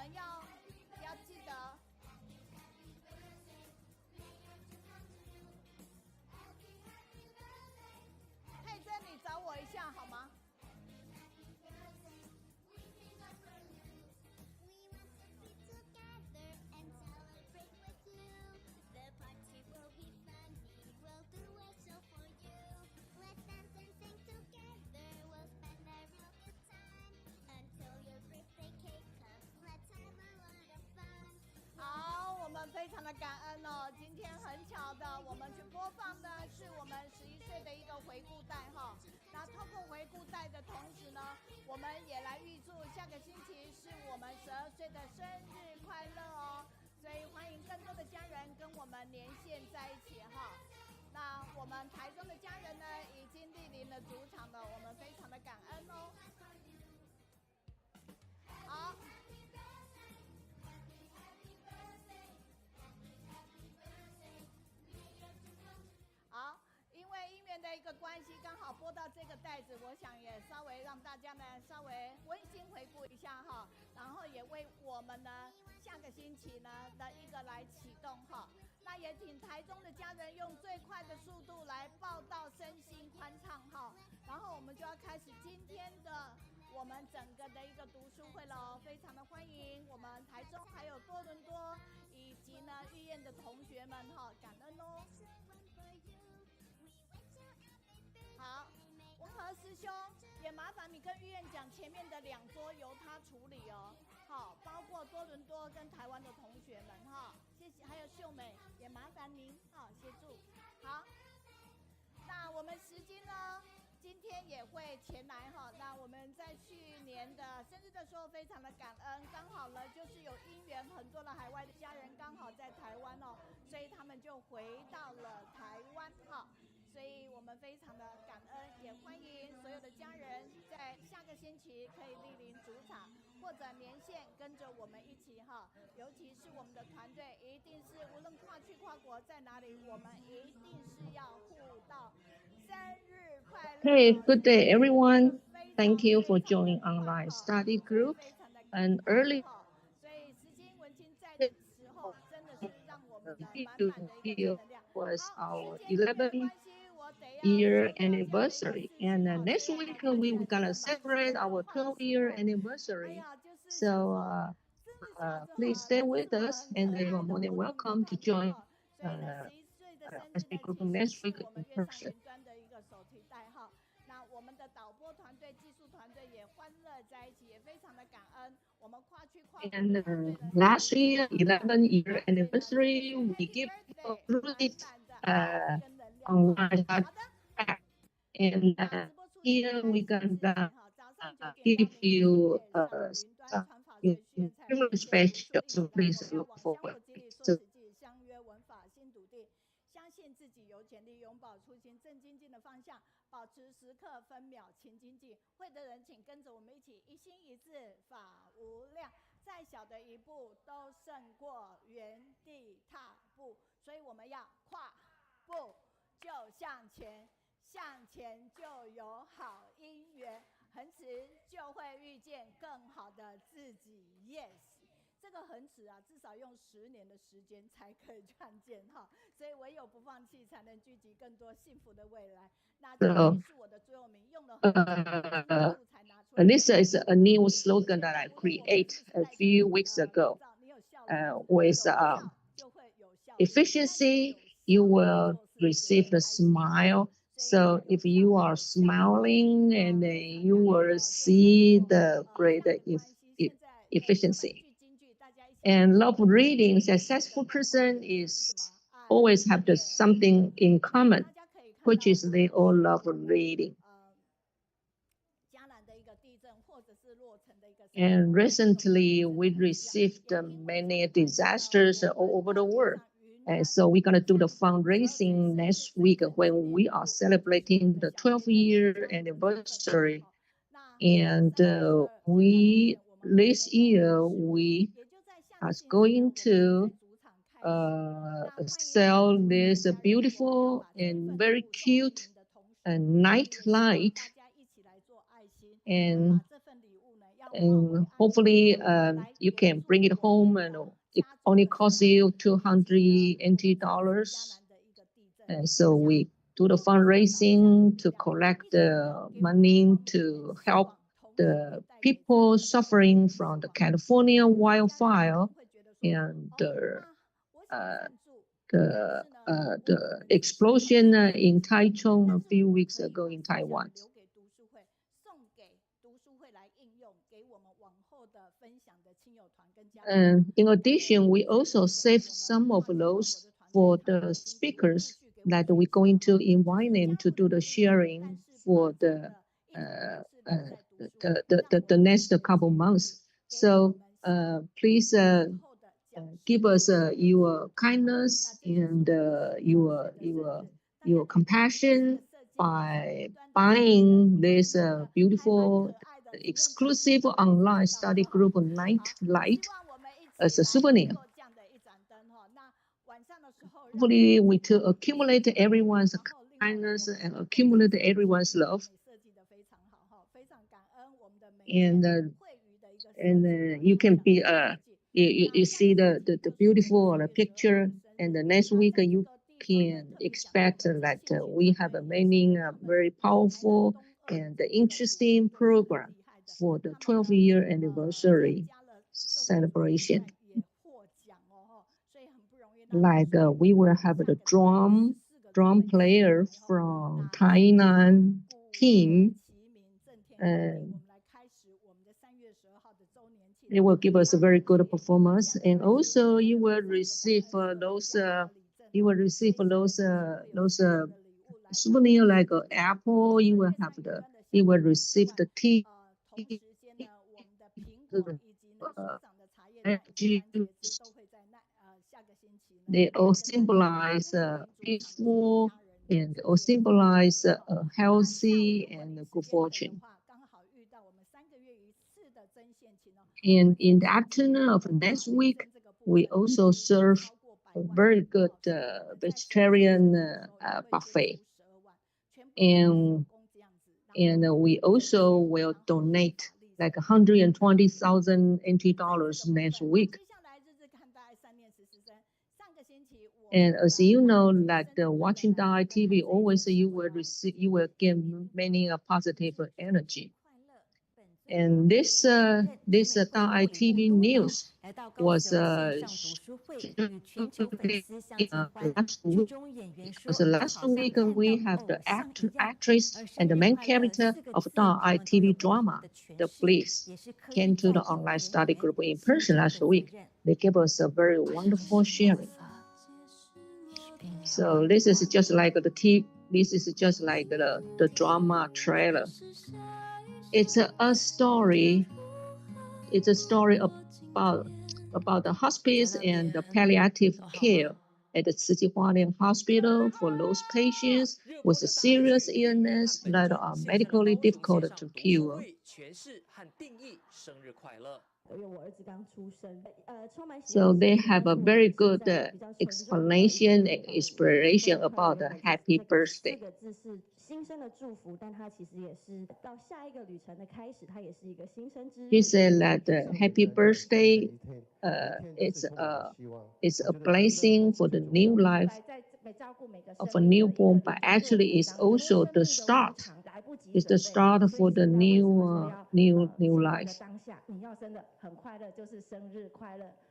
们要记得佩珍，你找我一下好吗？非常的感恩哦，今天很巧的，我们去播放的是我们11岁的一个回顾带哈。那透过回顾带的同时呢，我们也来预祝下个星期是我们12岁的生日快乐哦。所以欢迎更多的家人跟我们连线在一起哈。那我们台中的家人呢，已经莅临了主场了，我们非常的感恩哦。好。好，因为音乐的一个关系，刚好播到这个带子，我想也稍微让大家呢稍微温馨回顾一下哈，然后也为我们呢下个星期呢的一个来启动哈。那也请台中的家人用最快的速度来报到身心宽畅哈，然后我们就要开始今天的我们整个的一个读书会了，非常的欢迎我们台中还有多伦多以及呢玉燕的同学们哈，感恩哦。好，文和师兄也麻烦你跟玉燕讲，前面的2桌由他处理哦。好，包括多伦多跟台湾的同学们哈，谢谢，还有秀美也麻烦您哈协助。好，那我们时间呢，今天也会前来哈。那我们在去年的生日的时候非常的感恩，刚好呢就是有因缘，很多的海外的家人刚好在台湾哦，所以他们就回到了台湾哈。所以我们非常的感恩，也欢迎所有的家人在下个星期可以莅临主场，或者连线跟着我们一起哈。尤其是我们的团队，一定是无论跨区跨国在哪里，我们一定是要互道生日快乐。Hey, good day, everyone. Thank you for joining online study group. And early was our 11th year anniversary, and next week we're gonna celebrate our 12-year anniversary. So please stay with us, and you are more than welcome to join group next week in person. 那我们的导播团队、技术团队也欢乐在一起，也非常的感恩。我们跨区跨国。And last year, 11-year anniversary, we give you online and here we're gonna give you special, so please look forward. 相信自己有潜力，拥抱初心，正精进的方向，保持时刻分秒勤精进。会的人请跟着我们一起，一心一志法无量。再小的一步都胜过原地踏步，所以我们要跨步就向前，向前就有好姻缘，恒持就会遇见更好的自己。Yes。这个恒持啊，至少用10年的时间才可以看见哈，所以唯有不放弃，才能聚集更多幸福的未来。那这是我的座右铭，用了很久才拿出来。This is a new slogan that I created a few weeks ago. With efficiency, you will receive the smile. So if you are smiling, and you will see the great efficiency. And love reading, successful person is always have something in common, which is they all love reading. And recently, we received many disasters all over the world. And so we're going to do the fundraising next week when we are celebrating the 12-year anniversary. And this year, we are going to sell this beautiful and very cute night light. And and hopefully you can bring it home, and it only costs you 200 NT dollars. So we do the fundraising to collect the money to help the people suffering from the California wildfire and the explosion in Taichung a few weeks ago in Taiwan. And in addition, we also saved some of those for the speakers that we're going to invite them to do the sharing for the next couple months. So please give us your kindness and your compassion by buying this beautiful exclusive online study group night light as a souvenir. Hopefully, we to accumulate everyone's kindness and accumulate everyone's love. And you can be you see the beautiful picture, and the next week you can expect that we have a many very powerful and interesting program for the 12-year anniversary celebration. Like we will have the drum player from Tainan team, and it will give us a very good performance. And also you will receive those souvenir like apple. You will receive the tea, juice. They all symbolize peaceful and all symbolize healthy and good fortune. And in the afternoon of next week, we also serve a very good vegetarian buffet. And we also will donate like 120,000 NT dollars next week. And as you know, like the watching Dai TV, always you will get many positive energy. And this Dai TV news was last week we have the actress and the main character of Dai TV drama, The Bliss, came to the online study group in person last week. They gave us a very wonderful sharing. So this is just like this is just like the drama trailer. It's a story. It's a story about the hospice and the palliative care at the Hualian Hospital for those patients with a serious illness that are medically difficult to cure. So they have a very good explanation and inspiration about the happy birthday. He said that happy birthday, it's a blessing for the new life of a newborn, but actually it's also the start. It's the start for the new life.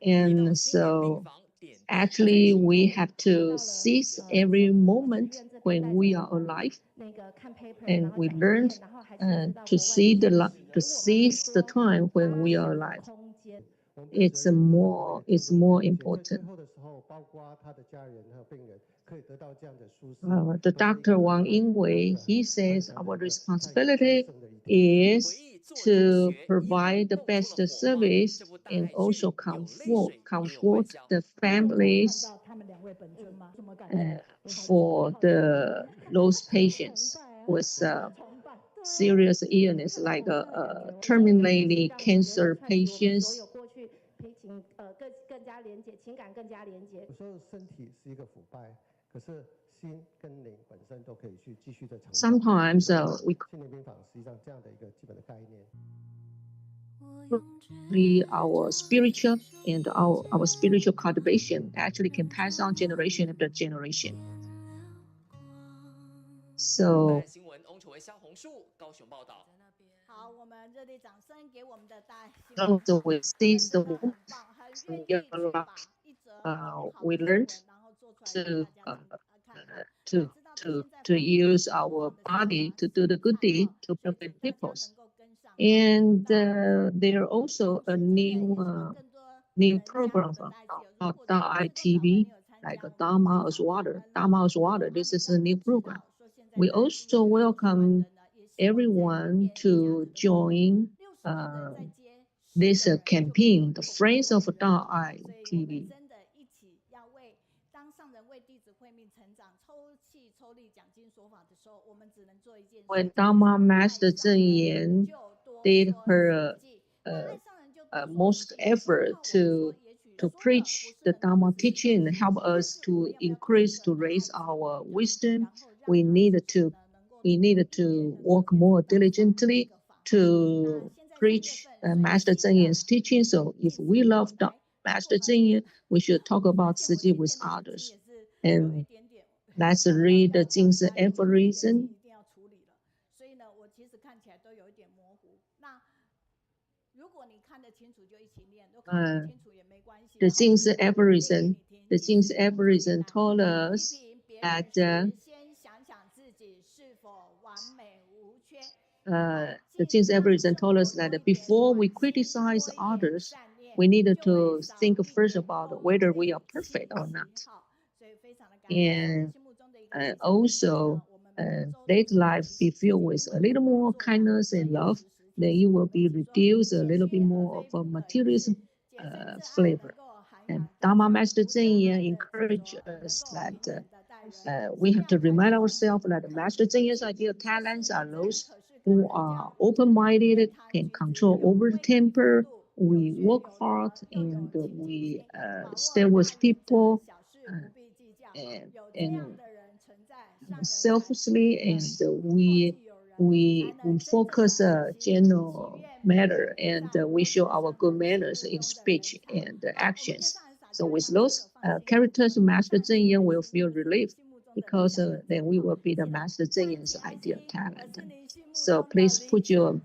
And so actually we have to seize every moment when we are alive, and we learned to seize the time when we are alive. It's more important. The Dr. Wang Yingwei, he says our responsibility is to provide the best service and also comfort the families for those patients with serious illness like terminally cancer patients. Sometimes we our spiritual and our spiritual cultivation actually can pass on generation after generation. So 新闻翁丑为虾红树高雄报道。好，我们热烈掌声给我们的大新闻。 so we seize the moment 很愿意去把一则好 we 的 learned 新闻，然后做出来给大家看看。 to use our body to do the good deed to benefit people. And there are also a new program from .ITV, like Dharma as Water. Dharma as Water, this is a new program. We also welcome everyone to join this campaign, the Friends of .ITV. When Dharma Master Jingyang did her most effort to preach the Dharma teaching and help us to raise our wisdom, we needed to work more diligently to preach Master Jingyang's teaching. So if we love Master Jingyang, we should talk about Tzu Chi with others. And let's read the Jing's aphorism. The Jing's aphorism told us that the Jing's aphorism told us that before we criticize others, we needed to think first about whether we are perfect or not. And also, let life be filled with a little more kindness and love, then you will be reduced a little bit more of a materialism flavor. And Dharma Master Jingyang encouraged us that we have to remind ourselves that Master Jingyang's ideal talents are those who are open-minded, can control over the temper, we work hard, and we stay with people and selflessly, and we focus general matter, and we show our good manners in speech and actions. So with those characters, Master Jingyang will feel relief, because then we will be the Master Jingyang's ideal talent. So please put your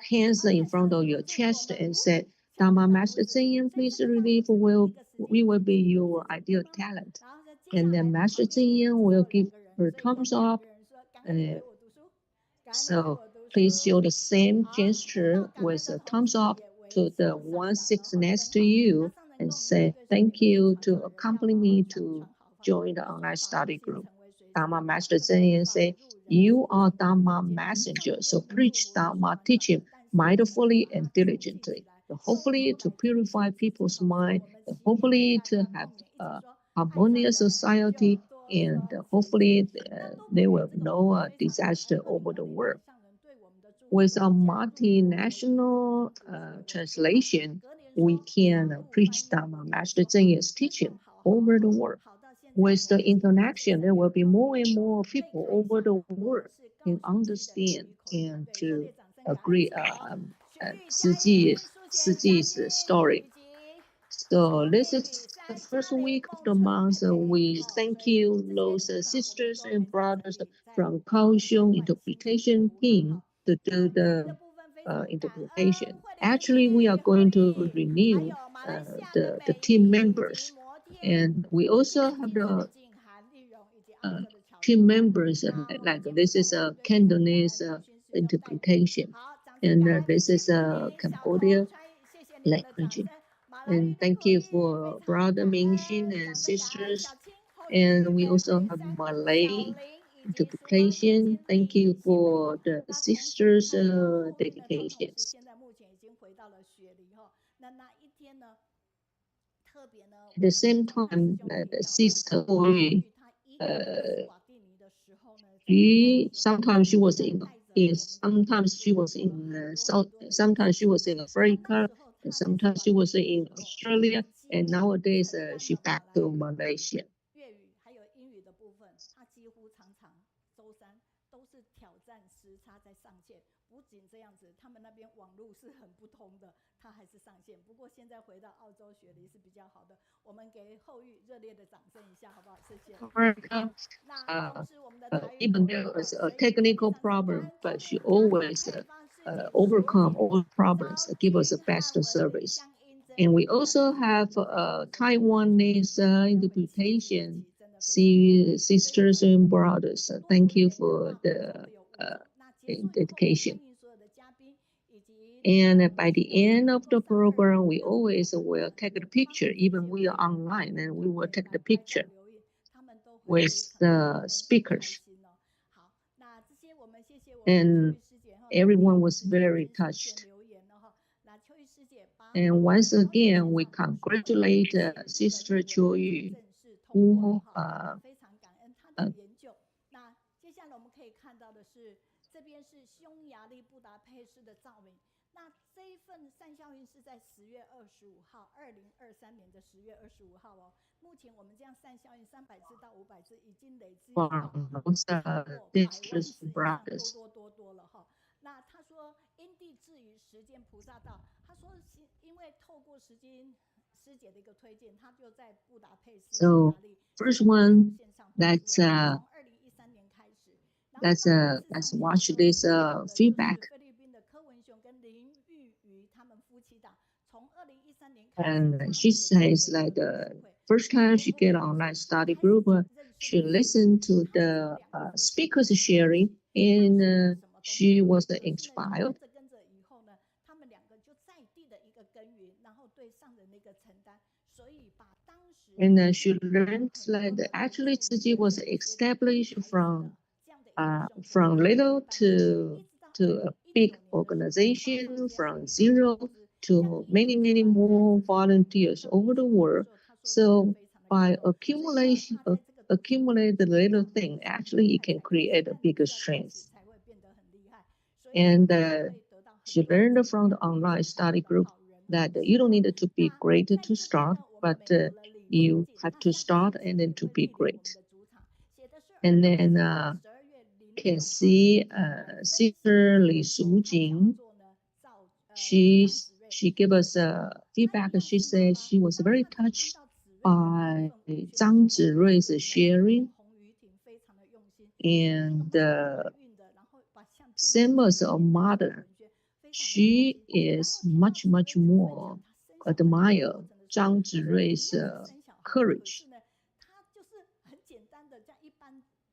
hands in front of your chest and say, Dharma Master Jingyang, please relieve, we will be your ideal talent. And then Master Jingyang will give her thumbs up. So please show the same gesture with a thumbs up to the one sitting next to you and say thank you to accompany me to join the online study group. Dharma Master Jingyang say, you are Dharma messenger, so preach Dharma teaching mindfully and diligently, hopefully to purify people's mind, hopefully to have a harmonious society, and hopefully there will be no disaster over the world. With a multinational translation, we can preach Dharma Master Jingyang's teaching over the world. With the interaction, there will be more and more people over the world can understand and to agree Tzu Chi's story. So this is the first week of the month. We thank you, those sisters and brothers from Kaohsiung interpretation team to do the interpretation. Actually, we are going to renew the team members, and we also have the team members, like this is a Cantonese interpretation, and this is a Cambodia language. And thank you for brother Mingxin and sisters. And we also have Malay interpretation. Thank you for the sisters' dedications. At the same time, the sister Yu, sometimes she was in South, sometimes she was in Africa, and sometimes she was in Australia, and nowadays she's back to Malaysia. 仅这样子，他们那边网络是很不通的，它还是上线。不过现在回到澳洲雪梨是比较好的，我们给后羿热烈的掌声一下，好不好？谢谢。Even there was a technical problem, but she always overcome all problems, give us a best service. And we also have Taiwanese interpretation. See, sisters and brothers, thank you for the dedication. And by the end of the program, we always will take the picture, even we are online, and we will take the picture with the speakers. And everyone was very touched. And once again, we congratulate Sister Chiu Yu, who 接下来我们可以看到的是，这边是匈牙利布达佩斯的照明。那这一份善孝运是在10月25号，2023年的10月25号哦。目前我们这样善孝运300支到500支已经累积超过100万支以上，多了哈。那他说因地制宜实践菩萨道，他说因为透过师姐的一个推荐，他就在布达佩斯。So first one, let's watch this feedback. And she says that the first time she get online study group, she listened to the speakers sharing, and she was inspired. And she learned that actually Tzu Chi was established from little to a big organization, from zero to many more volunteers over the world. So by accumulate the little thing, actually it can create a bigger strength. And she learned from the online study group that you don't need to be great to start, but you have to start and then to be great. And then can see Sister Li Sujing. She gave us feedback. She said she was very touched by Zhang Zirui's sharing, and same as a mother, she is much more admire Zhang Zirui's courage.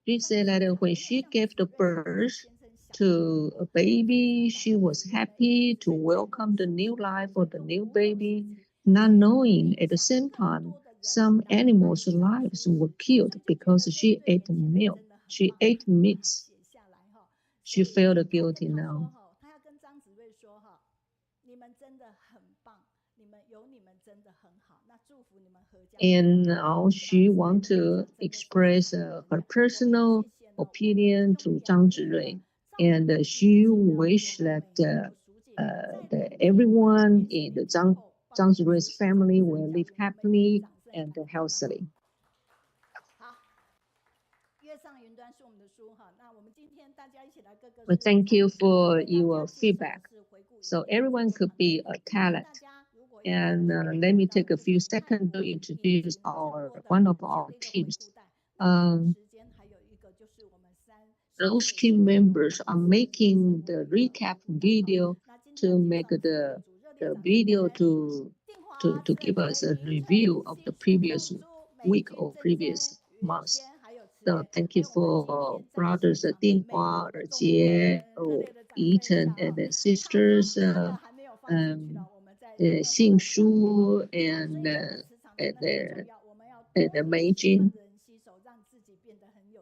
She said that when she gave the birth to a baby, she was happy to welcome the new life of the new baby, not knowing at the same time some animals' lives were killed because she ate milk. She ate meats. She felt guilty now. And now she wants to express her personal opinion to Zhang Zirui, and she wished that everyone in the Zhang Zirui's family will live happily and healthily. Well, thank you for your feedback. So everyone could be a talent. And let me take a few seconds to introduce one of our teams. Those team members are making the recap video to make the video to give us a review of the previous week or previous month. So thank you for brothers Dinghua, Jie, Eaton, and the sisters Xing Shu and Meiyun.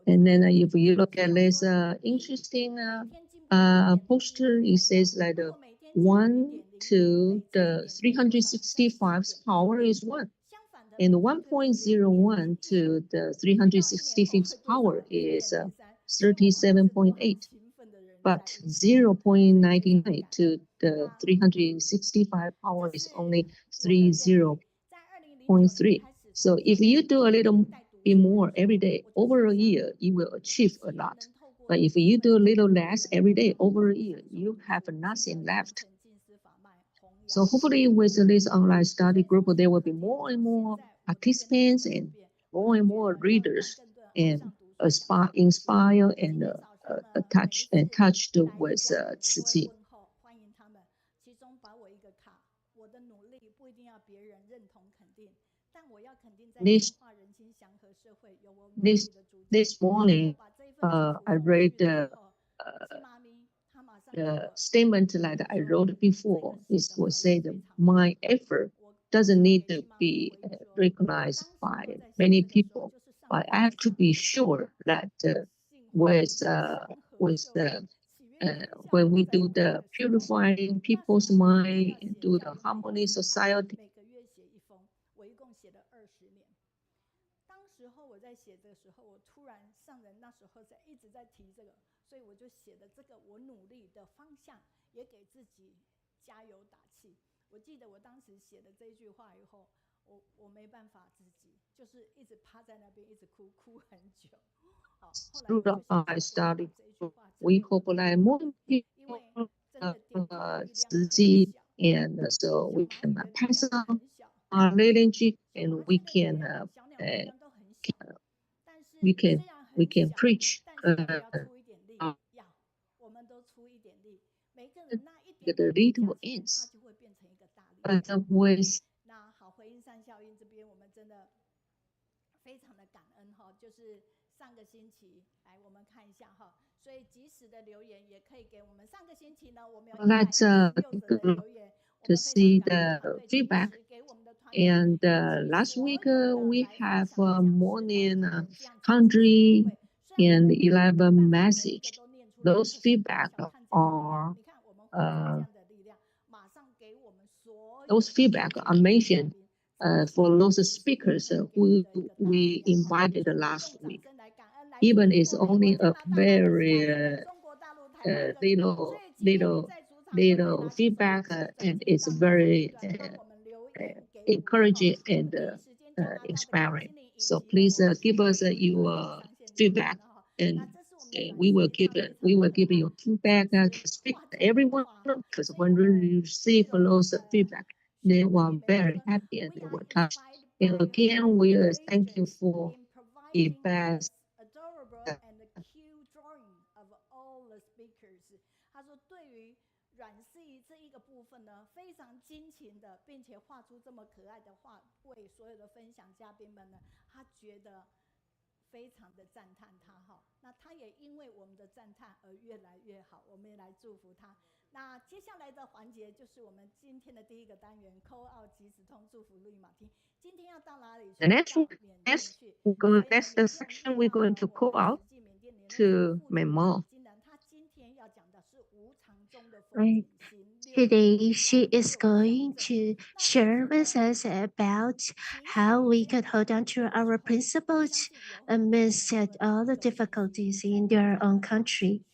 And then if you look at this interesting poster, it says that 1 to the 365 power is 1. And 1.01 to the 365 power is 37.8. But 0.99 to the 365 power is only 30.3. So if you do a little bit more every day, over a year, you will achieve a lot. But if you do a little less every day over a year, you have nothing left. So hopefully with this online study group, there will be more and more participants and more readers and inspire and touched with 慈济。This this morning, I read the statement that I wrote before. It was said, my effort doesn't need to be recognized by many people, but I have to be sure that with when we do the purifying people's mind and do the harmony society. 时候我在写的时候，我突然上人那时候一直在提这个，所以我就写了这个我努力的方向，也给自己加油打气。我记得我当时写了这句话以后，我没办法自己，就是一直趴在那边一直哭很久。好，后来我就想这句话， we hope like more people and so we can pass on our lineage and we can preach the little ends. With 那好，回应善效应这边，我们真的非常的感恩哈，就是上个星期来我们看一下哈，所以及时的留言也可以给我们。上个星期呢，我们有116则的留言， to see the feedback. And last week we have more than 111 messages. Those feedback are mentioned for those speakers who we invited last week. Even it's only a very little feedback, and it's very encouraging and inspiring. So please give us your feedback, and we will give you feedback to speak to everyone. Because when we receive those feedback, they were very happy and they were touched. And again, we thank you for the best. Of all the speakers， 他说对于软式这一个部分呢，非常精勤的，并且画出这么可爱的画，为所有的分享嘉宾们呢，他觉得非常的赞叹他哈。那他也因为我们的赞叹而越来越好，我们也来祝福他。那接下来的环节就是我们今天的第一个单元，call out即时通祝福录音马听。今天要到哪里去？ The next the section we're going to call out to Myanmar. Right. Today, she is going to share with us about how we can hold on to our principles amidst all the difficulties in their own country.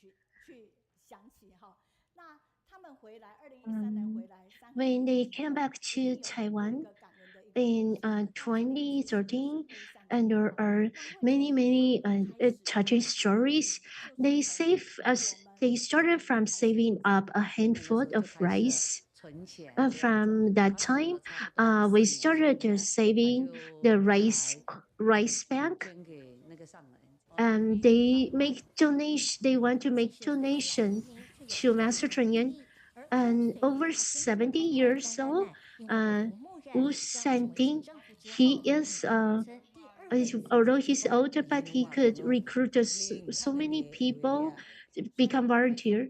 When they came back to Taiwan in 2013, and there are many touching stories. They started from saving up a handful of rice. From that time, we started saving the rice bank, and they want to make donation to Master Cheng Yen. And over 70 years old, Wu Santing, he is although he's older, but he could recruit so many people to become volunteer.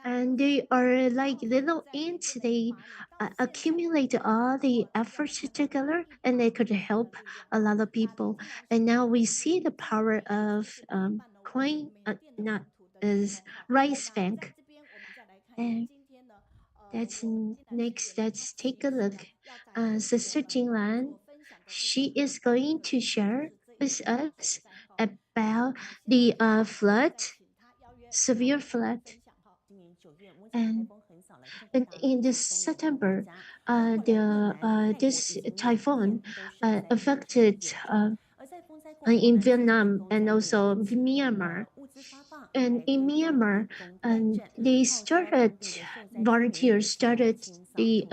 And they are like little ants. They accumulate all the efforts together, and they could help a lot of people. And now we see the power of rice bank. And that's next. Let's take a look. Sister Jinlan, she is going to share with us about the severe flood. And in this September, this typhoon affected in Vietnam and also Myanmar. And in Myanmar, they started volunteers started the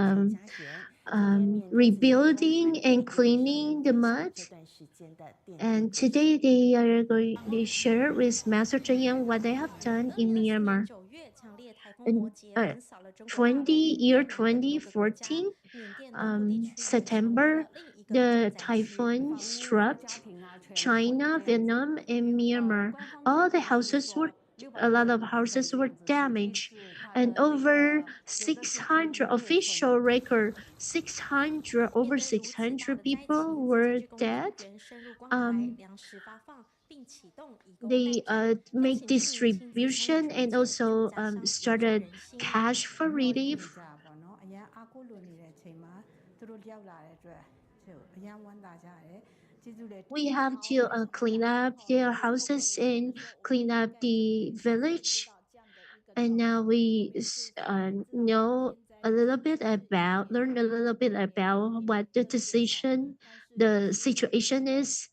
rebuilding and cleaning the mud. And today they are going to share with Master Jingyang what they have done in Myanmar. In 2014, September, the typhoon struck China, Vietnam, and Myanmar. All the houses were a lot of houses were damaged, and over 600 official record 600 over 600 people were dead. They make distribution and also started cash for relief. We have to clean up their houses and clean up the village. And now we know a little bit about, learn a little bit about what the decision, the situation is.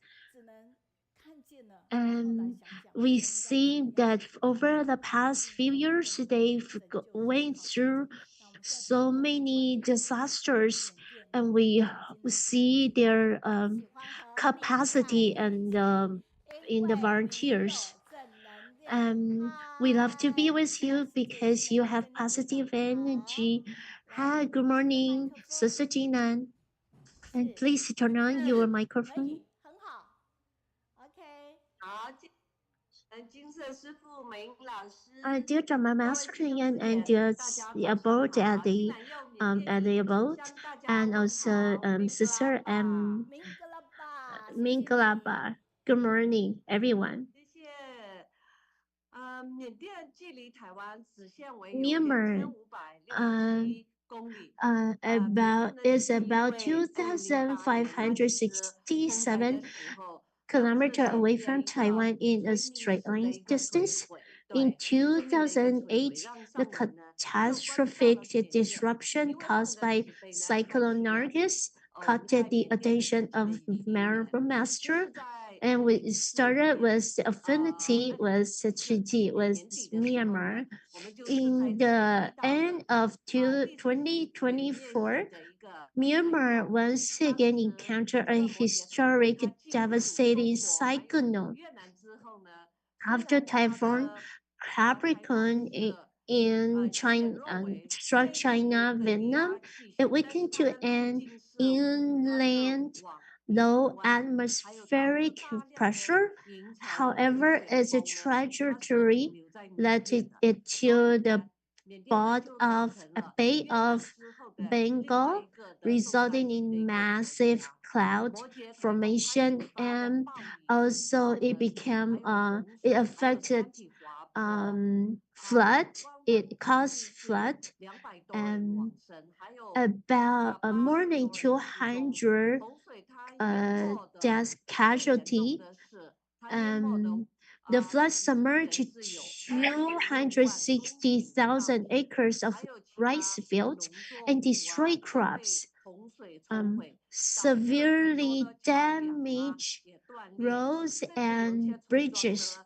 And we see that over the past few years, they've went through so many disasters, and we see their capacity and in the volunteers. We love to be with you because you have positive energy. Hi, good morning, Sister Jinlan. And please turn on your microphone. 很好，OK。Dear Drama Master and dear abode at the abode, and also Sister Mingalaba. Good morning, everyone. Myanmar about 2,567 kilometers away from Taiwan in a straight line distance. In 2008, the catastrophic disruption caused by Cyclone Nargis caught the attention of Master, and we started with the affinity with the treaty with Myanmar. In the end of 2024, Myanmar once again encountered a historic devastating cyclone. After Typhoon Capricorn in China, struck China, Vietnam, it weakened to an inland low atmospheric pressure. However, its trajectory led it to the Bay of Bengal, resulting in massive cloud formation, and also it affected flood. It caused flood, and about more than 200 death casualty. The flood submerged 260,000 acres of rice fields and destroyed crops. Severely damaged roads and bridges,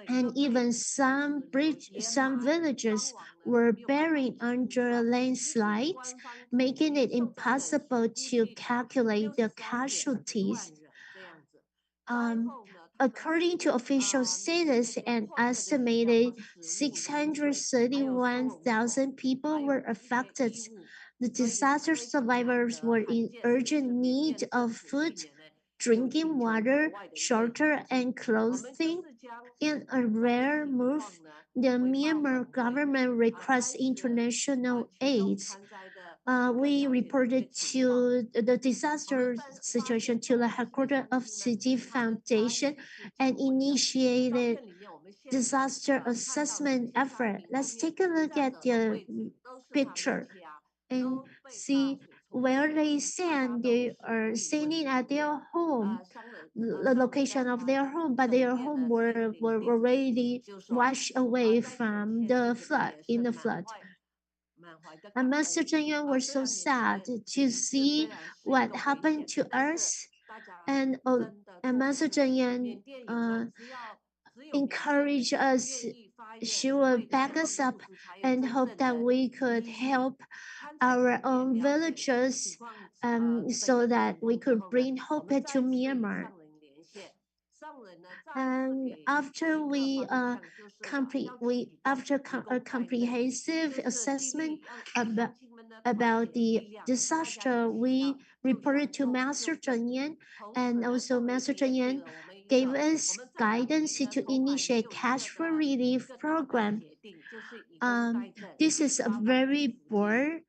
and even some villages were buried under landslides, making it impossible to calculate the casualties. According to official status, an estimated 631,000 people were affected. The disaster survivors were in urgent need of food, drinking water, shelter, and clothing. In a rare move, the Myanmar government requests international aid. We reported to the disaster situation to the headquarters of City Foundation and initiated disaster assessment effort. Let's take a look at the picture and see where they stand. They are standing at their home, the location of their home, but their home were already washed away from the flood, in the flood. And Master Jingyang was so sad to see what happened to us. And Master Zhenyan encourage us. She will back us up and hope that we could help our own villagers so that we could bring hope to Myanmar. And after a comprehensive assessment about the disaster, we reported to Master Zhen Yan, and also Master Zhen Yan gave us guidance to initiate cash flow relief program. This is a very bold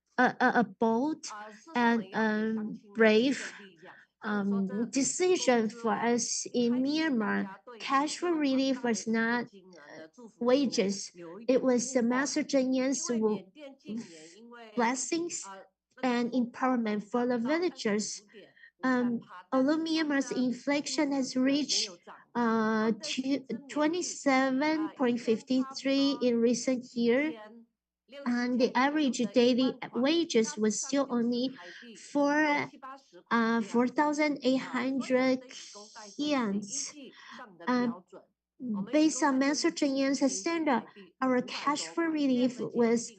and brave decision for us in Myanmar. Cash flow relief was not wages. It was the Master Zhen Yan's blessings and empowerment for the villagers. Although Myanmar's inflation has reached 27.53 in recent year, and the average daily wages was still only 4,800 kyans. Based on Master Zhen Yan's standard, our cash flow relief was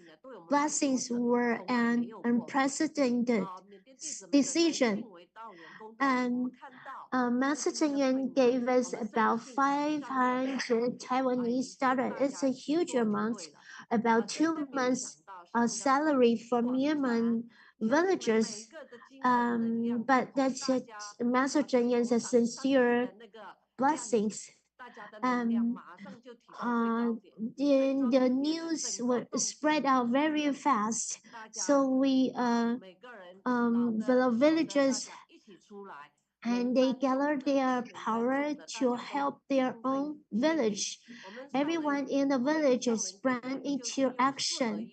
blessings were an unprecedented decision. And Master Zhen Yan gave us about 500 Taiwanese dollars. It's a huge amount, about 2 months' salary for Myanmar villagers. But that's Master Zhen Yan's sincere blessings. Then the news was spread out very fast. So the villagers and they gathered their power to help their own village. Everyone in the village sprang into action.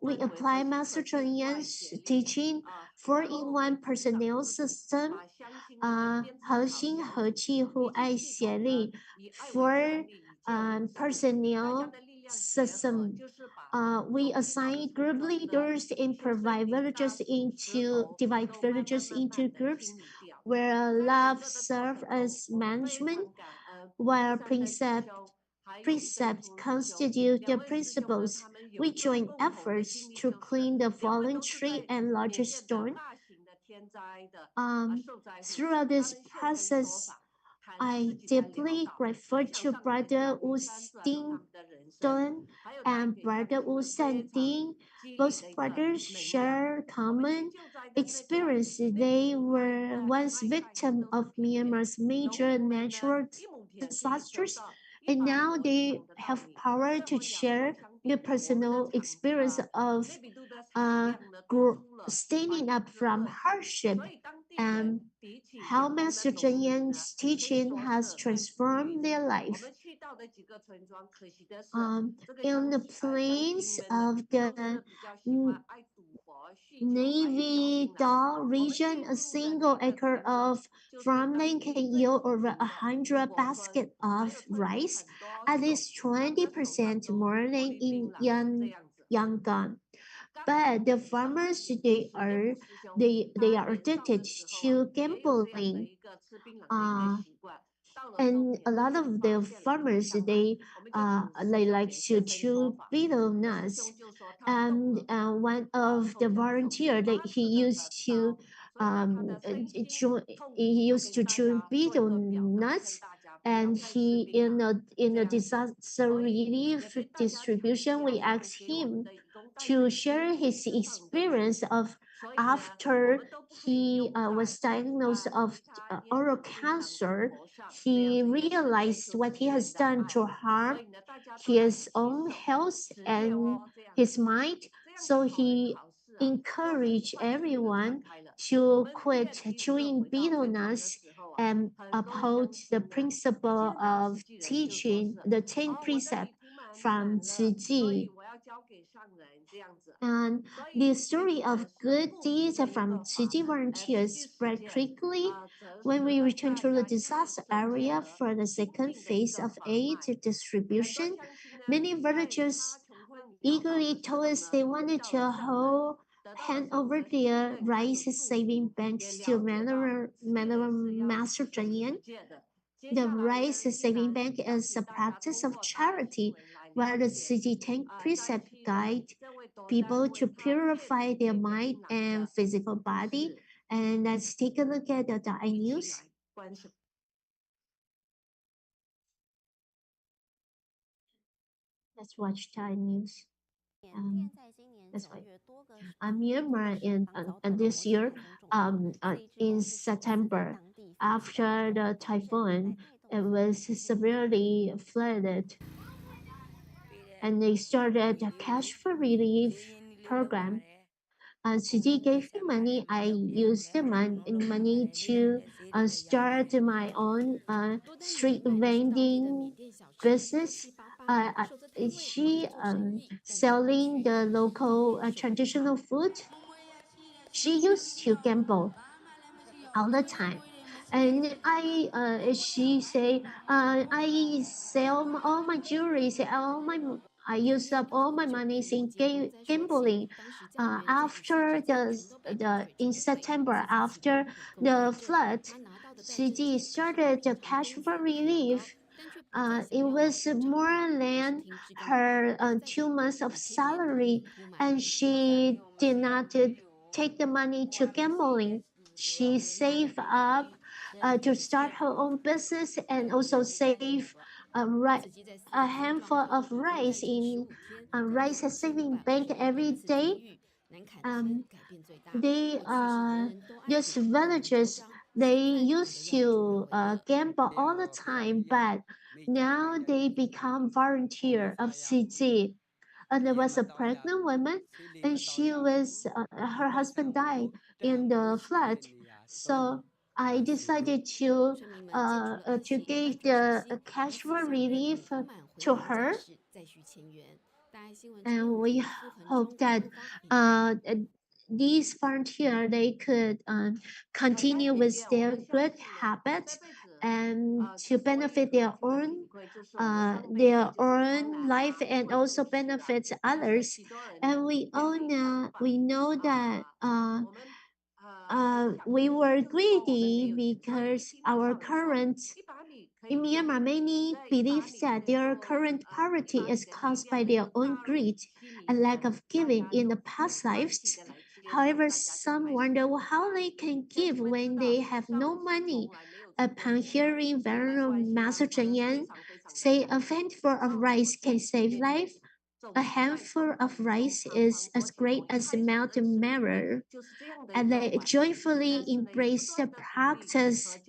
We apply Master Zhen Yan's teaching 4-in-1 personnel system, 合心合气互爱协力 for personnel system. We assign group leaders and divide villages into groups where love serves as management, while precepts constitute the principles. We join efforts to clean the fallen tree and larger stone. Throughout this process, I deeply grateful to Brother Wu Ding and Brother Wu Ding. Both brothers share common experience. They were once victims of Myanmar's major natural disasters, and now they have power to share the personal experience of standing up from hardship and how Master Zhen Yan's teaching has transformed their life. In the plains of the Navy Dal region, a single acre of farmland can yield over 100 baskets of rice, at least 20% more than in Yangon. But the farmers they are addicted to gambling. And a lot of the farmers they like to chew betel nuts, and one of the volunteer that he used to chew betel nuts, and he in a disaster relief distribution we asked him to share his experience of after he was diagnosed of oral cancer. He realized what he has done to harm his own health and his mind. So he encouraged everyone to quit chewing betel nuts and uphold the principle of teaching the 10 precepts from Tzu Chi. And the story of good deeds from Tzu Chi volunteers spread quickly. When we returned to the disaster area for the second phase of aid distribution, many villagers eagerly told us they wanted to hold hand over their rice saving banks to Master Jingyang. The rice saving bank is a practice of charity where the city tank precept guide people to purify their mind and physical body. And let's take a look at the news. Let's watch Thai news. That's why Myanmar in this year, in September, after the typhoon, it was severely flooded, and they started a cash for relief program. City gave me money. I used the money to start my own street vending business. She selling the local traditional food. She used to gamble all the time. And she say, I sell all my jewelry, I use up all my money in gambling. After in September, after the flood, she started the cash for relief. It was more than her 2 months of salary, and she did not take the money to gambling. She saved up to start her own business and also save a handful of rice in rice saving bank every day. They These villagers, they used to gamble all the time, but now they become volunteer of CG. And there was a pregnant woman, and her husband died in the flood. So I decided to give the cash for relief to her, and we hope that these volunteers, they could continue with their good habits and to benefit their own life and also benefit others. And we know that we were greedy because our current in Myanmar, many believe that their current poverty is caused by their own greed and lack of giving in the past lives. However, some wonder how they can give when they have no money. Upon hearing Venerable Master Chen Yan say a handful of rice can save life, a handful of rice is as great as a mountain mirror, and they joyfully embrace the practice.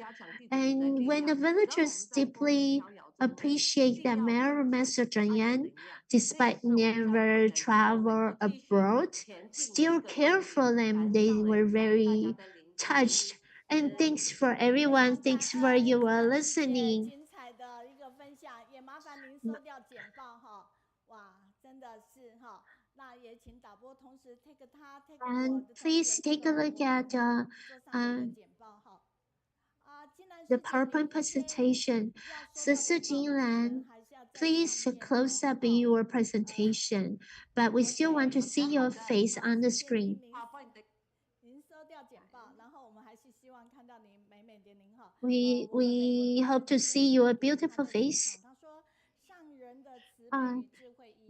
And when the villagers deeply appreciate that Master Yan, despite never travel abroad, still care for them, they were very touched. And thanks for everyone. Thanks for your listening. 精彩的一个分享，也麻烦您收掉简报哈。哇，真的是哈。那也请导播同时 take 他 take 我 And 的 please take a look at 桌上的一个简报哈。the PowerPoint presentation. Sister Jinlan, please close up your presentation, but we still want to see your face on the screen. We hope to see your beautiful face.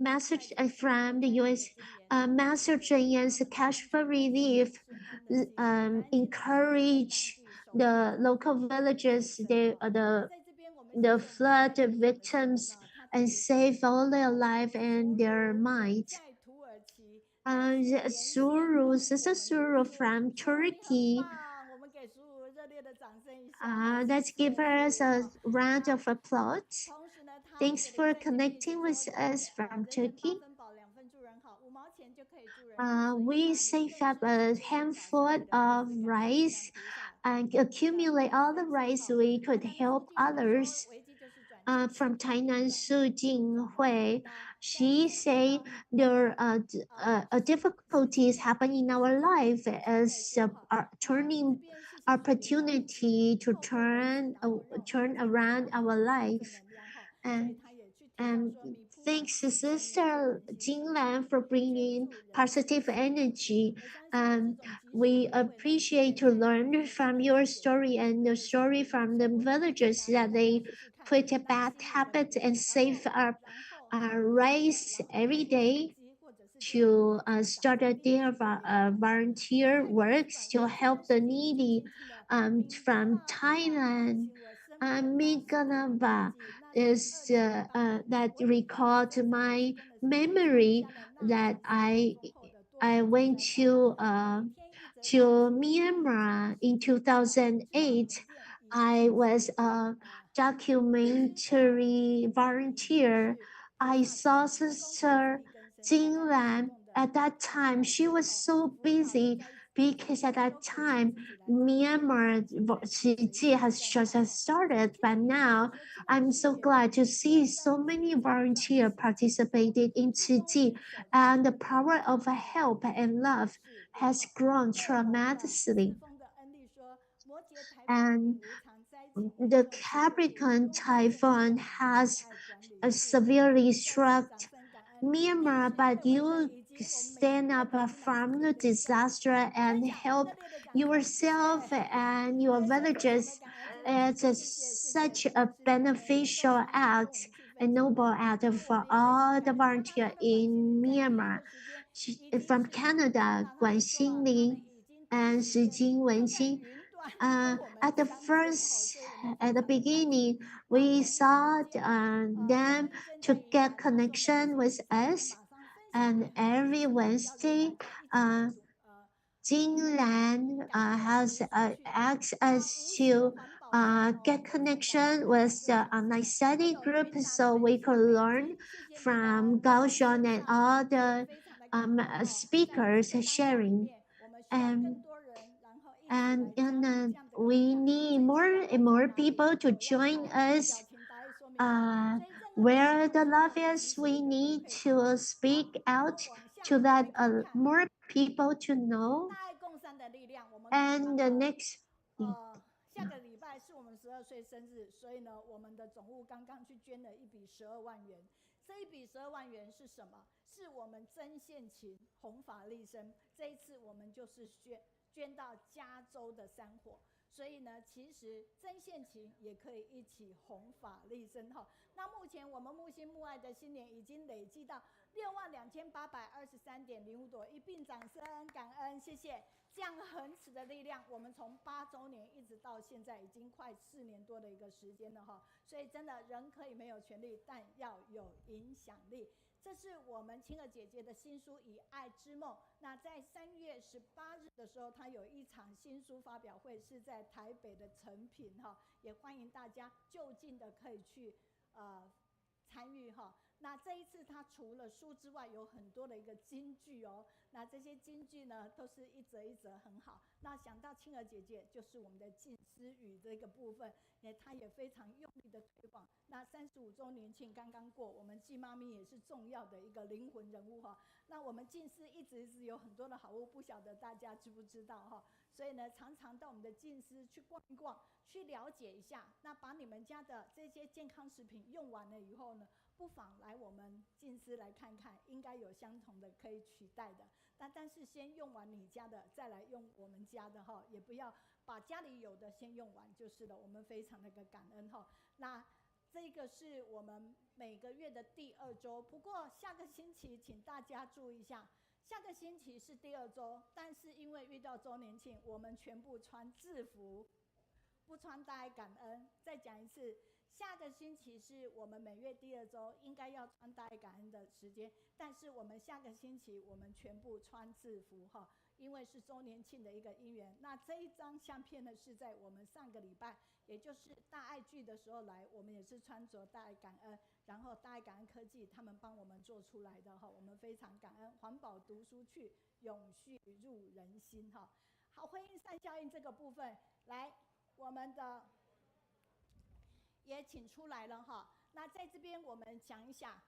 Message from the U.S. Master Jinyan's cash for relief encourage the local villages, the flood victims, and save all their life and their mind. Sister Suru from Turkey. Let's give us a round of applause. Thanks for connecting with us from Turkey. We save up a handful of rice and accumulate all the rice we could help others. From Tainan, Su Jinghui, she say there are difficulties happening in our life as turning opportunity to turn around our life. And thanks to Sister Jinlan for bringing positive energy. We appreciate to learn from your story and the story from the villagers that they quit a bad habit and save up rice every day to start their volunteer works to help the needy from Thailand. Miganava is that recalled my memory that I went to Myanmar in 2008. I was a documentary volunteer. I saw Sister Jinlan at that time. She was so busy because at that time Myanmar Tzu has just started, but now I'm so glad to see so many volunteers participated in Tzu, and the power of help and love has grown tremendously. And the Capricorn typhoon has severely struck Myanmar, but you stand up from the disaster and help yourself and your villagers. Such a beneficial act, a noble act for all the volunteers in Myanmar. From Canada, Guan Xingli and Shi Jingwen. At the beginning, we saw them to get connection with us, and every Wednesday, Jinlan has asked us to get connection with the online study group so we could learn from Gaoshon and all the speakers sharing. And we need more and more people to join us. Where the love is, we need to speak out to let more people to know. And the next. 下个礼拜是我们12岁生日，所以呢，我们的总务刚刚去捐了一笔12万元。这一笔12万元是什么？是我们真性情弘法利生。这一次我们就是捐到加州的山火，所以呢，其实真性情也可以一起弘法利生哈。那目前我们木星木爱的新年已经累计到62823.05朵，一并掌声感恩，谢谢。这样恒持的力量，我们从8周年一直到现在，已经快4年多的一个时间了哈。所以真的人可以没有权利，但要有影响力。这是我们青儿姐姐的新书《以爱之梦》。那在3月18日的时候，她有一场新书发表会，是在台北的诚品哈，也欢迎大家就近的可以去参与哈。那这一次他除了书之外，有很多的一个金句哦。那这些金句呢，都是一则一则很好。那想到青儿姐姐，就是我们的静思语这个部分，她也非常用力的推广。那35周年庆刚刚过，我们季妈咪也是重要的一个灵魂人物哈。那我们静思一直是有很多的好物，不晓得大家知不知道哈？所以呢，常常到我们的静思去逛一逛，去了解一下。那把你们家的这些健康食品用完了以后呢，不妨来我们静思来看看，应该有相同的可以取代的。但是先用完你家的，再来用我们家的哈，也不要把家里有的先用完就是了。我们非常的感恩哈。那这个是我们每个月的第2周，不过下个星期请大家注意一下，下个星期是第2周，但是因为遇到周年庆，我们全部穿制服，不穿大爱感恩。再讲一次。下个星期是我们每月第2周，应该要穿大爱感恩的时间，但是我们下个星期我们全部穿制服哈，因为是周年庆的一个因缘。那这一张相片呢，是在我们上个礼拜，也就是大爱剧的时候来，我们也是穿着大爱感恩，然后大爱感恩科技他们帮我们做出来的哈，我们非常感恩。环保读书去，永续入人心哈。好，婚姻善效应这个部分，来我们的。也请出来了哈。那在这边我们讲一下，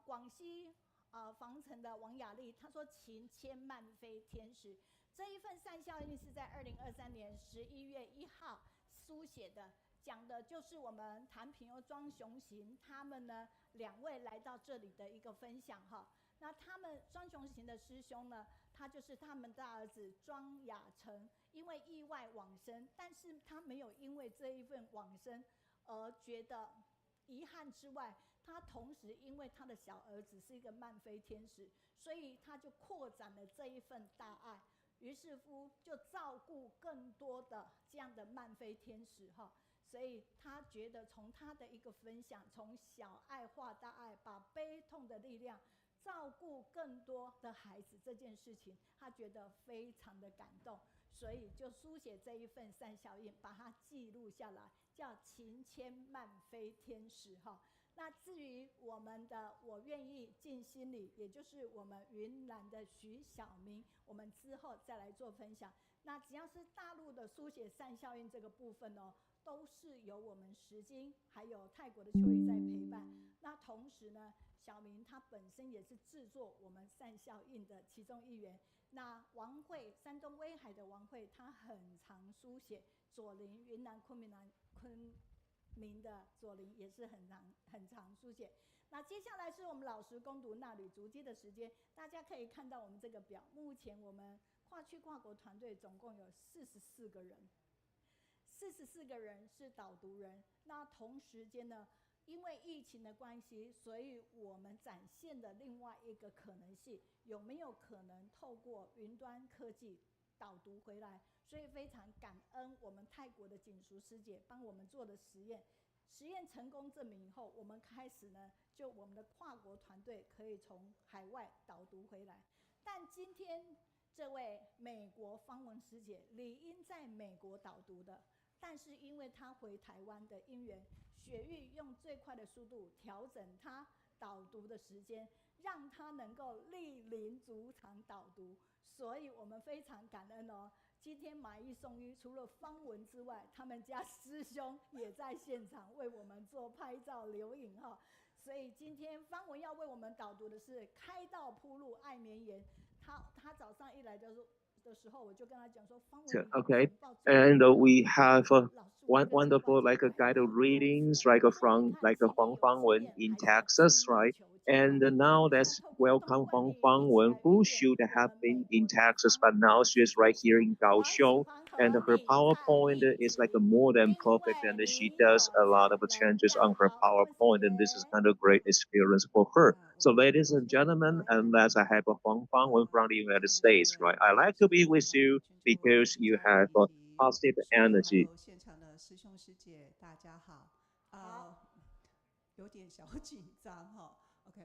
广西防城的王雅丽，她说情千慢飞天使，这一份善效应是在2023年11月1号书写的，讲的就是我们谭平又庄雄行他们呢2位来到这里的一个分享哈。那他们庄雄行的师兄呢，他就是他们大儿子庄雅成，因为意外往生，但是他没有因为这一份往生而觉得遗憾之外，他同时因为他的小儿子是一个慢飞天使，所以他就扩展了这一份大爱，于是乎就照顾更多的这样的慢飞天使哈。所以他觉得从他的一个分享，从小爱化大爱，把悲痛的力量照顾更多的孩子这件事情，他觉得非常的感动，所以就书写这一份善效印，把它记录下来，叫勤谦慢飞天使哈。那至于我们的我愿意尽心里，也就是我们云南的徐小明，我们之后再来做分享。那只要是大陆的书写善效印这个部分哦，都是由我们石金还有泰国的秋意在陪伴。那同时呢，小明他本身也是制作我们善效印的其中一员。那王慧，山东威海的王慧，他很常书写左邻，云南昆明的左邻也是很常书写。那接下来是我们老师攻读纳履足迹的时间，大家可以看到我们这个表，目前我们跨区跨国团队总共有44个人，44个人是导读人。那同时间呢，因为疫情的关系，所以我们展现的另外一个可能性，有没有可能透过云端科技导读回来？所以非常感恩我们泰国的锦淑师姐帮我们做的实验成功证明以后，我们开始呢，就我们的跨国团队可以从海外导读回来。但今天这位美国方文师姐理应在美国导读的，但是因为她回台湾的因缘，雪玉用最快的速度调整她导读的时间，让她能够莅临主场导读，所以我们非常感恩哦。今天买一送一，除了方文之外，他们家师兄也在现场为我们做拍照留影哈。所以今天方文要为我们导读的是开道铺路爱绵延。他早上一来的时候，我就跟他讲说，方文 Okay, and we have one wonderful like a guided readings like from like a Huang Fangwen in Texas, right? And now let's welcome Huang Fangwen, who should have been in Texas, but now she's right here in Kaohsiung. And her PowerPoint is like a more than perfect, and she does a lot of changes on her PowerPoint, and this is kind of great experience for her. So, ladies and gentlemen, unless I have a Huang Fangwen from the United States, right? I like to be with you because you have a positive energy. 现场的师兄师姐，大家好。有点小紧张哈。OK，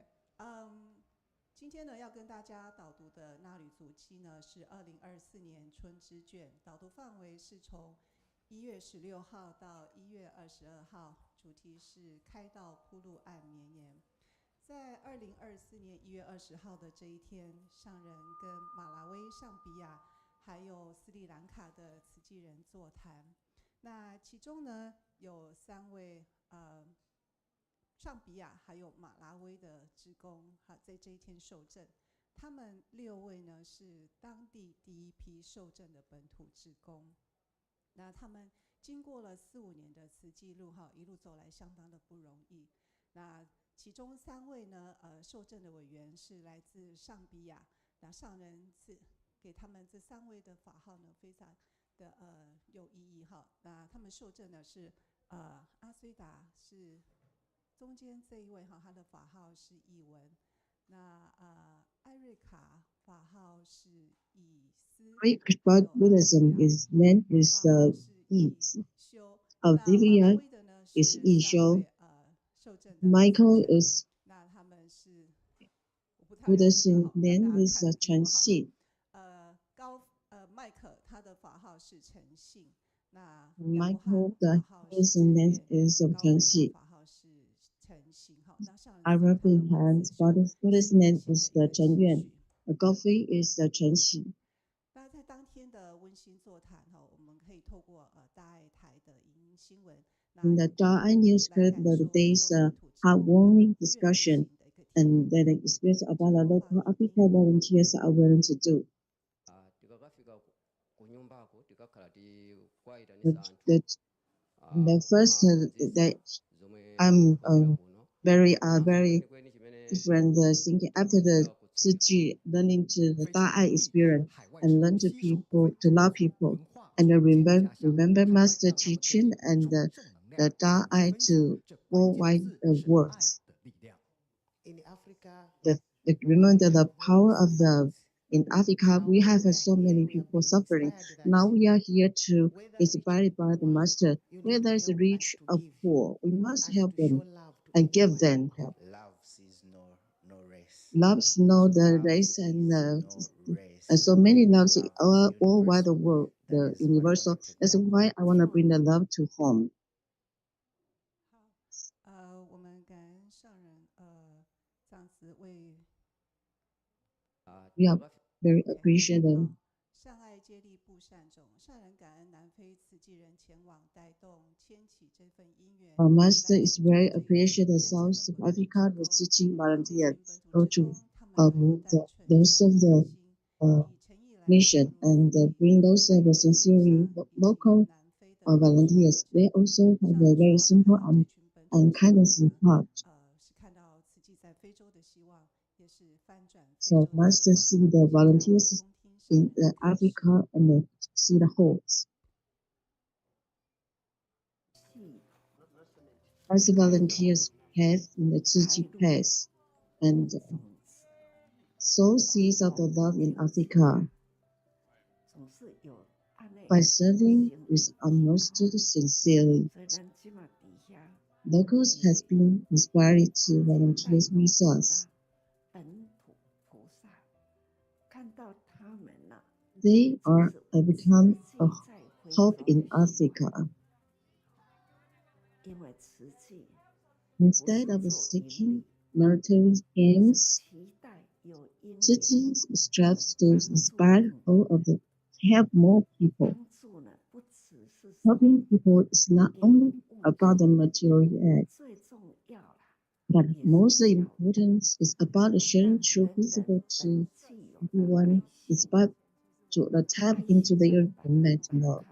今天呢要跟大家导读的纳履足迹呢是2024年春之卷，导读范围是从1月16号到1月22号，主题是开道铺路爱绵延。在2024年1月20号的这一天，上人跟马拉维、尚比亚还有斯里兰卡的慈济人座谈。那其中呢有3位尚比亚还有马拉维的志工在这一天受证。他们6位呢是当地第一批受证的本土志工。那他们经过了4、5年的慈济路一路走来相当的不容易。那其中3位呢受证的委员是来自尚比亚，那上人给他们这3位的法号呢非常的有意义哈。那他们受证的是阿虽达是中间这一位哈，他的法号是译文。那艾瑞卡法号是以斯。But Buddhism is meant with the ease. Olivia is Isho. Michael is Buddhism name is Chen Xi. 麦克他的法号是诚信。那 Michael the Buddhism name is Chen Xi. 法号是诚信哈。Arabic hands Buddhism name is the Chen Yuan. Coffee is the Chen Xi. 那在当天的温馨座谈我们可以透过大爱台的影音新闻。In the Da'ai News Club, the day's heartwarming discussion and the experience about the local Africa volunteers are willing to do. The first that I'm very different thinking after the Tzu Chi, learning to the Da'ai experience and learn to people to love people and remember master teaching and the Da'ai to worldwide words. Remember the power of the in Africa we have so many people suffering. Now we are here to inspired by the master. Whether it's rich or poor, we must help them and give them help. Loves know the race and so many loves all over the world, the universal. That's why I want to bring the love to home. 我们感恩上人，这样子为 We are very appreciative. 善爱接力布善种，上人感恩南非慈济人前往带动牵起这份因缘。Our master is very appreciative of South Africa, the teaching volunteers go to those of the mission and bring those of the sincerely local volunteers. They also have a very simple and kindness in heart. So master see the volunteers in Africa and see the hopes. As volunteers have in the Tzu Chi path and sow seeds of the love in Africa. By serving with utmost sincerity, locals has been inspired to volunteer with us. They are become a hope in Africa. Instead of seeking military aims, Tzu Chi strives to inspire all of the help more people. Helping people is not only about the material act, but most important is about sharing true principle to everyone, inspired to tap into their innate love.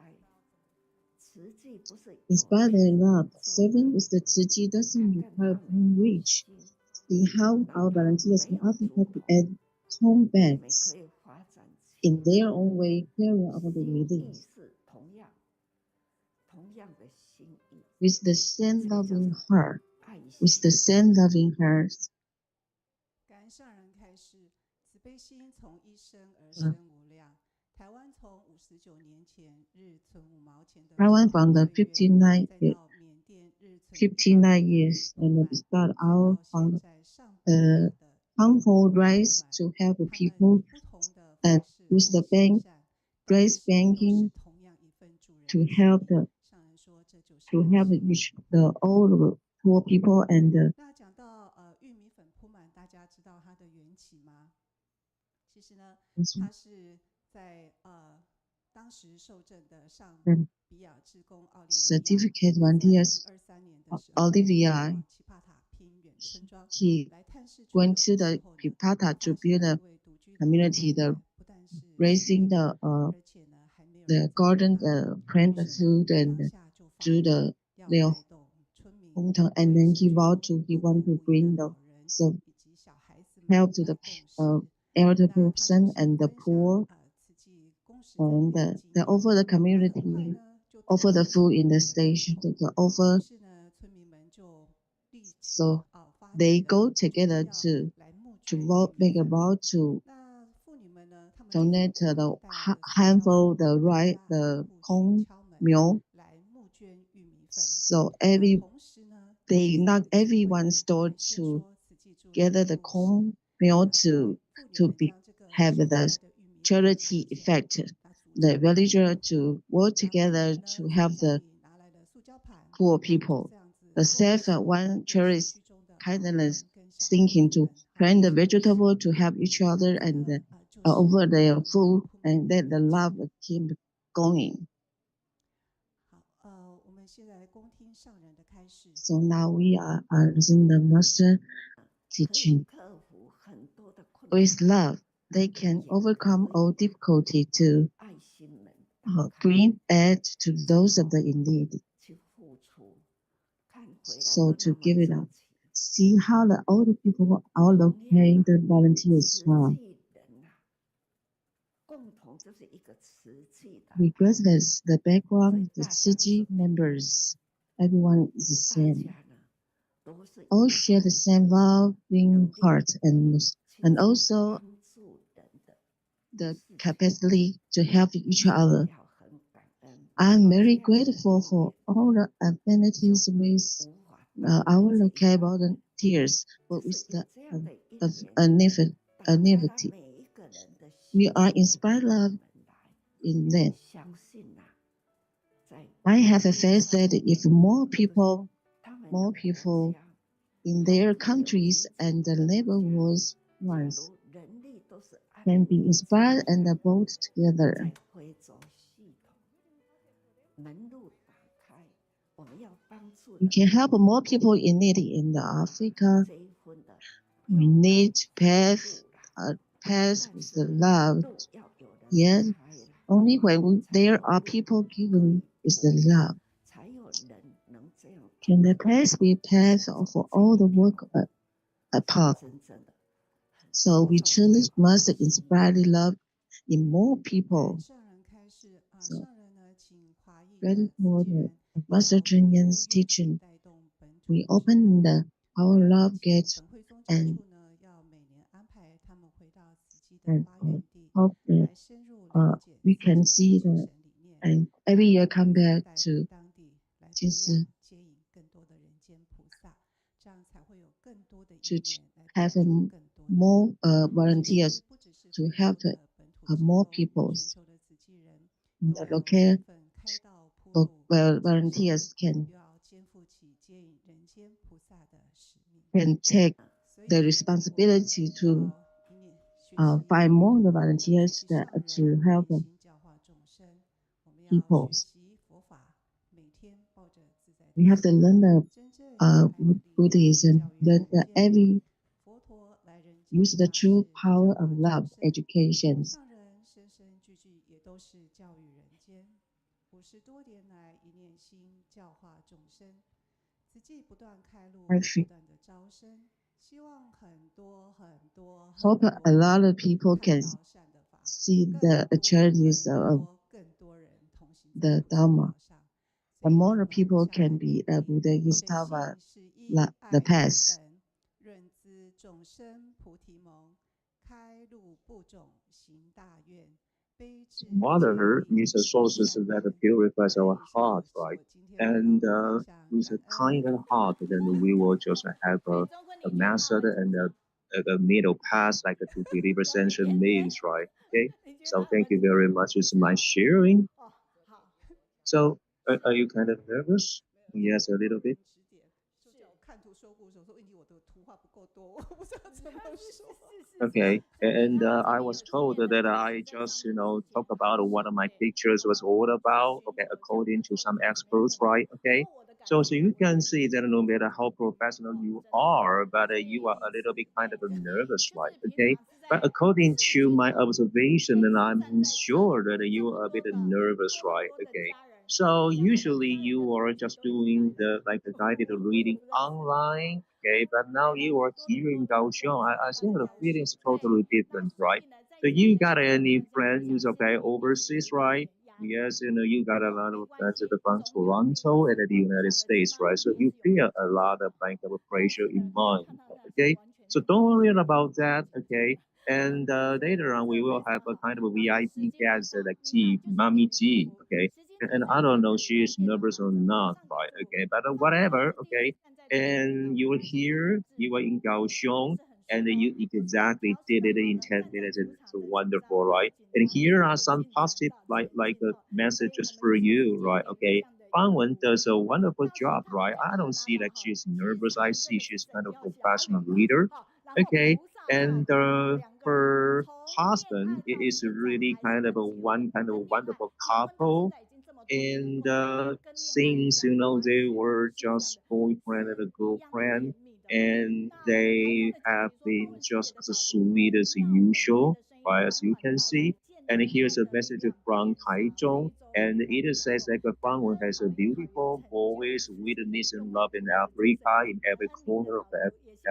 Inspire their love, serving with the Tzu Chi doesn't require being rich. See how our volunteers in Africa create home banks in their own way, carry out the relief. With the same loving heart, with the same loving heart. 感恩上人开示，慈悲心从一生而生无量。台湾从59年前日存5毛钱的 Taiwan from the 59 years and we start out from harmful rights to help people and with the bank, raise banking to help each the all poor people and 那讲到玉米粉铺满，大家知道它的缘起吗？其实呢，它是在当时受赠的上比亚志工奥利维亚certificate volunteers Olivia he went to the Pipata to build a community, raising the garden, plant the food and do the Liaoning, and then he want to bring the help to the elder person and the poor, and they offer the community, offer the food in the station, to offer. So they go together to make a vow to donate the handful the corn meal. So not everyone store to gather the corn meal to have the charity effect. The villager to work together to help the poor people. The self one cherish kindness, thinking to plant the vegetable to help each other and over their food, and let the love keep going. So now we are listening the master teaching. With love, they can overcome all difficulty to bring aid to those of the in need. So to give it up, see how the older people allocate the volunteers well. Regardless the background, the city members, everyone is the same. All share the same loving heart and also the capacity to help each other. I'm very grateful for all the affinities with our local volunteers, but with the naivety. We are inspired love in them. I have a faith that if more people in their countries and the neighborhoods ones can be inspired and bold together, we can help more people in need in Africa. We need to pass with the love. Yet, only when there are people given with the love can the path be passed for all the work apart. So we truly must inspire the love in more people. So, ready for the Master Jingyang's teaching. We open our love gates and hope that we can see that and every year come back to Jinsi to have more volunteers to help more people. The local volunteers can take the responsibility to find more volunteers to help people. We have to learn the Buddhism that every use the true power of love, education. Hope a lot of people can see the charities of the Dharma. And more people can be able to discover the path. Water is a source that purifies our heart, right? And with a kind heart, then we will just have a method and a middle path, like to deliver essential needs, right? Okay. So thank you very much. It's my sharing. So are you kind of nervous? Yes, a little bit. Okay, and I was told that I just, talk about what my pictures was all about, okay, according to some experts, right? Okay, so you can see that no matter how professional you are, but you are a little bit kind of nervous, right? Okay, but according to my observation, and I'm sure that you are a bit nervous, right? Okay, so usually you are just doing the guided reading online. Okay, but now you are here in Kaohsiung. I think the feeling is totally different, right? So you got any friends, okay, overseas, right? Yes, you got a lot of friends from Toronto and the United States, right? So you feel a lot of pressure in mind, okay? So don't worry about that, okay? And later on, we will have a kind of a VIP guest like G, Mommy G, okay? And I don't know she is nervous or not, right? Okay, but whatever, okay? And you were here, you were in Kaohsiung, and you exactly did it in 10 minutes, and it's wonderful, right? And here are some positive messages for you, right? Okay, Fangwen does a wonderful job, right? I don't see like she's nervous. I see she's kind of professional leader, okay? And her husband is really kind of a wonderful couple, and since they were just boyfriend and a girlfriend, and they have been just as sweet as usual, right? As you can see, And here's a message from Taichung, and it says that Fangwen has a beautiful voice, witness and love in Africa, in every corner of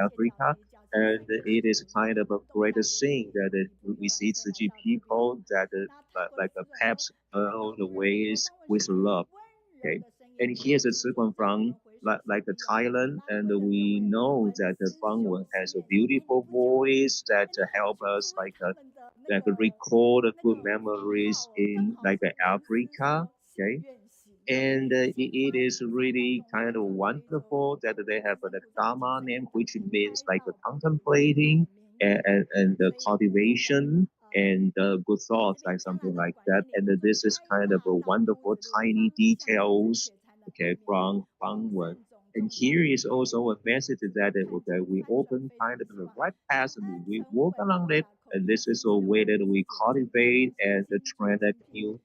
Africa. And it is kind of a great thing that we see Tzu people that perhaps all the ways with love. Okay, and here's a second from Thailand, and we know that the Fangwen has a beautiful voice that help us record good memories in Africa. Okay, and it is really kind of wonderful that they have a Dharma name, which means contemplating and the cultivation and good thoughts, like something like that. And this is kind of a wonderful tiny details, okay, from Fangwen. And here is also a message that okay, we open kind of the right path and we walk along it. And this is a way that we cultivate and train that new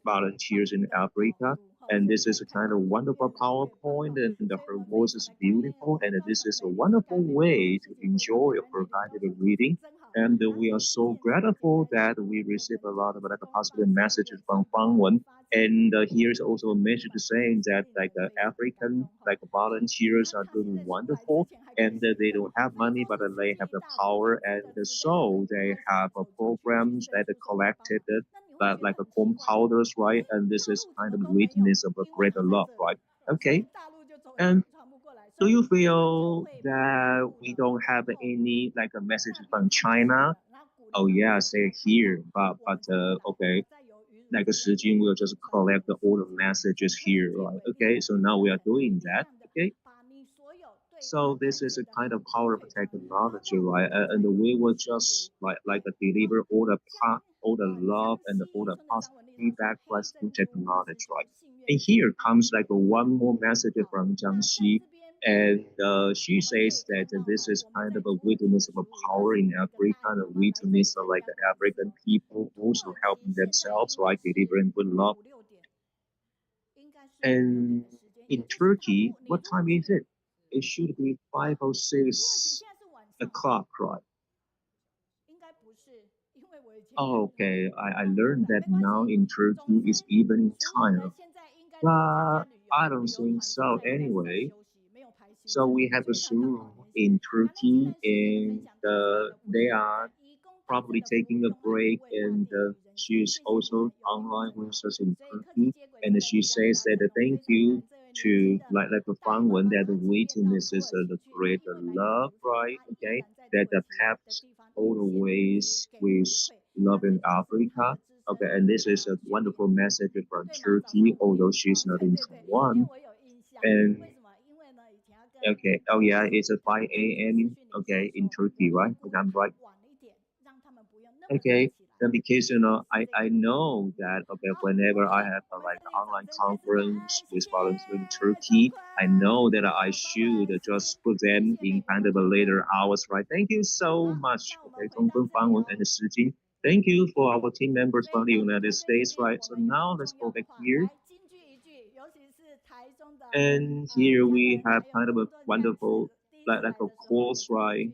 volunteers in Africa. And this is a kind of wonderful PowerPoint, and her voice is beautiful. And this is a wonderful way to enjoy her guided reading. And we are so grateful that we receive a lot of positive messages from Fangwen. And here's also a message saying that African volunteers are doing wonderful, and they don't have money, but they have the power, and so they have programs that are collected like a corn powders, right? And this is kind of witness of a greater love, right? Okay. And do you feel that we don't have any a message from China? Oh yeah, say here, but okay, Shi Jing will just collect all the messages here, right? Okay, so now we are doing that. Okay, so this is a kind of power of technology, right? And we will just deliver all the love and all the positive feedback right through technology, right? And here comes one more message from Jiangxi, and she says that this is kind of a witness of a power in Africa, and a witness of the African people also helping themselves, right, delivering good love. And in Turkey, what time is it? It should be 5:06 o'clock, right? Okay, I learned that now in Turkey is evening time, but I don't think so anyway. So we have a Zoom in Turkey, and they are probably taking a break, and she's also online with us in Turkey, and she says that thank you to a Fangwen that witnesses the great love, right? Okay, that the paths always with love in Africa. Okay, and this is a wonderful message from Turkey, although she's not in Taiwan. And okay, oh yeah, it's a 5 a.m. Okay, in Turkey, right? Okay, I'm right. Okay, then because I know that okay, whenever I have a online conference with volunteers in Turkey, I know that I should just put them in kind of a later hours, right? Thank you so much, okay, Tongfeng, Fangwen, and Shi Jing. Thank you for our team members from the United States, right? So now let's go back here. And here we have kind of a wonderful a course, right?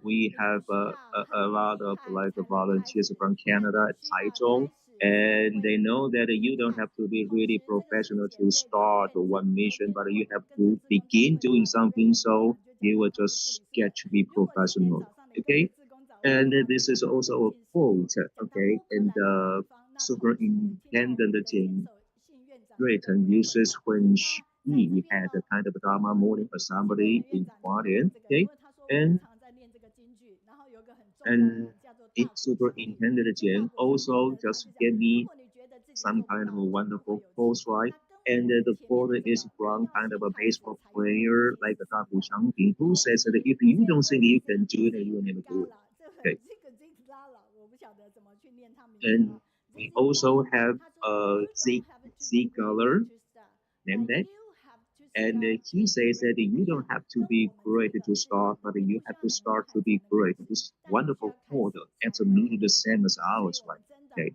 We have a lot of volunteers from Canada at Taichung, and they know that you don't have to be really professional to start one mission, but you have to begin doing something so you will just get to be professional. Okay, and this is also a quote. Okay, and Superintendent Jing Drayton uses when he had a kind of Dharma morning assembly in Hualien. Okay, and it Superintendent Jian also just gave me some kind of a wonderful quote, right? And the quote is from kind of a baseball player like Dabu Changping, who says that if you don't think you can do it, you will never do it. Okay. And we also have Ziegler, named that. And he says that you don't have to be great to start, but you have to start to be great. This wonderful quote, absolutely the same as ours, right? Okay.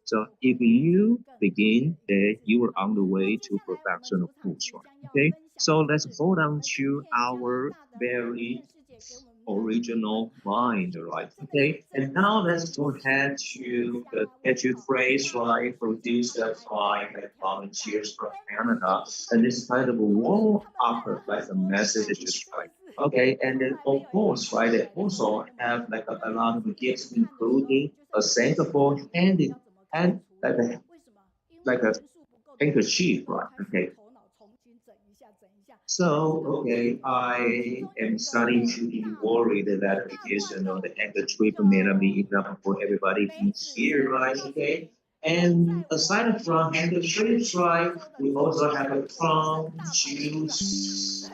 So if you begin, then you are on the way to perfection, of course, right? Okay. So let's hold on to our very original mind, right? Okay, and now let's go ahead to the catchy phrase, right? Produced by volunteers from Canada, and this kind of a warm up, like a message, right? Okay, and then of course, right, they also have like a lot of gifts, including a saxophone and like a handkerchief, right? Okay. So, okay, I am starting to be worried that because, the handkerchief may not be enough for everybody in here, right? Okay. And aside from handkerchiefs, right, we also have a palm shoes.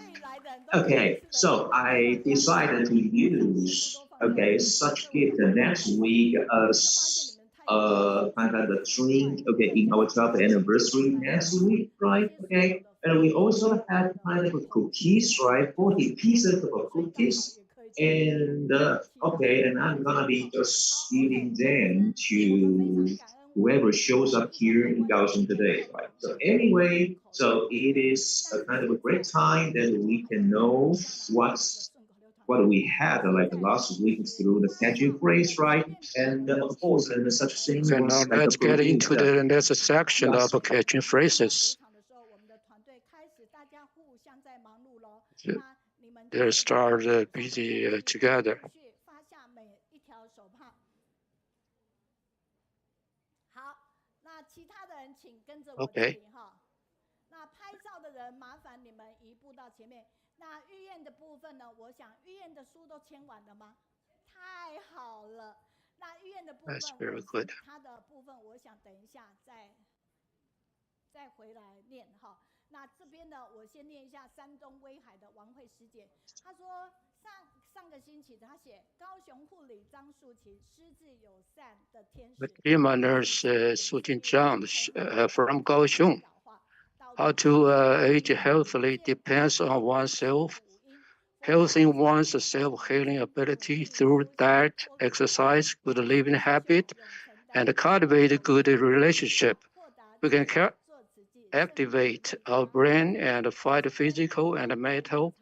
Okay, so I decided to use, okay, such gift next week as kind of the drink, okay, in our 12th anniversary next week, right? Okay, and we also have kind of a cookies, right? 40 pieces of cookies. And okay, and I'm gonna be just giving them to whoever shows up here in Kaohsiung today, right? So anyway, so it is a kind of a great time that we can know what we had like last week through the catching phrase, right? And of course, and such thing Okay, now was like let's get into the next section of catching phrases. They start busy together. Okay. 那拍照的人，麻烦你们移步到前面。那玉燕的部分呢？我想玉燕的书都签完了吗？太好了。那玉燕的部分，它的部分，我想等一下再回来念哈。那这边呢，我先念一下山东威海的王慧师姐，她说上个星期她写高雄护理张素琴，施治友善的天使。Prima nurse Su Jingyang from Kaohsiung. How to age healthily depends on oneself. Healthing one's self-healing ability through diet, exercise, good living habit, and cultivate a good relationship. We can activate our brain and fight physical and mental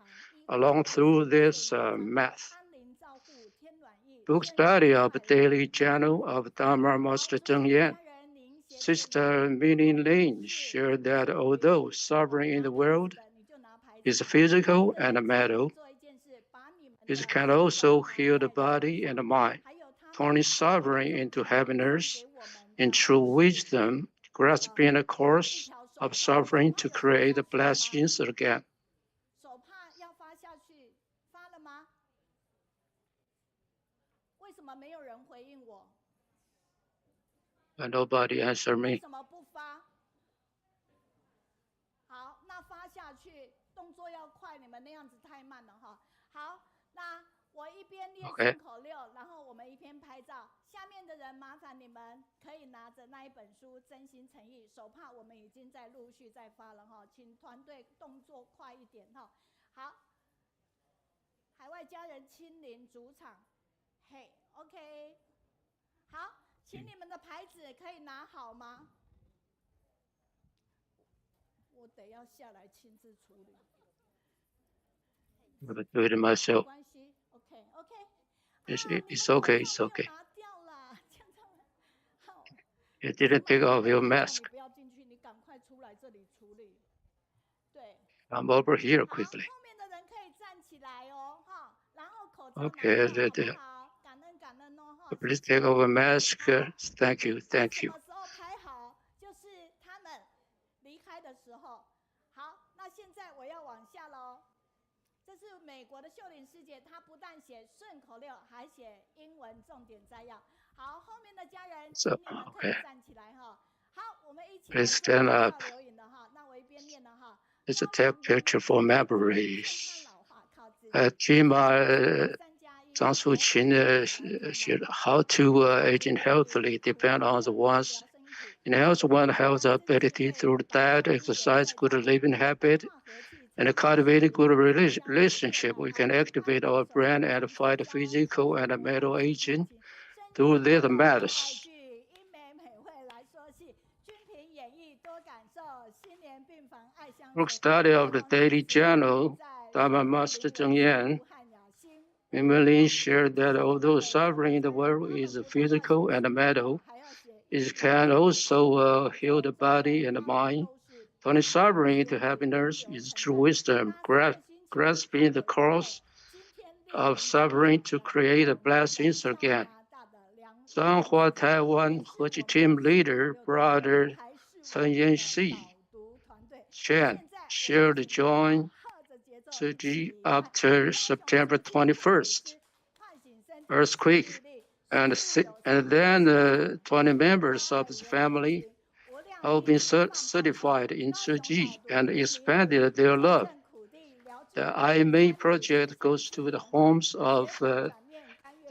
along through this math. Book study of the daily journal of Dharma Master Zheng Yan. Sister Meiyun Lin shared that although suffering in the world is physical and mental, it can also heal the body and the mind, turning suffering into happiness in true wisdom, grasping the course of suffering to create the blessings again. And nobody answered me. 好，那发下去，动作要快，你们那样子太慢了哈。好，那我一边练顺口溜，然后我们一边拍照。下面的人麻烦你们可以拿着那一本书，真心诚意。手帕我们已经在陆续在发了哈，请团队动作快一点哈。好，海外家人亲临主场，嘿 ，OK， 好。请你们的牌子可以拿好吗？我得要下来亲自处理。I'm gonna do it myself. 没关系 ，OK。It's okay. It's okay. You didn't take off your mask. 不要进去，你赶快出来这里处理。对。I'm over here quickly. 后面的人可以站起来哦，哈，然后口罩拿好，好，感恩哦，哈。Please take off a mask. Thank you. 什么时候拍好？就是他们离开的时候。好，那现在我要往下喽。这是美国的秀玲师姐，她不但写顺口溜，还写英文重点摘要。好，后面的家人，请你们可以站起来哈。好，我们一起 Please stand up. 留影的哈。那我一边念的哈。Let's take picture for memories. Zhang Suqin shared how to aging healthily depend on the one's enhance one's health ability through diet, exercise, good living habit, and cultivating good relationship. We can activate our brain and fight physical and mental aging through these methods. Book study of the daily journal, Dharma Master Zheng Yan. Meiyun shared that although suffering in the world is physical and mental, it can also heal the body and the mind. Turning suffering into happiness is true wisdom, grasping the cause of suffering to create blessings again. Songhua Taiwan Heji team leader, brother Sun Yanxi Chen, shared join Tzu after September 21st earthquake, and then 20 members of his family have been certified in Tzu and expanded their love. The IMA project goes to the homes of the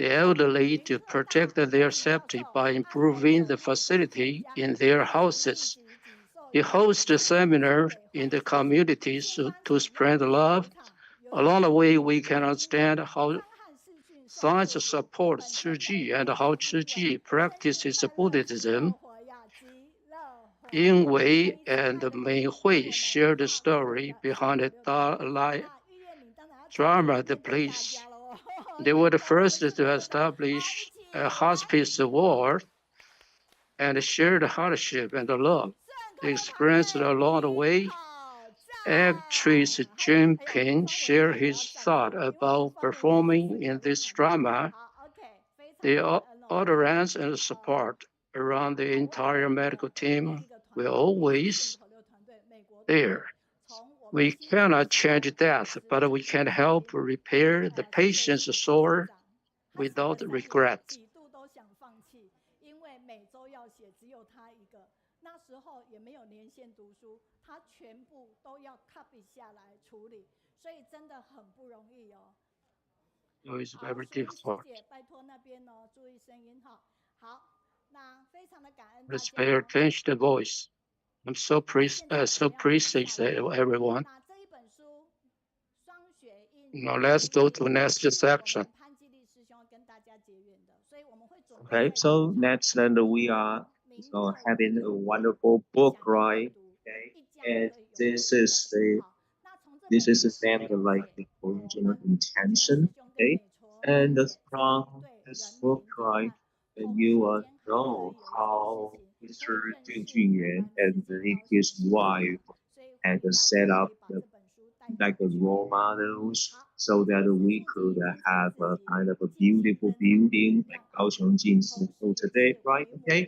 elderly to protect their safety by improving the facility in their houses. It hosts a seminar in the communities to spread love. Along the way, we can understand how science supports Tzu and how Tzu practices Buddhism. Ying Wei and Mei Hui shared the story behind the Dalai drama, the place. They were the first to establish a hospice ward and shared hardship and love. They experienced along the way. Actress Jim Ping shared his thought about performing in this drama. The audience and support around the entire medical team were always there. We cannot change death, but we can help repair the patient's soul without regret. So it's very difficult. Let's pay attention to the voice. I'm so appreciate everyone. Now let's go to the next section. Okay, so next then we are having a wonderful book, right? Okay, and this is named like the original intention. Okay, and from this book, right, and you know how Mr. Jingyang and his wife had set up like the role models so that we could have a kind of a beautiful building like Kaohsiung Jinsi today, right? Okay.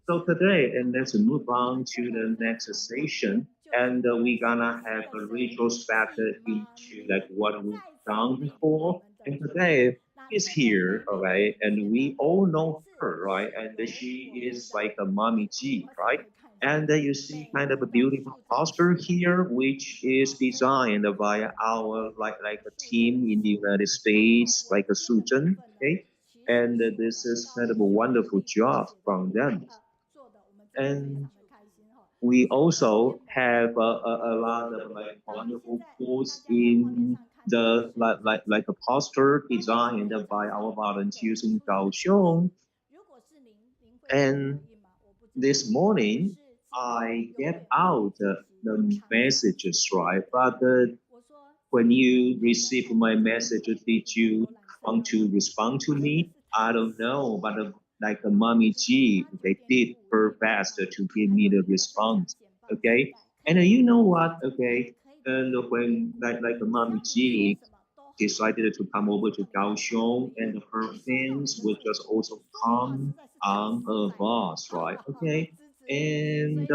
So today, and let's move on to the next session, and we're gonna have a retrospective into like what we've done before. And today is here, all right, and we all know her, right? And she is like a mommy G, right? And you see kind of a beautiful poster here, which is designed by our like a team in the United States, like a Suzhen, okay? And this is kind of a wonderful job from them. And we also have a lot of like wonderful quotes in the like a poster designed by our volunteers in Kaohsiung. And this morning I get out the messages, right? But when you receive my message, did you want to respond to me? I don't know, but like a mommy G, they did her best to give me the response. Okay, and you know what? Okay, and when like a mommy G decided to come over to Kaohsiung, and her fans would just also come on a bus, right? Okay, and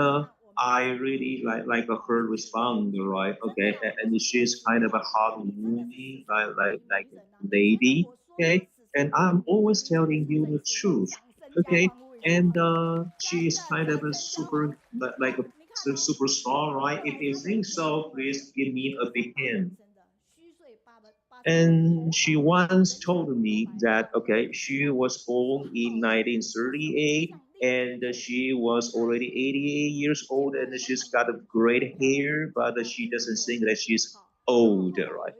I really like her response, right? Okay, and she's kind of a heartwarming, like a lady, okay. And I'm always telling you the truth, okay. And she is kind of a super like a superstar, right? If you think so, please give me a big hand. And she once told me that, okay, she was born in 1938 and she was already 88 years old and she's got a great hair, but she doesn't think that she's old, right?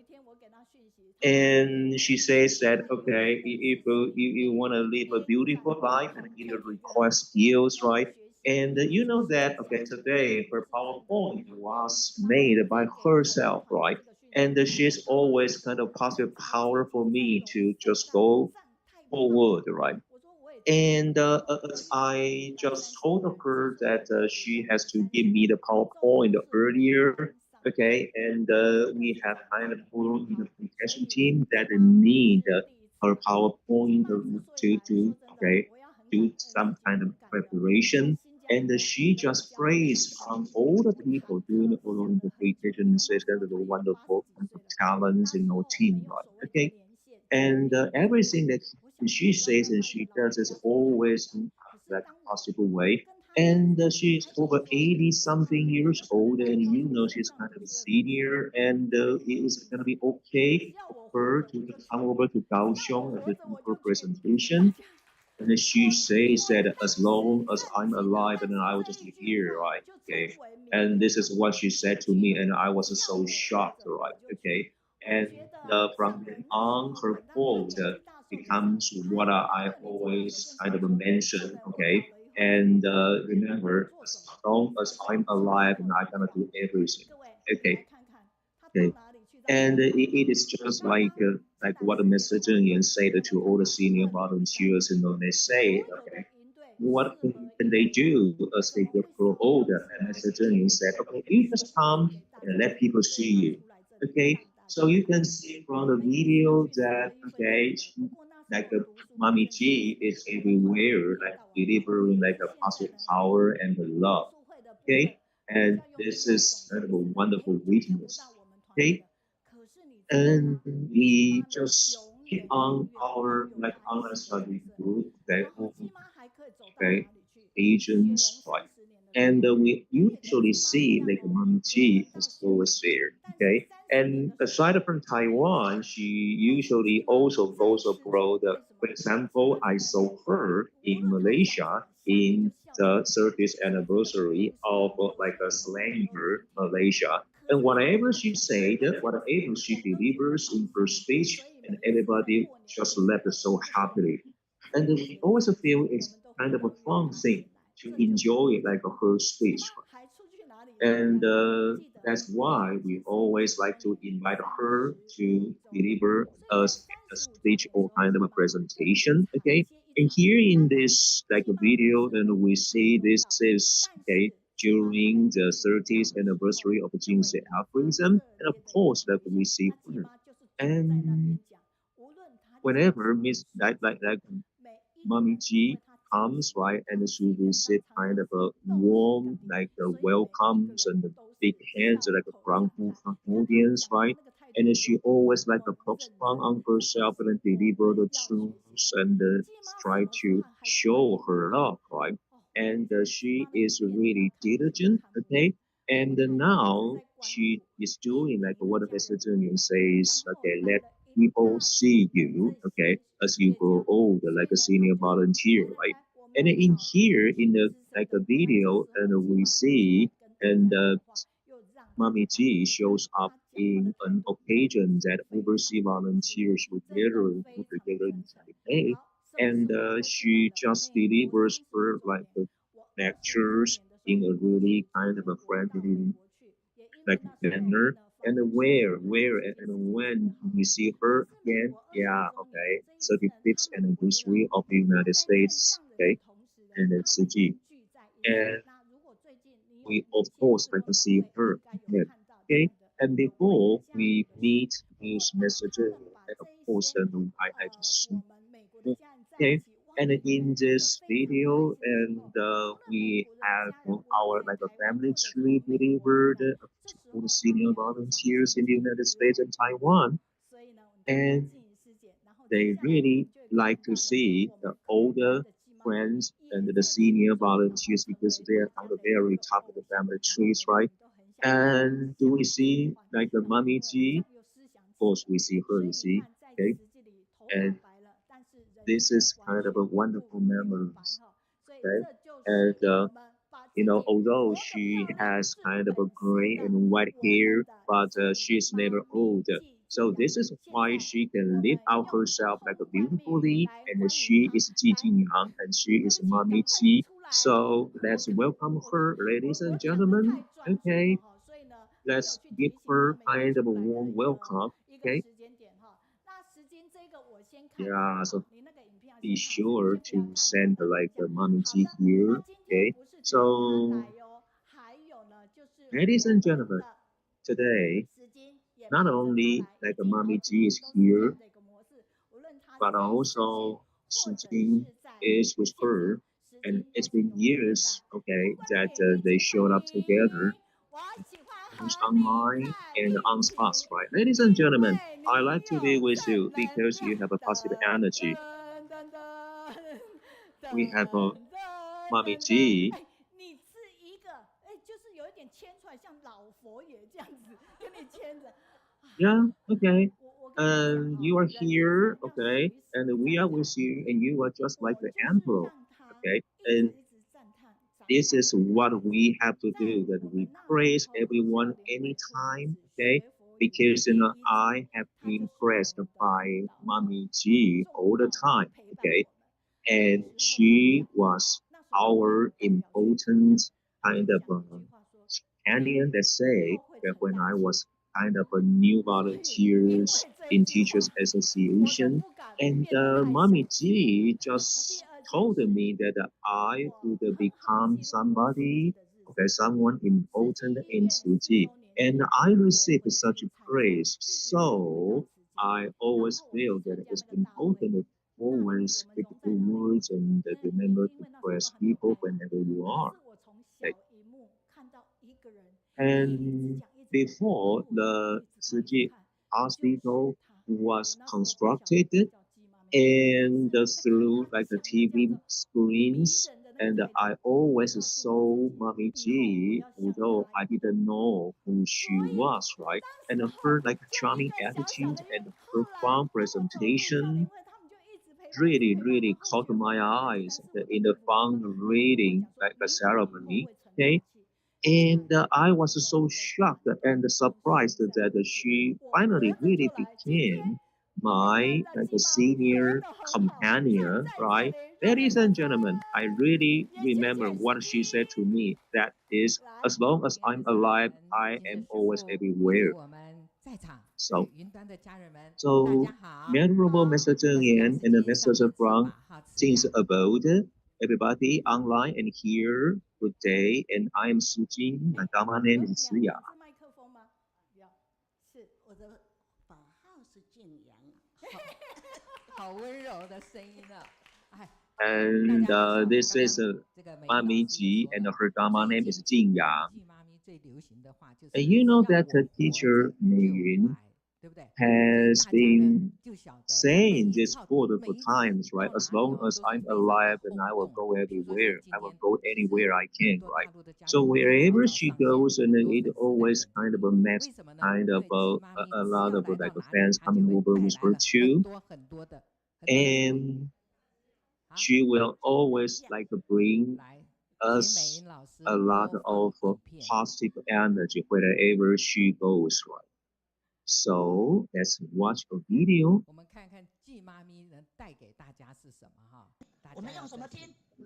And she says that, okay, if you want to live a beautiful life and you request skills, right? And you know that, okay, today her PowerPoint was made by herself, right? And she's always kind of positive power for me to just go forward, right? And as I just told her that she has to give me the PowerPoint earlier, okay, and we have kind of told the presentation team that they need her PowerPoint to okay, do some kind of preparation. And she just praised on all the people doing all of the presentation and says that the wonderful kind of talents in our team, right? Okay, and everything that she says and she does is always in like a possible way. And she's over 80 something years old, and you know she's kind of a senior, and it is going to be okay for her to come over to Kaohsiung and do her presentation. And then she says that as long as I'm alive, and I will just be here, right? Okay. And this is what she said to me, and I was so shocked, right? Okay. And from then on, her quote becomes what I always kind of mention, okay? And remember, as long as I'm alive, and I'm gonna do everything, okay? Okay. And it is just like what Mr. Jingyang said to all the senior volunteers, you know, they say, okay, what can they do as they get grow older? And Mr. Jingyang said, okay, you just come and let people see you. Okay, so you can see from the video that, okay, like Mommy G is everywhere, like delivering like a positive power and the love. Okay, and this is kind of a wonderful witness. Okay, and we just keep on our like online study group, okay, okay, agents, right? And we usually see like Mom G is always there, okay? And aside from Taiwan, she usually also goes abroad. For example, I saw her in Malaysia in the 30th anniversary of like a Slanger Malaysia. And whatever she said, whatever she delivers in her speech, and everybody just left so happily. And we also feel it's kind of a fun thing to enjoy like her speech. And that's why we always like to invite her to deliver us a speech or kind of a presentation. Okay. And here in this like a video, then we see this is okay during the 30th anniversary of Jingyang algorithm. And of course, that we see her. And whenever Miss like Mommy G comes, right, and she receive kind of a warm, like welcomes and the big hands, like a from audience, right? And then she always like a puts strong on herself and deliver the truths and try to show her love, right? And she is really diligent, okay? And now she is doing like what Mr. Zheng says, okay, let people see you, okay, as you grow older, like a senior volunteer, right? And in here, in the like a video, and we see, and Mommy G shows up in an occasion that overseas volunteers would literally put together in Taipei, and she just delivers her like lectures in a really kind of a friendly like manner. And where, and when we see her again, yeah, okay, 35th anniversary of the United States, okay, and it's CG. And we, of course, like to see her again, okay? And before we meet these messages, and of course, then I just, okay, and in this video, and we have our like a family tree delivered to all the senior volunteers in the United States and Taiwan, and they really like to see the older friends and the senior volunteers because they are on the very top of the family trees, right? And do we see like the Mommy G? Of course, we see her, you see, okay? And this is kind of a wonderful memories, okay? And you know, although she has kind of a gray and white hair, but she's never old. So this is why she can live out herself like a beautifully, and she is Jingyang, and she is Mommy Ji. So let's welcome her, ladies and gentlemen. Okay. let's give her kind of a warm welcome. Okay. Yeah, so be sure to send like the mommy G here. Okay. So, ladies and gentlemen, today not only like a mommy G is here, but also Shi Jing is with her, and it's been years, okay, that they showed up together online and on spots, right? Ladies and gentlemen, I like to be with you because you have a positive energy. We have a mommy G. Yeah, okay. And you are here, okay, and we are with you, and you are just like the emperor, okay. And this is what we have to do, that we praise everyone anytime, okay? Because I have been impressed by Mommy G all the time, okay? And she was our important kind of companion, let's say, that when I was kind of a new volunteers in Teachers Association. And Mommy G just told me that I would become somebody, okay, someone important in Tzu Chi. And I received such praise. So I always feel that it's important to always speak the words and remember to praise people whenever you are. Okay. And before the Tzu Chi hospital was constructed, and through like the TV screens, and I always saw Mommy G, although I didn't know who she was, right? And her like charming attitude and her fun presentation really caught my eyes in the fun reading like the ceremony. Okay. And I was so shocked and surprised that she finally really became my like a senior companion, right? Ladies and gentlemen, I really remember what she said to me. That is, as long as I'm alive, I am always everywhere. So, Venerable Mr. Zheng Yan and Mr. from Jing's abode, everybody online and here, good day, and I am Su Jing, my Dharma name is Liang. And this is Mami Ji, and her Dharma name is Jingyang. And you know that teacher Meiyun has been saying this multiple times, right? As long as I'm alive, and I will go everywhere. I will go anywhere I can, right? So wherever she goes, and it always kind of makes kind of a lot of like fans coming over with her too, and she will always like bring us a lot of positive energy wherever she goes, right? So let's watch a video.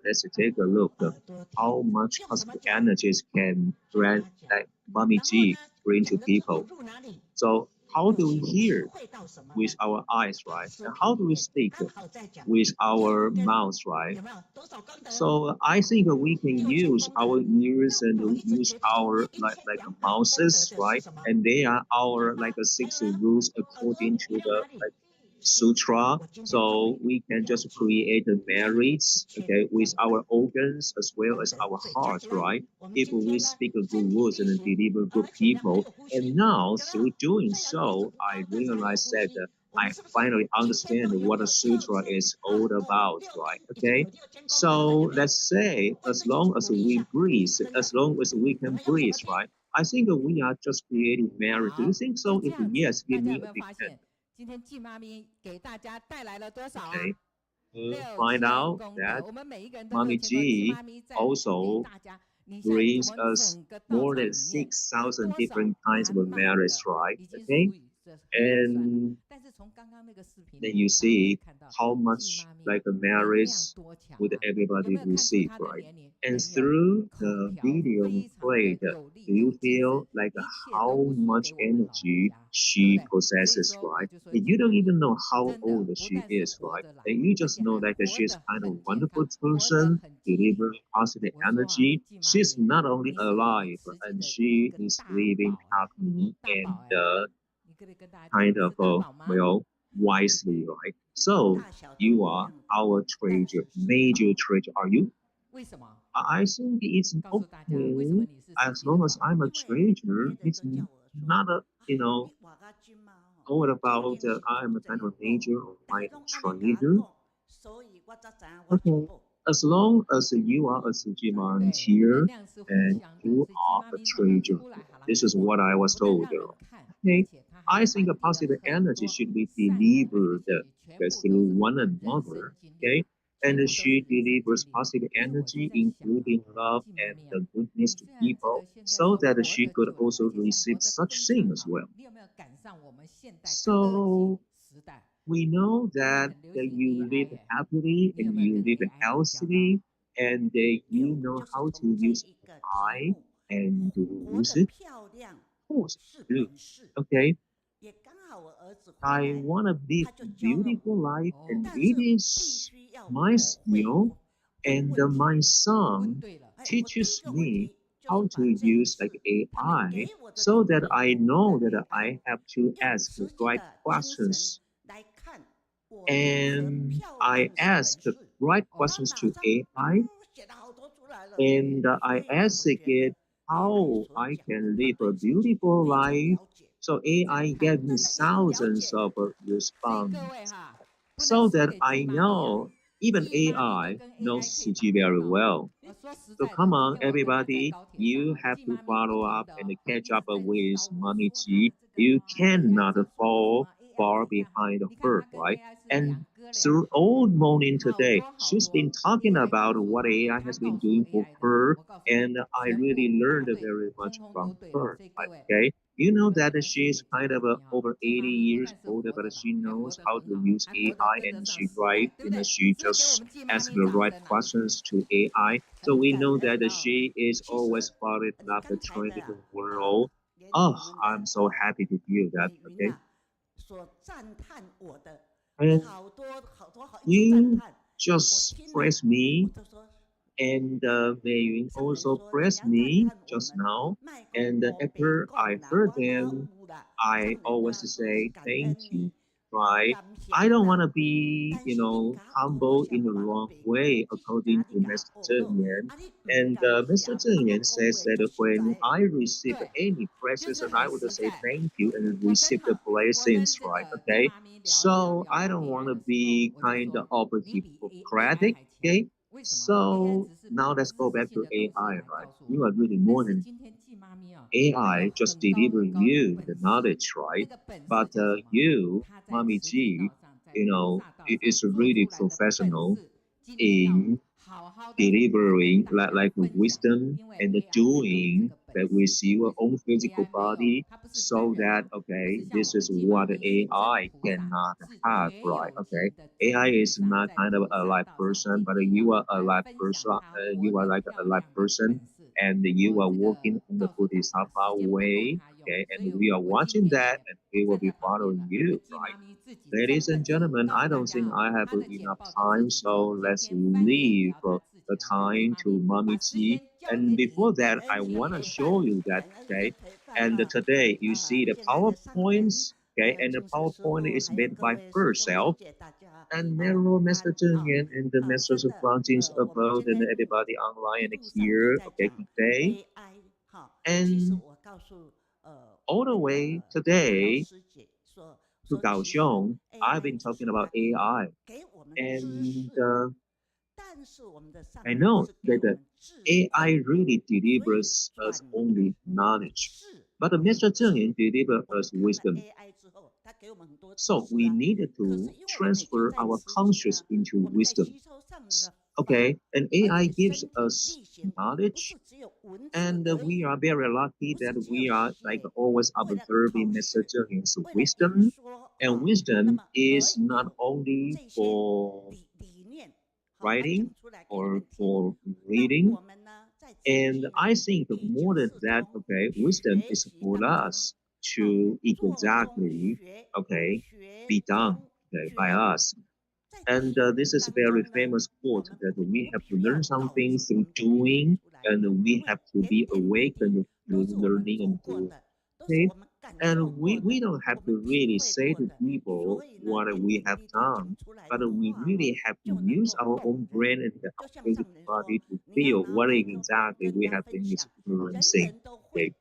Let's take a look at how much positive energies can grant like Mommy G bring to people. So how do we hear with our eyes, right? And how do we speak with our mouths, right? So I think we can use our ears and use our like mouths, right? And they are our like six rules according to the like sutra. So we can just create a marriage, okay, with our organs as well as our heart, right? If we speak good words and deliver good people. And now through doing so, I realized that I finally understand what a sutra is all about, right? Okay. So let's say as long as we breathe, as long as we can breathe, right? I think we are just creating marriage. Do you think so? If yes, give me a big hand. Okay. Find out that Mommy G also brings us more than 6,000 different kinds of marriage, right? Okay. And then you see how much like a marriage would everybody receive, right? And through the video played, do you feel like how much energy she possesses, right? And you don't even know how old she is, right? And you just know that she's kind of wonderful person, delivering positive energy. She's not only alive, and she is living happily and kind of, well, wisely, right? So you are our treasure, major treasure. Are you? I think it's okay as long as I'm a treasure. It's not a, all about I'm a kind of major or minor treasure. Okay. As long as you are a Sujiman here and you are a treasure. This is what I was told. Okay. I think a positive energy should be delivered through one another. Okay. And she delivers positive energy, including love and the goodness to people, so that she could also receive such things as well. So we know that you live happily and you live healthily, and you know how to use AI and use it. Of course, do. Okay. I want to live a beautiful life, and it is my skill. And my son teaches me how to use like AI so that I know that I have to ask the right questions. And I ask the right questions to AI, and I ask it how I can live a beautiful life. So AI gave me thousands of responses so that I know even AI knows Suji very well. So come on, everybody, you have to follow up and catch up with Mommy G. You cannot fall far behind her, right? And through all morning today, she's been talking about what AI has been doing for her, and I really learned very much from her. Okay, you know that she is kind of over 80 years old, but she knows how to use AI, and she right, she just asks the right questions to AI. So we know that she is always following up the trend in the world. Oh, I'm so happy to hear that. Okay. And you just praise me, and Meiyun also praised me just now. And after I heard them, I always say thank you, right? I don't want to be, humble in the wrong way, according to Mr. Zheng Yan. And Mr. Zheng Yan says that when I receive any praises, and I would say thank you and receive the blessings, right? Okay. So I don't want to be kind of Hippocratic, okay? So now let's go back to AI, right? You are really more than AI just delivering you the knowledge, right? But you, Mommy G, is really professional in delivering like wisdom and the doing that with your own physical body, so that okay, this is what AI cannot have, right? Okay, AI is not kind of a live person, but you are a live person. You are like a live person, and you are working on the Bodhisattva way. Okay, and we are watching that, and we will be following you, right? Ladies and gentlemen, I don't think I have enough time, so let's leave the time to Mommy G. And before that, I want to show you that, okay? And today you see the PowerPoints, okay? And the PowerPoint is made by herself. And Nero, Master Zheng Yan, and the Masters of Fountains above, and everybody online and here, okay, today. And all the way today to Kaohsiung, I've been talking about AI. And I know that the AI really delivers us only knowledge, but the Mr. Zheng delivers us wisdom. So we needed to transfer our conscious into wisdom. Okay, and AI gives us knowledge, and we are very lucky that we are like always observing Mr. Zheng's wisdom, and wisdom is not only for writing or for reading, and I think more than that, okay, wisdom is for us to exactly, okay, be done, okay, by us. And this is a very famous quote that we have to learn something through doing, and we have to be awakened through learning and doing. Okay? And we don't have to really say to people what we have done, but we really have to use our own brain and our physical body to feel what exactly we have been experiencing. Okay?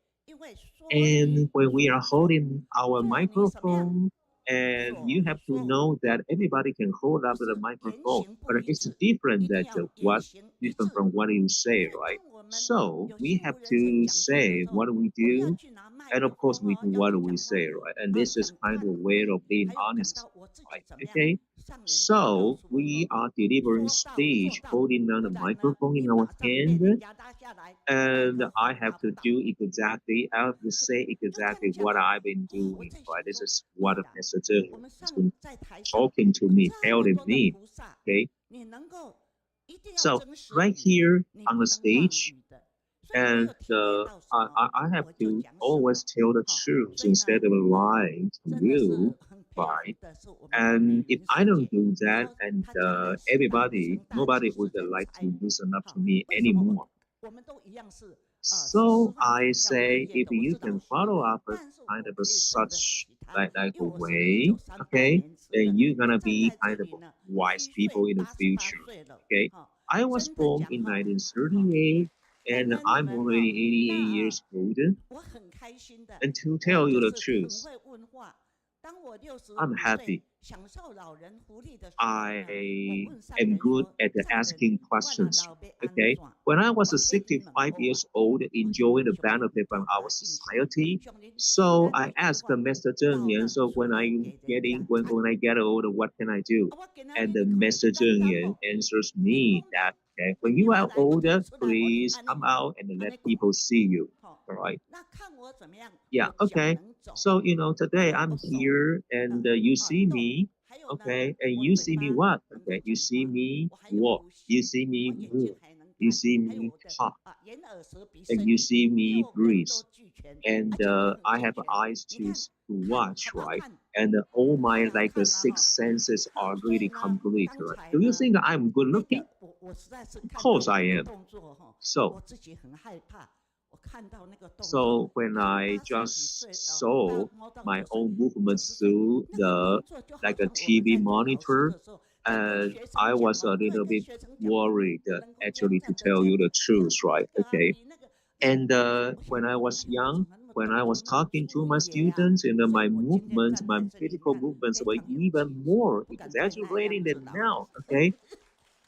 And when we are holding our microphone, and you have to know that everybody can hold up the microphone, but it's different that what different from what you say, right? So we have to say what we do, and of course we do what we say, right? And this is kind of a way of being honest, right? Okay. So we are delivering speech, holding down the microphone in our hand, and I have to do exactly, I have to say exactly what I've been doing, right? This is what Mr. Zheng has been talking to me, telling me, okay? So right here on the stage, and I have to always tell the truth instead of lying to you, right? And if I don't do that, and nobody would like to listen up to me anymore. So I say, if you can follow up a kind of a such like a way, okay, then you're gonna be kind of wise people in the future. Okay, I was born in 1938, and I'm already 88 years old. And to tell you the truth, I'm happy. I am good at asking questions. Okay, when I was 65 years old, enjoying the benefit from our society, so I asked Mr. Zheng Yan, so when I get older, what can I do? And Mr. Zheng Yan answers me that, okay, when you are older, please come out and let people see you. All right. Yeah. Okay. So today I'm here, and you see me. Okay, and you see me what? Okay, you see me walk, you see me move, you see me talk, and you see me breathe, and I have eyes to watch, right? And all my six senses are really complete, right? Do you think I'm good looking? Of course I am. So when I just saw my own movements through the a TV monitor, and I was a little bit worried, actually, to tell you the truth, right? Okay. And when I was young, when I was talking to my students, my movements, my physical movements were even more exaggerating than now. Okay.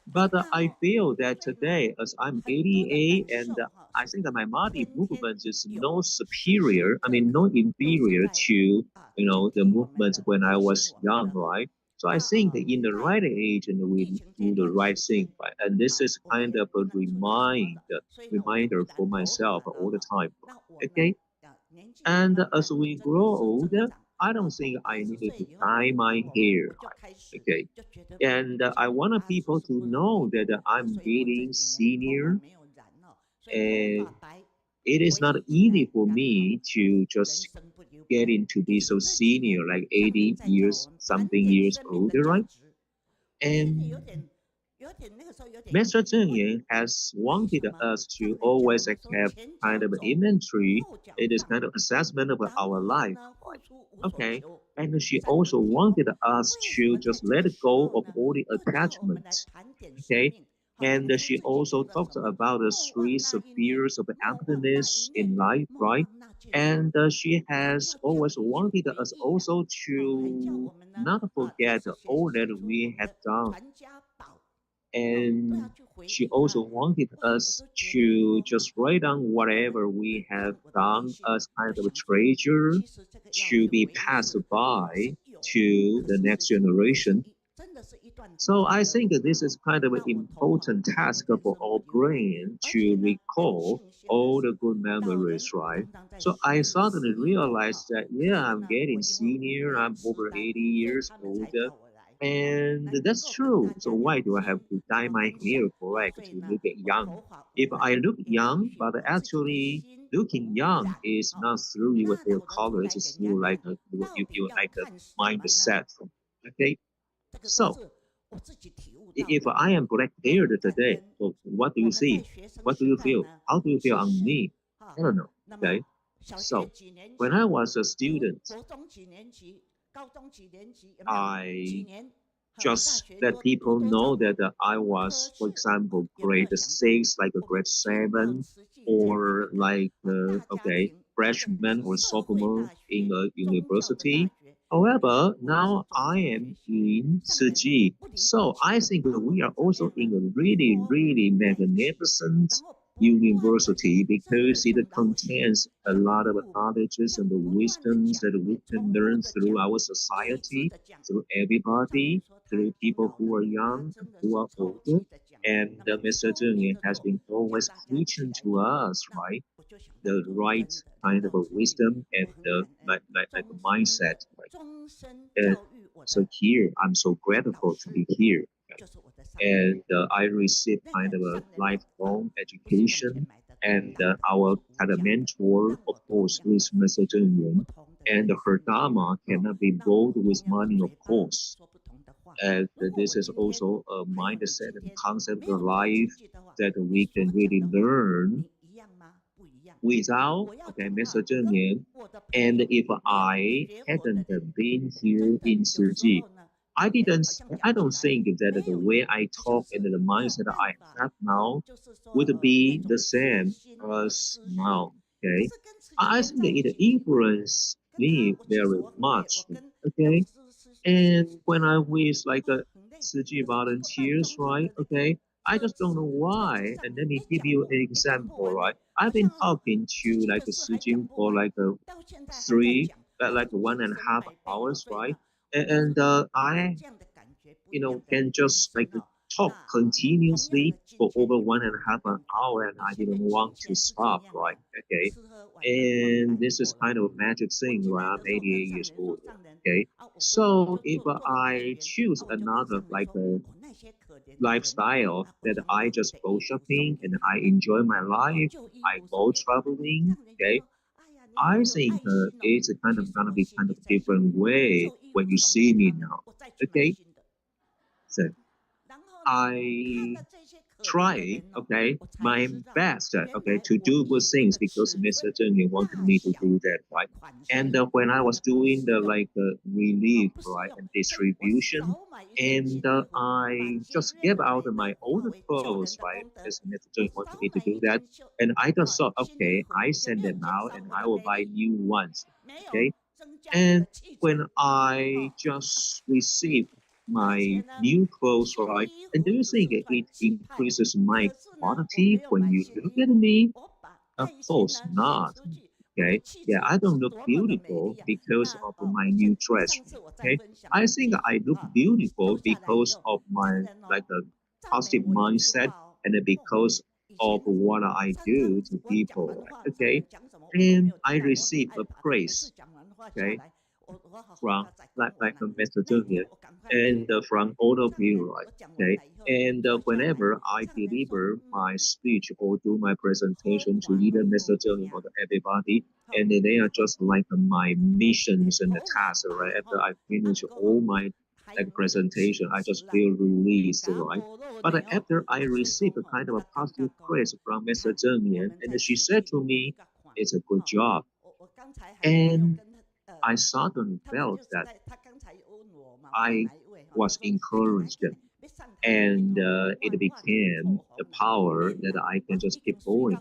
But I feel that today, as I'm 88, and I think that my body movement is no superior, I mean, no inferior to, the movements when I was young, right? So I think that in the right age, and we do the right thing, right? And this is kind of a reminder for myself all the time, okay? And as we grow older, I don't think I needed to dye my hair, okay? And I want people to know that I'm getting senior, and it is not easy for me to just getting to be so senior, like 80 years, something years older, right? And Mr. Zheng Yan has wanted us to always have kind of inventory. It is kind of assessment of our life, right? Okay. And she also wanted us to just let go of all the attachments. Okay. And she also talks about the three spheres of emptiness in life, right? And she has always wanted us also to not forget all that we have done. And she also wanted us to just write down whatever we have done as kind of a treasure to be passed by to the next generation. So I think that this is kind of an important task for our brain to recall all the good memories, right? So I suddenly realized that, yeah, I'm getting senior, I'm over 80 years older, and that's true. So why do I have to dye my hair black to look young? If I look young, but actually looking young is not through your hair color, it's through like you like a mindset. Okay, so if I am black haired today, so what do you see? What do you feel? How do you feel on me? I don't know. Okay. So when I was a student, I just let people know that I was, for example, grade 6, like a grade 7, or like, okay, freshman or sophomore in a university. However, now I am in Tzu. So I think we are also in a really, really magnificent university because it contains a lot of knowledges and the wisdoms that we can learn through our society, through everybody, through people who are young and who are older. And Mr. Zheng has been always preaching to us, right? The right kind of a wisdom and like a mindset, right? And so here, I'm so grateful to be here. And I received kind of a lifelong education. And our kind of mentor, of course, is Mr. Zheng Yuan. And her Dharma cannot be bought with money, of course. And this is also a mindset and concept of life that we can really learn without, okay, Mr. Zheng Yuan. And if I hadn't been here in Tzu, I don't think that the way I talk and the mindset I have now would be the same as now. Okay, I think it influenced me very much. Okay, and when I was like a Tzu volunteers, right? Okay, I just don't know why. And let me give you an example, right? I've been talking to like a Tzu for like a three, like 1.5 hours, right? And I can just like talk continuously for over 1.5 hour, and I didn't want to stop, right? Okay. And this is kind of a magic thing, right? I'm 88 years old. Okay. So if I choose another like a lifestyle that I just go shopping and I enjoy my life, I go traveling, okay, I think it's kind of gonna be kind of different way when you see me now. Okay, so I try, okay, my best, okay, to do good things because Mr. Zheng wanted me to do that, right? And when I was doing the like relief, right, and distribution, and I just gave out my old clothes, right, because Mr. Zheng wanted me to do that, and I just thought, okay, I send them out and I will buy new ones, okay? And when I just received my new clothes, right? And do you think it increases my quality when you look at me? Of course not. Okay. Yeah, I don't look beautiful because of my new dress. Okay. I think I look beautiful because of my like a positive mindset and because of what I do to people. Okay. And I receive a praise. Okay, from like Mr. Junior and from all of you, right? Okay, and whenever I deliver my speech or do my presentation to either Mr. Junior or everybody, and they are just like my missions and the tasks, right? After I finish all my like presentation, I just feel released, right? But after I received a kind of a positive praise from Mr. Junior, and she said to me, "It's a good job," and I suddenly felt that I was encouraged and it became the power that I can just keep going.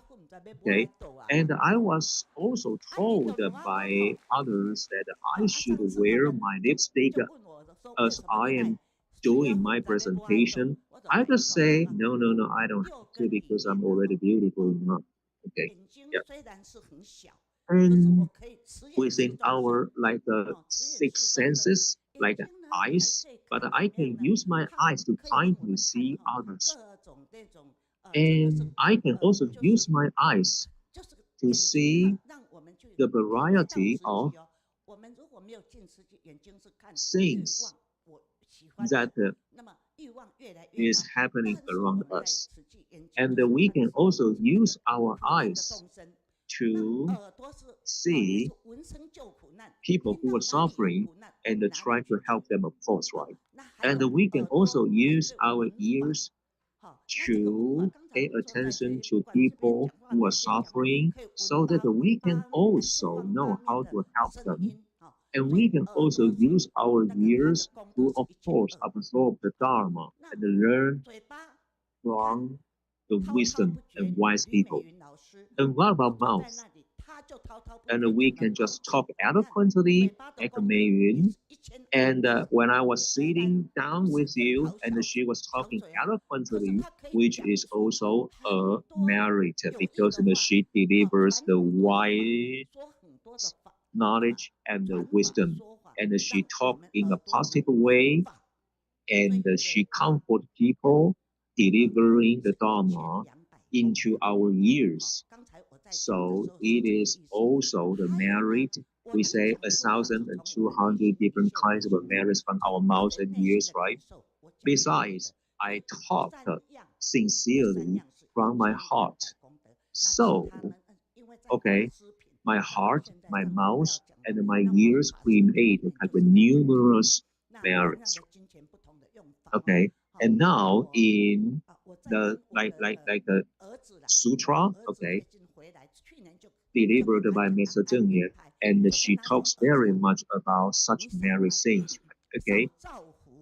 Okay. And I was also told by others that I should wear my lipstick as I am doing my presentation. I just say, no, no, no, I don't have to because I'm already beautiful enough. Okay. Yeah. And within our like six senses, like eyes, but I can use my eyes to kindly see others. And I can also use my eyes to see the variety of things that is happening around us. And we can also use our eyes to see people who are suffering and try to help them, of course, right? And we can also use our ears to pay attention to people who are suffering so that we can also know how to help them. And we can also use our ears to, of course, absorb the Dharma and learn from the wisdom and wise people. And what about mouth? And we can just talk eloquently like Meiyun. And when I was sitting down with you and she was talking eloquently, which is also a merit because she delivers the wise knowledge and the wisdom. And she talked in a positive way and she comfort people, delivering the Dharma into our ears. So it is also the merit. We say 1,200 different kinds of merits from our mouths and ears, right? Besides, I talked sincerely from my heart. So, okay, my heart, my mouth, and my ears create like numerous merits. Okay, and now in the like the sutra, okay, delivered by Mr. Zheng Yan, and she talks very much about such merry things. Okay,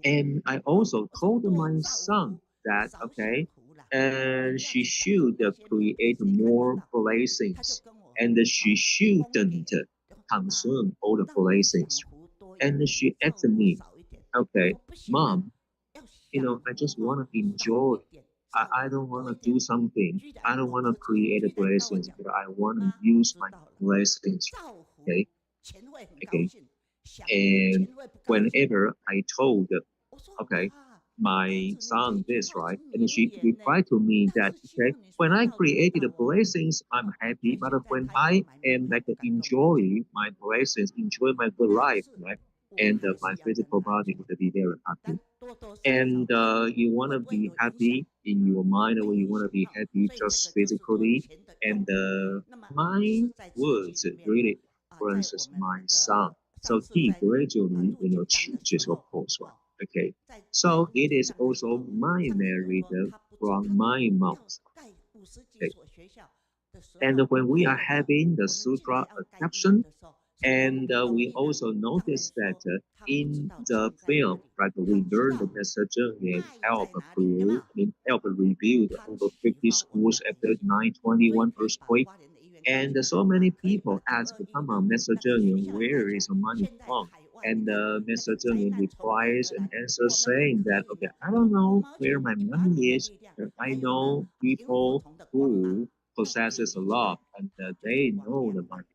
and I also told my son that okay, and she should create more blessings, and she shouldn't consume all the blessings. And she asked me, okay, Mom, I just want to enjoy. I don't want to do something. I don't want to create blessings, but I want to use my blessings. Okay. Okay. And whenever I told, okay, my son this, right, and she replied to me that, okay, when I created the blessings, I'm happy, but when I am like enjoy my blessings, enjoy my good life, right, and my physical body would be very happy. And you want to be happy in your mind, or you want to be happy just physically. And my words really influences my son. So he gradually, changes, of course, right? Okay. So it is also my merit from my mouth. Okay. And when we are having the sutra caption, and we also noticed that in the film, right, we learned the message and help rebuild over 50 schools after 9/21 earthquake. And so many people ask, come on, Mr. Zheng, where is the money from? And Mr. Zheng replies and answers saying that, okay, I don't know where my money is. I know people who possesses a lot, and they know the money.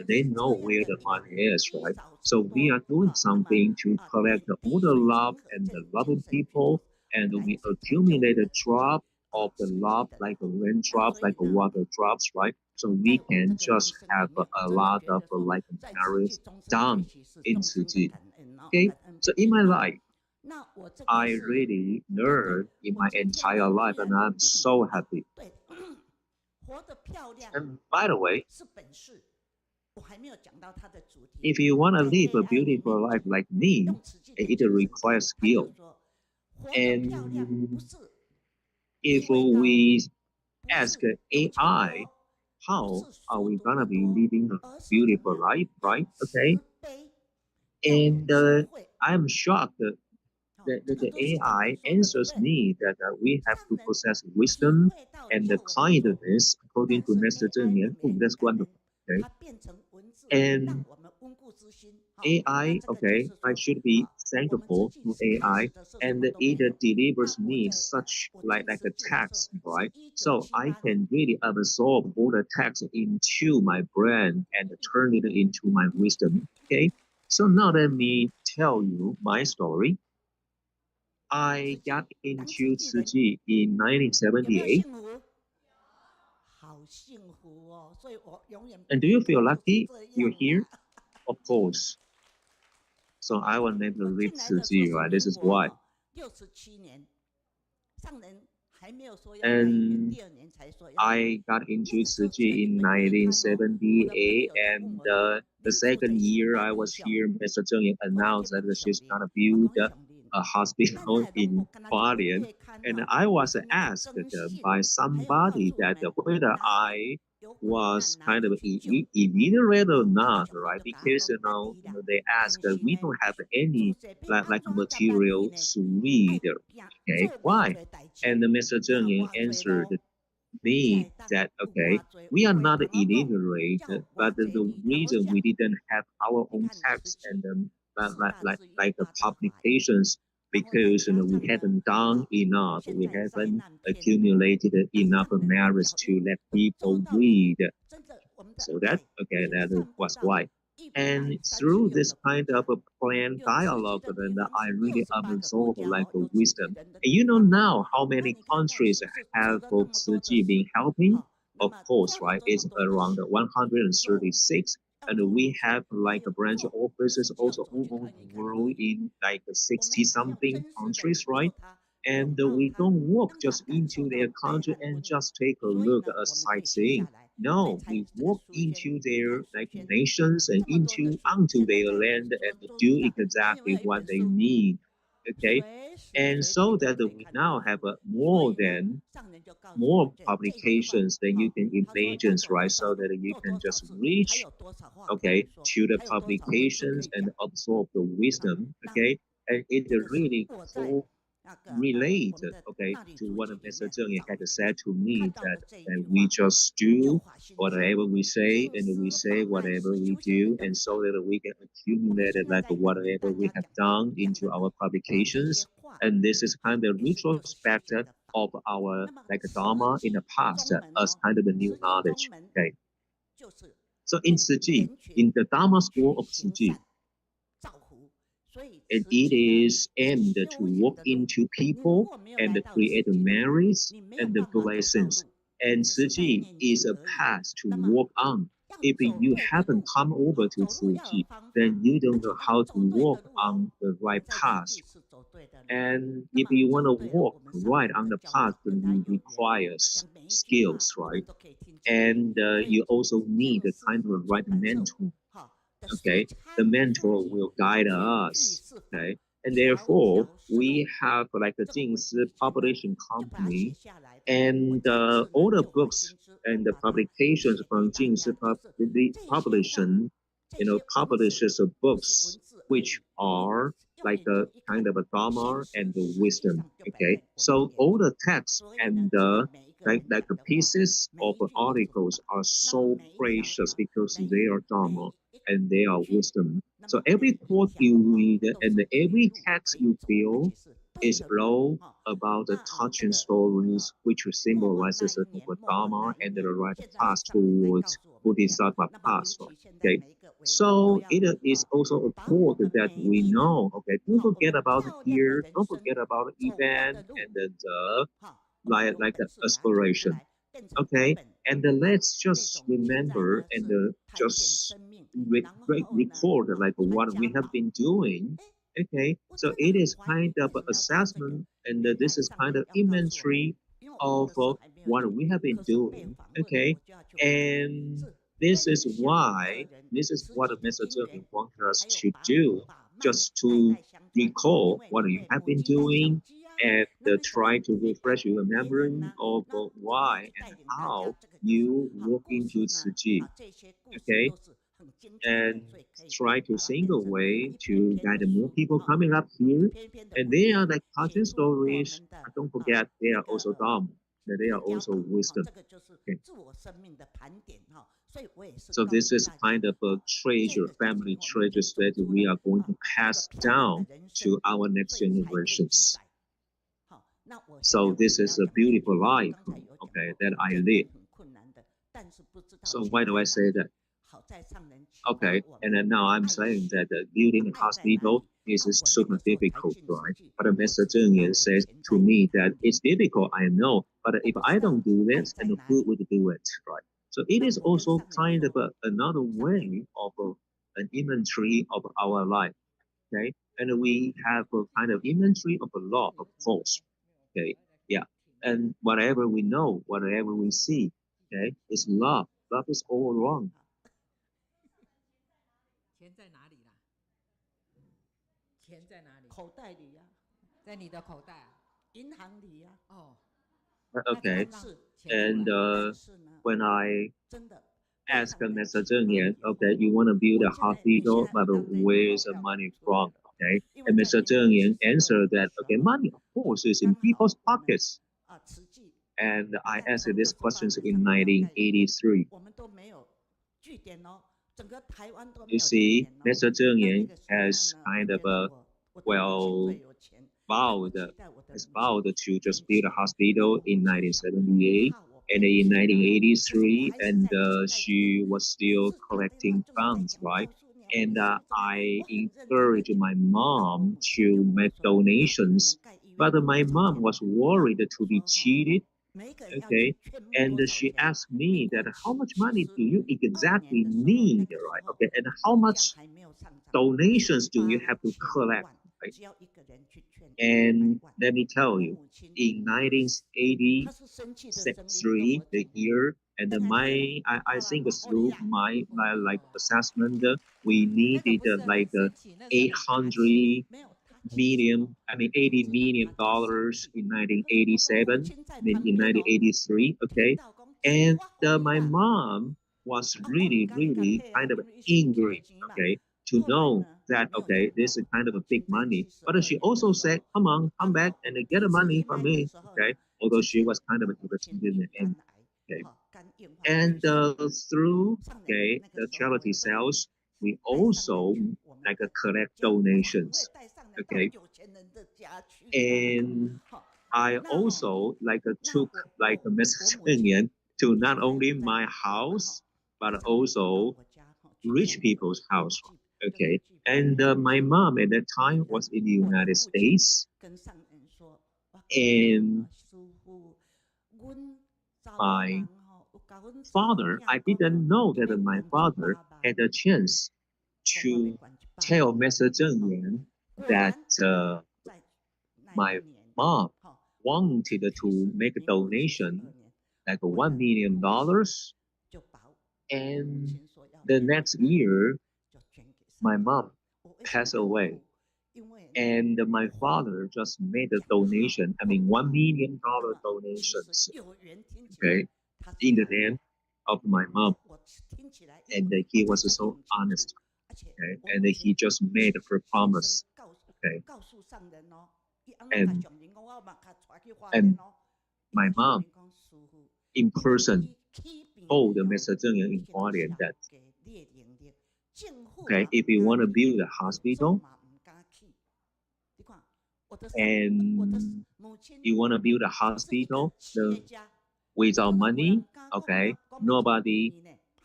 They know where the money is, right? So we are doing something to collect all the love and the loving people, and we accumulate a drop of the love, like a rain drops, like a water drops, right? So we can just have a lot of like marriage done in Tzu Chi. Okay, so in my life, I really learned in my entire life, and I'm so happy. And by the way, if you want to live a beautiful life like me, it requires skill. And if we ask AI, how are we gonna be living a beautiful life, right? Okay. And I'm shocked that the AI answers me that we have to possess wisdom and the kindness according to Master Zheng Yan. Oh, that's wonderful. Okay. And AI, okay, I should be thankful to AI, and it delivers me such like a text, right? So I can really absorb all the text into my brain and turn it into my wisdom. Okay, So now let me tell you my story. I got into Tzu Chi in 1978. And do you feel lucky you're here? Of course. So I will never leave Tzu Chi, right? This is why. And I got into Tzu Chi in 1978, and the second year I was here, Mr. Zheng announced that she's gonna build a hospital in Hualien, and I was asked by somebody that whether I was kind of illiterate or not, right? Because they asked we don't have any like material to read. Okay, why? And Mr. Zheng answered me that, okay, we are not illiterate, but the reason we didn't have our own text and like the publications because we haven't done enough, we haven't accumulated enough merits to let people read. So that was why. And through this kind of a planned dialogue, then I really absorb like a wisdom. And you know now how many countries have Tzu Chi been helping? Of course, right? It's around 136. And we have like a branch offices also all over the world in like 60 something countries, right? And we don't walk just into their country and just take a look at sightseeing. No, we walk into their like nations and onto their land and do exactly what they need. Okay, and so that we now have more publications than you can imagine, right? So that you can just reach, okay, to the publications and absorb the wisdom, okay, and it really relate, okay, to what Mr. Zheng had said to me that we just do whatever we say and we say whatever we do, and so that we can accumulate like whatever we have done into our publications. And this is kind of retrospect of our like Dharma in the past as kind of a new knowledge. Okay. So in Tzu Chi, in the Dharma school of Tzu Chi, and it is aimed to walk into people and create merits and blessings. And Tzu Chi is a path to walk on. If you haven't come over to Tzu Chi, then you don't know how to walk on the right path. And if you want to walk right on the path, then you require skills, right? And you also need a kind of right mentor. Okay, the mentor will guide us. Okay, and therefore we have like the Jingsi publishing company, and all the books and the publications from Jingsi publishing, publishes of books which are like a kind of a Dharma and the wisdom. Okay, so all the texts and like the pieces of articles are so precious because they are Dharma and they are wisdom. So every quote you read and every text you feel is all about the touching stories which symbolizes the Dharma and the right path towards Bodhisattva path. Okay. So it is also a quote that we know, okay, don't forget about here, don't forget about the event and the like the aspiration. Okay, and let's just remember and just record like what we have been doing. Okay, so it is kind of assessment, and this is kind of inventory of what we have been doing. Okay, and this is what Mr. Zheng wants us to do, just to recall what you have been doing and try to refresh your memory of why and how you walk into Tzu Chi. Okay, and try to think a way to guide more people coming up here. And they are like touching stories. Don't forget, they are also Dharma. They are also wisdom. Okay. So this is kind of a treasure, family treasures that we are going to pass down to our next generations. So this is a beautiful life, okay, that I live. So why do I say that? Okay, and then now I'm saying that building a hospital is super difficult, right? But Mr. Zheng Yan says to me that it's difficult, I know, but if I don't do this, then who would do it, right? So it is also kind of another way of an inventory of our life, okay? And we have a kind of inventory of a law, of course, okay? Yeah, and whatever we know, whatever we see, okay, is love. Love is all wrong. 钱在哪里啦？钱在哪里？口袋里呀、在你的口袋啊？银行里呀、哦。Okay, and when I asked Mr. Zheng Yan, okay, you want to build a hospital, but where's the money from? Okay, and Mr. Zheng Yan answered that, okay, money, of course, is in people's pockets. And I asked this question in 1983. You see, Mr. Zheng Yan has kind of vowed to just build a hospital in 1978 and in 1983, and she was still collecting funds, right? And I encouraged my mom to make donations, but my mom was worried to be cheated. Okay, and she asked me that how much money do you exactly need, right? Okay, and how much donations do you have to collect, right? And let me tell you, in 1983, the year, and I think through my like assessment, we needed like 800 million, $80 million in 1987, in 1983, okay? And my mom was really, really kind of angry, okay, to know that, okay, this is kind of a big money. But she also said, come on, come back and get the money from me, okay? Although she was kind of irritated in the end, okay? And through, okay, the charity sales, we also like collect donations, okay? And I also like took like a Mr. Zheng Yan to not only my house, but also rich people's house, okay? And my mom at that time was in the United States, and my father, I didn't know that my father had a chance to tell Mr. Zheng Yan that my mom wanted to make a donation, like $1 million, and the next year, my mom passed away, and my father just made a donation, $1 million donations, okay, in the name of my mom, and he was so honest, okay, and he just made her promise, okay, and my mom in person told Mr. Zheng Yan in Hualien that, okay, if you want to build a hospital and you want to build a hospital without money, okay, nobody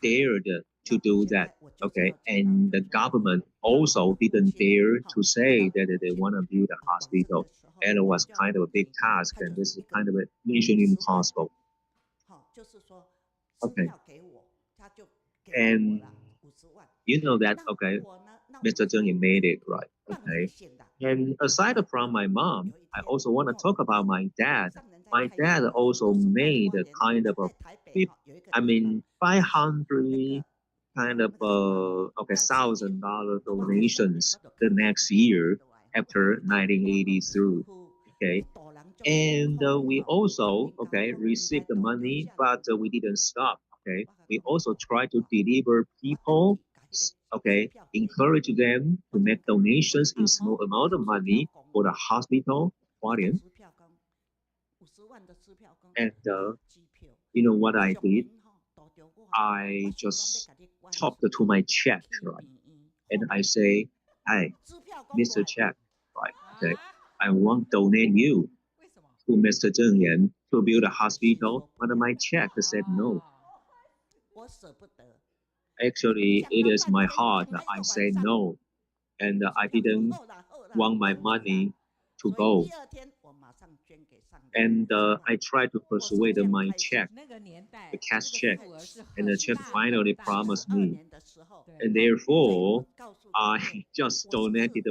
dared to do that, okay, and the government also didn't dare to say that they want to build a hospital, and it was kind of a big task, and this is kind of a mission impossible. Okay, and you know that, okay, Mr. Zheng Yan made it, right? Okay, and aside from my mom, I also want to talk about my dad. My dad also made a kind of a, 500 kind of $1,000 donations the next year after 1983. Okay, and we also received the money, but we didn't stop. Okay, we also try to deliver people. Okay, encourage them to make donations in small amount of money for the hospital. And you know what I did? I just talked to my check, right? And I say, hey, Mr. Check, right? Okay, I want to donate you to Mr. Zheng Yan to build a hospital, but my check said no. Actually, it is my heart. I said no, and I didn't want my money to go. And I tried to persuade my check, the cash check, and the check finally promised me. And therefore, I just donated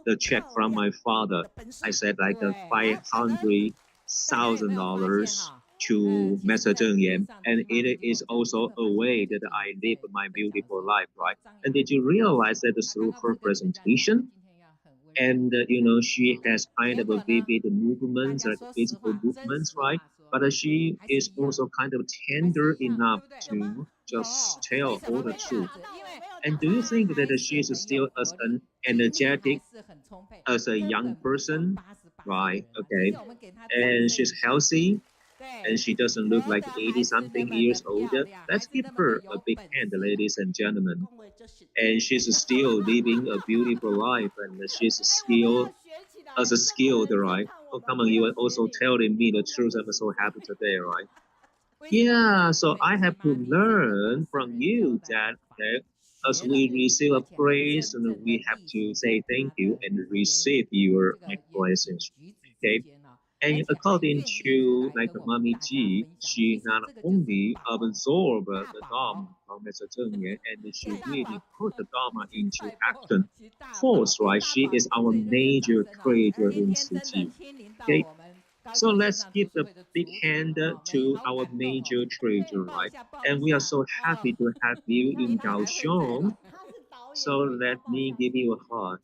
the check from my father. I said like $500,000 to Master Zheng Yan, and it is also a way that I live my beautiful life, right? And did you realize that through her presentation, and she has kind of a vivid movements, like physical movements, right? But she is also kind of tender enough to just tell all the truth. And do you think that she is still as an energetic as a young person, right? Okay, and she's healthy, and she doesn't look like 80 something years older. Let's give her a big hand, ladies and gentlemen. And she's still living a beautiful life, and she's still as a skilled, right? Oh, come on, you are also telling me the truth. I'm so happy today, right? Yeah, so I have to learn from you that, okay, as we receive a praise, and we have to say thank you and receive your blessings. Okay, and according to like Mommy G, she not only absorbed the Dharma from Mr. Zheng Yan, and she really put the Dharma into action. Force, right? She is our major treasure in Tzu Chi. Okay, so let's give a big hand to our major treasure, right? And we are so happy to have you in Kaohsiung. So let me give you a hug.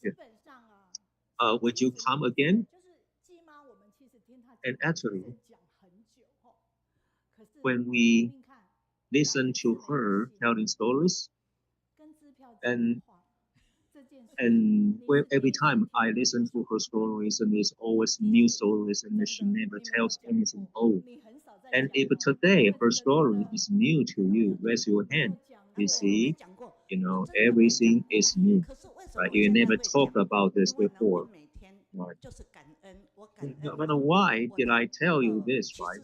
Would you come again? And actually, when we listen to her telling stories, and every time I listen to her stories, and it's always new stories, and she never tells anything old. And if today her story is new to you, raise your hand. You see, everything is new. Right? You never talked about this before. Right? But why did I tell you this, right?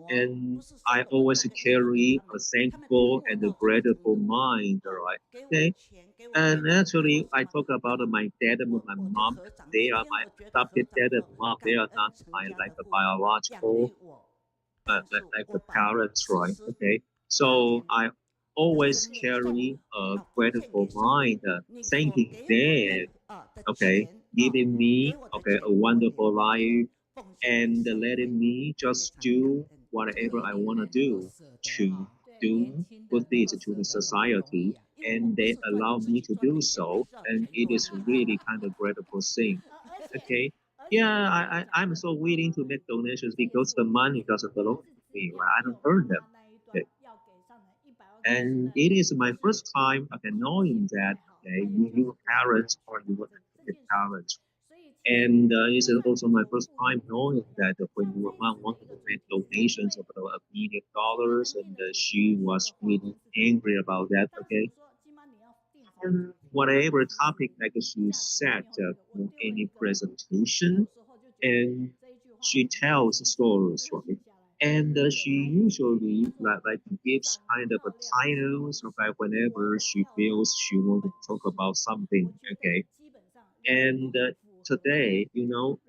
And I always carry a thankful and a grateful mind, right? Okay. And actually, I talk about my dad and my mom. They are my adopted dad and mom. They are not my like a biological, like the parents, right? Okay. So I always carry a grateful mind, thanking them, okay, giving me, okay, a wonderful life, and letting me just do whatever I want to to do good deeds to the society, and they allow me to do so, and it is really kind of grateful thing. Okay, yeah, I'm so willing to make donations because the money doesn't belong to me, right? I don't earn them. Okay. And it is my first time, okay, knowing that, okay, your parents or your parents, and it's also my first time knowing that when your mom wanted to make donations of $1 million, and she was really angry about that. Okay, and whatever topic like she said for any presentation, and she tells stories, right? And she usually like gives kind of a titles, okay, whenever she feels she wants to talk about something. Okay, and today,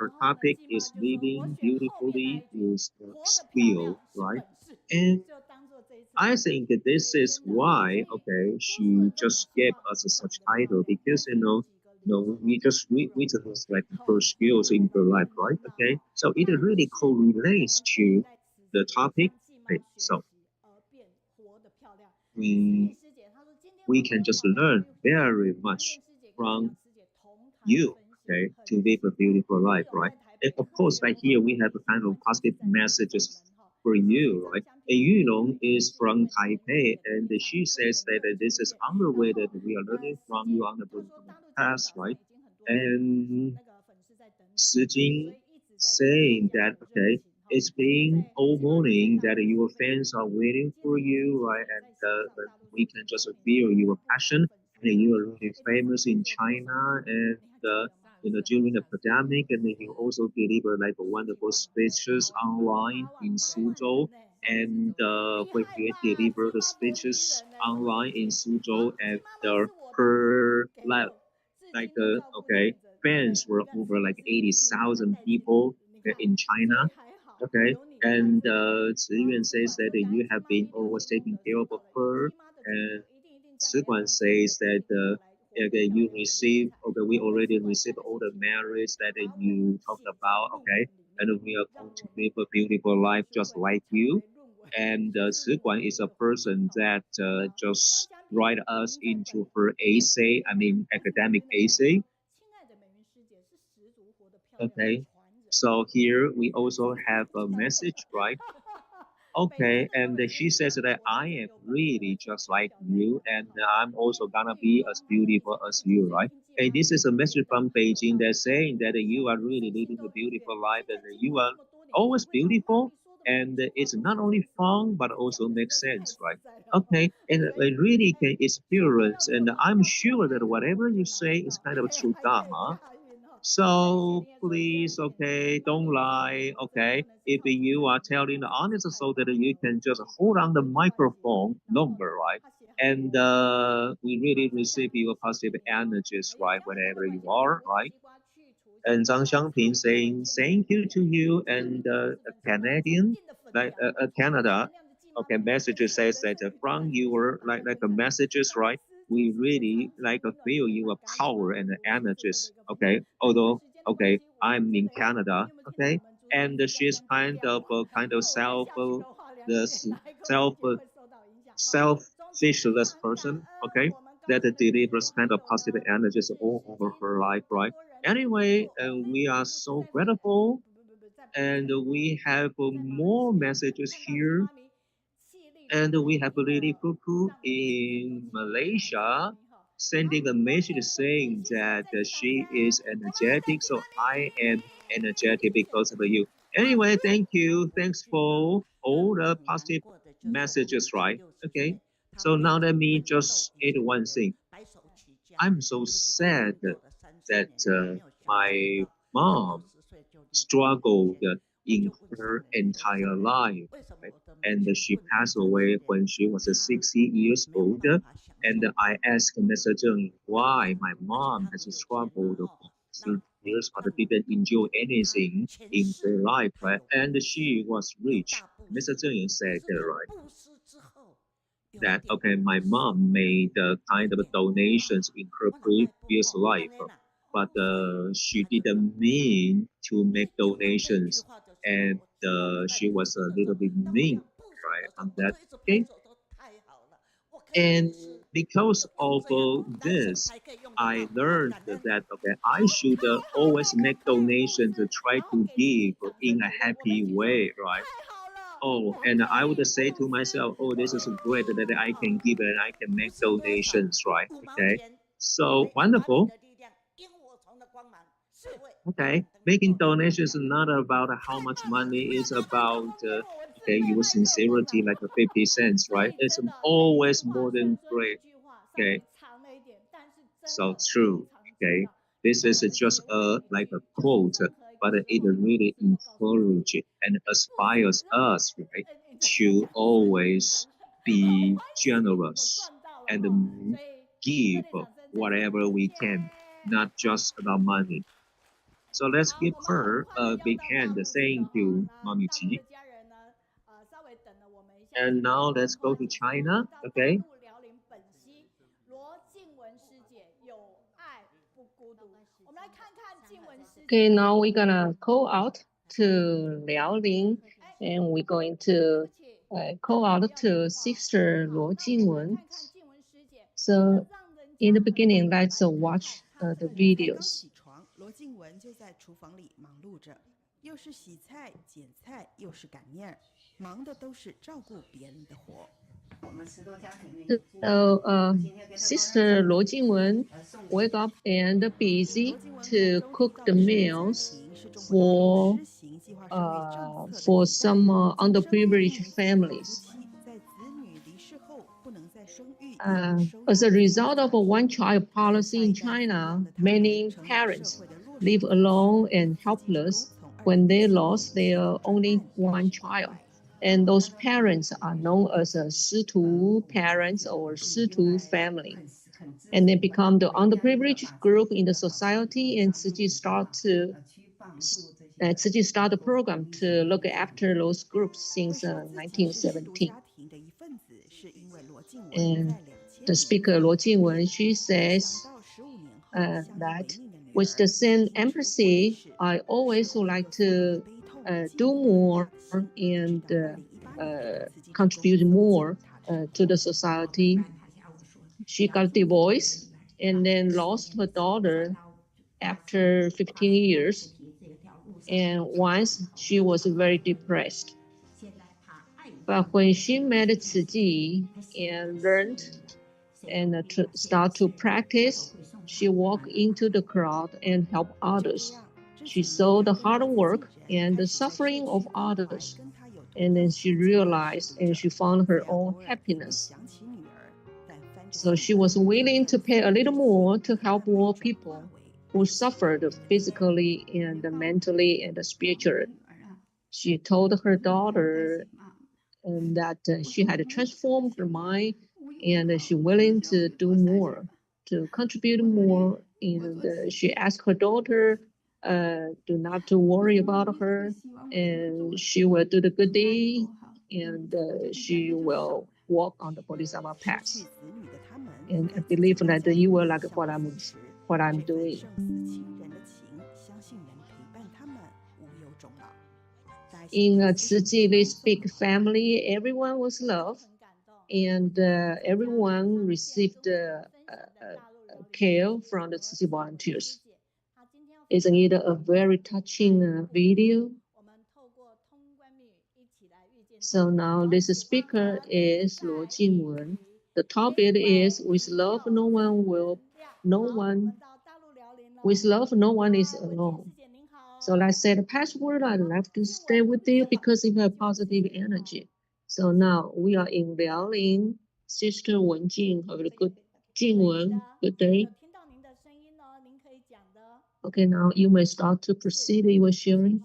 our topic is living beautifully is skill, right? And I think that this is why, okay, she just gave us such title because, we just like her skills in her life, right? Okay, so it really correlates to the topic. Okay, so we can just learn very much from you, okay, to live a beautiful life, right? And of course, right here we have a kind of positive messages for you, right? And Yulong is from Taipei, and she says that this is another way that we are learning from you on the past, right? And Sijing saying that, okay, it's been all morning that your fans are waiting for you, right? And we can just feel your passion, and you are really famous in China, and during the pandemic, and then you also deliver like a wonderful speeches online in Suzhou. and when he delivered the speeches online in Suzhou, and her okay, fans were over like 80,000 people in China. Okay, and Ziyuan says that you have been always taking care of her, and Siguan says that okay, you receive, okay, we already received all the merits that you talked about, okay, and we are going to live a beautiful life just like you. And Siguan is a person that just write us into her essay, I mean academic essay. Okay, so here we also have a message, right? Okay, and she says that I am really just like you, and I'm also gonna be as beautiful as you, right? And this is a message from Beijing that's saying that you are really living a beautiful life, and you are always beautiful, and it's not only fun but also makes sense, right? Okay, and it really can experience, and I'm sure that whatever you say is kind of true Dharma. So please, okay, don't lie, okay? If you are telling the honest so that you can just hold on the microphone longer, right? And we really receive your positive energies, right, whenever you are, right? And Zhang Xiangping saying thank you to you, and a Canadian, like Canada, okay, message says that from your like messages, right? We really like feel your power and energies, okay? Although, okay, I'm in Canada, okay, and she's kind of the self selfishless person, okay, that delivers kind of positive energies all over her life, right? Anyway, we are so grateful, and we have more messages here. And we have Lady Cuckoo in Malaysia sending a message saying that she is energetic, so I am energetic because of you. Anyway, thank you. Thanks for all the positive messages, right? Okay. So now let me just add one thing. I'm so sad that my mom struggled in her entire life, right? And she passed away when she was 60 years old. And I asked Mr. Zheng why my mom has struggled for 30 years but didn't enjoy anything in her life, right? And she was rich. Mr. Zheng said, right, that okay, my mom made kind of donations in her previous life, but she didn't mean to make donations, and she was a little bit mean, right, on that. Okay, and because of this, I learned that okay, I should always make donations to try to give in a happy way, right? Oh, and I would say to myself, oh, this is great that I can give and I can make donations, right? Okay, so wonderful. Okay, making donations is not about how much money, it's about okay, your sincerity, like 50 cents, right? It's always more than great. Okay, so true. Okay, this is just a like a quote, but it really encourages and inspires us, right, to always be generous and give whatever we can, not just about money. So let's give her a big hand. Thank you, Mommy Chi. And now let's go to China, okay? Okay, now we're gonna call out to Liaoning, and we're going to call out to Sister Luo Jingwen. So in the beginning, let's watch the videos. 罗静文就在厨房里忙碌着，又是洗菜、捡菜，又是擀面，忙的都是照顾别人的活。 So, Sister Luo Jingwen wake up and busy to cook the meals for some underprivileged families. As a result of a one-child policy in China, many parents live alone and helpless when they lost their only one child. And those parents are known as a Shitu parents or Shitu family. And they become the underprivileged group in the society, and Tzu Chi start the program to look after those groups since 1917. And the speaker Luo Jingwen, she says that with the same empathy, I always would like to do more and contribute more to the society. She got divorced and then lost her daughter after 15 years. And once she was very depressed. But when she met Tzu Chi and learned and start to practice, she walked into the crowd and helped others. She saw the hard work and the suffering of others. And then she realized and she found her own happiness. So she was willing to pay a little more to help more people who suffered physically and mentally and spiritually. She told her daughter that she had transformed her mind and she's willing to do more, to contribute more. And she asked her daughter do not to worry about her, and she will do the good deed, and she will walk on the Bodhisattva path. And I believe that you will like what I'm doing. In a Tzu Chi, this big family, everyone was loved, and everyone received care from the Tzu Chi volunteers. Isn't it a very touching video? So now this speaker is Luo Jingwen. The topic is with love no one is alone. So like I said, the password, I'd like to stay with you because you have positive energy. So now we are in Liaoning. Sister Wenjing, have a good Jingwen, good day. Okay, now you may start to proceed your sharing.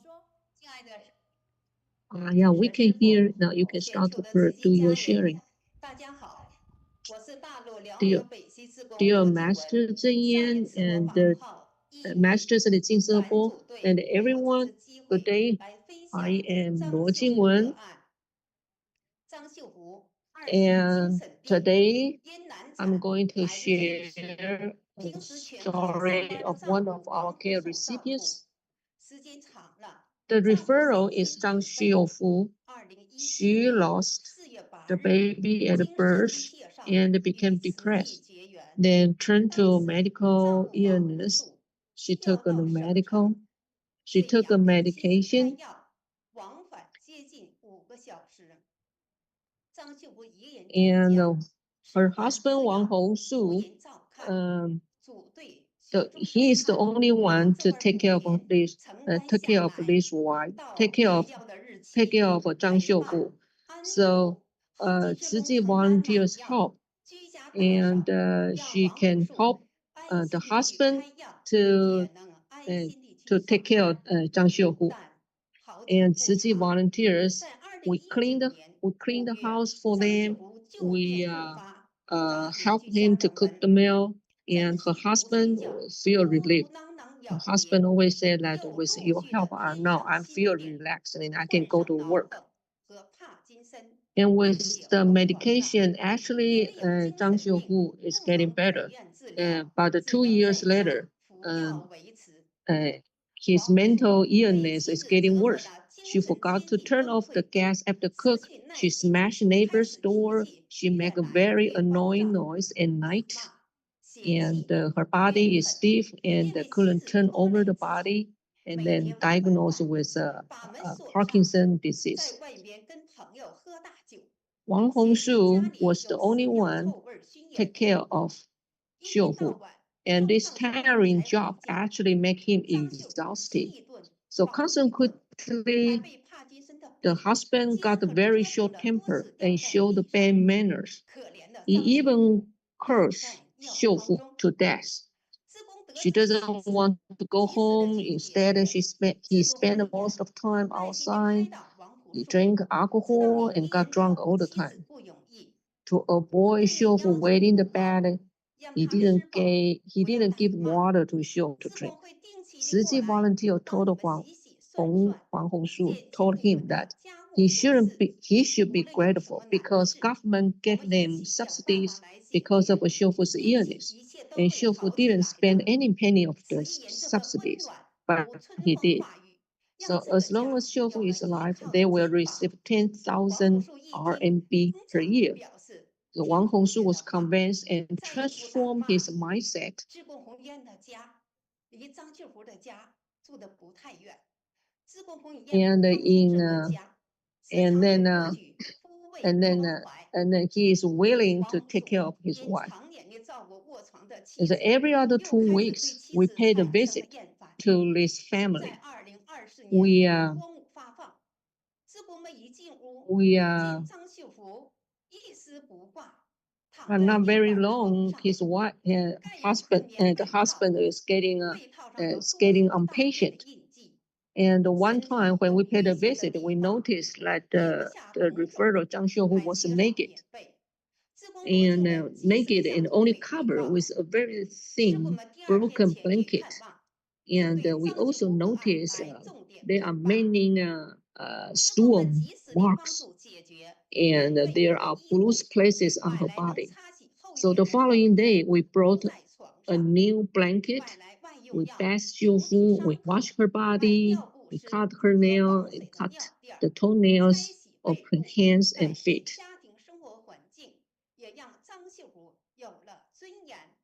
Yeah, we can hear. Now you can start to do your sharing. Dear Master Zhenyan and Masters of the Jinsebo and everyone, good day. I am Luo Jingwen. And today I'm going to share a story of one of our care recipients. The referral is Zhang Xiufu. She lost the baby at birth and became depressed, then turned to medical illness. She took a medication. And her husband Wang Hongsu, he is the only one to take care of this wife, take care of Zhang Xiufu. So Tzu Chi volunteers help, and she can help the husband to take care of Zhang Xiufu. And Tzu Chi volunteers, we clean the house for them. We help him to cook the meal, and her husband feel relieved. Her husband always said that with your help, I feel relaxed and I can go to work. And with the medication, actually, Zhang Xiufu is getting better. But 2 years later, his mental illness is getting worse. She forgot to turn off the gas after cook. She smashed neighbor's door. She make a very annoying noise at night. And her body is stiff and couldn't turn over the body, and then diagnosed with Parkinson's disease. Wang Hongsu was the only one take care of Xiufu. And this tiring job actually made him exhausted. So consequently, the husband got a very short temper and showed bad manners. He even cursed Xiufu to death. She doesn't want to go home. Instead, he spent most of time outside. He drank alcohol and got drunk all the time. To avoid Xiufu waiting the bed, he didn't give water to Xiu to drink. Ciji volunteer told Huang Hongshu told him that he should be grateful because government gave them subsidies because of Xiufu's illness, and Xiufu didn't spend any penny of the subsidies, but he did. So as long as Xiufu is alive, they will receive 10,000 RMB per year. So Wang Hongshu was convinced and transformed his mindset. And then he is willing to take care of his wife. And so every other 2 weeks, we paid a visit to this family. Not very long, his wife, the husband is getting impatient. And one time when we paid a visit, we noticed that the referral Zhang Xiuhu was naked. And naked and only covered with a very thin broken blanket. And we also noticed there are many stool marks, and there are bruised places on her body. So the following day, we brought a new blanket. We bathed Xiufu, we washed her body, we cut her nail, and cut the toenails of her hands and feet.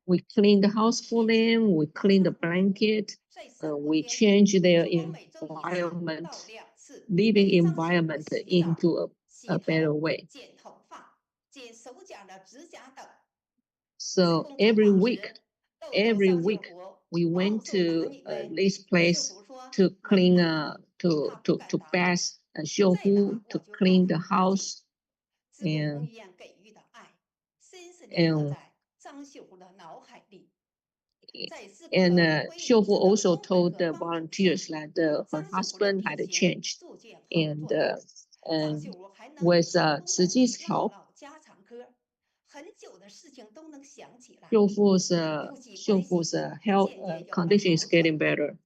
We cleaned the house for them, we cleaned the blanket, we changed their environment, living environment into a better way. So every week, we went to this place to clean, to bath Xiuhu, to clean the house, and Xiufu also told the volunteers that her husband had changed, and with Ciji's help, Xiufu's health condition is getting better.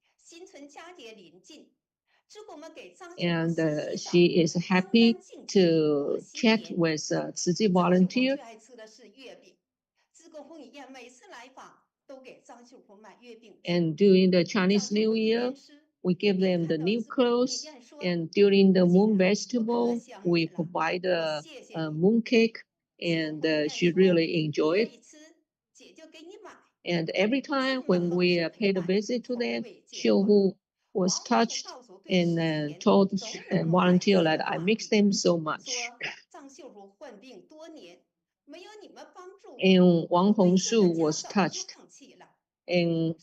And she is happy to chat with Ciji volunteer. And during the Chinese New Year, we give them the new clothes. And during the Moon Festival, we provide a moon cake, and she really enjoyed it. And every time when we paid a visit to them, Xiuhu was touched and told volunteer that I miss them so much. And Wang Hongshu was touched. And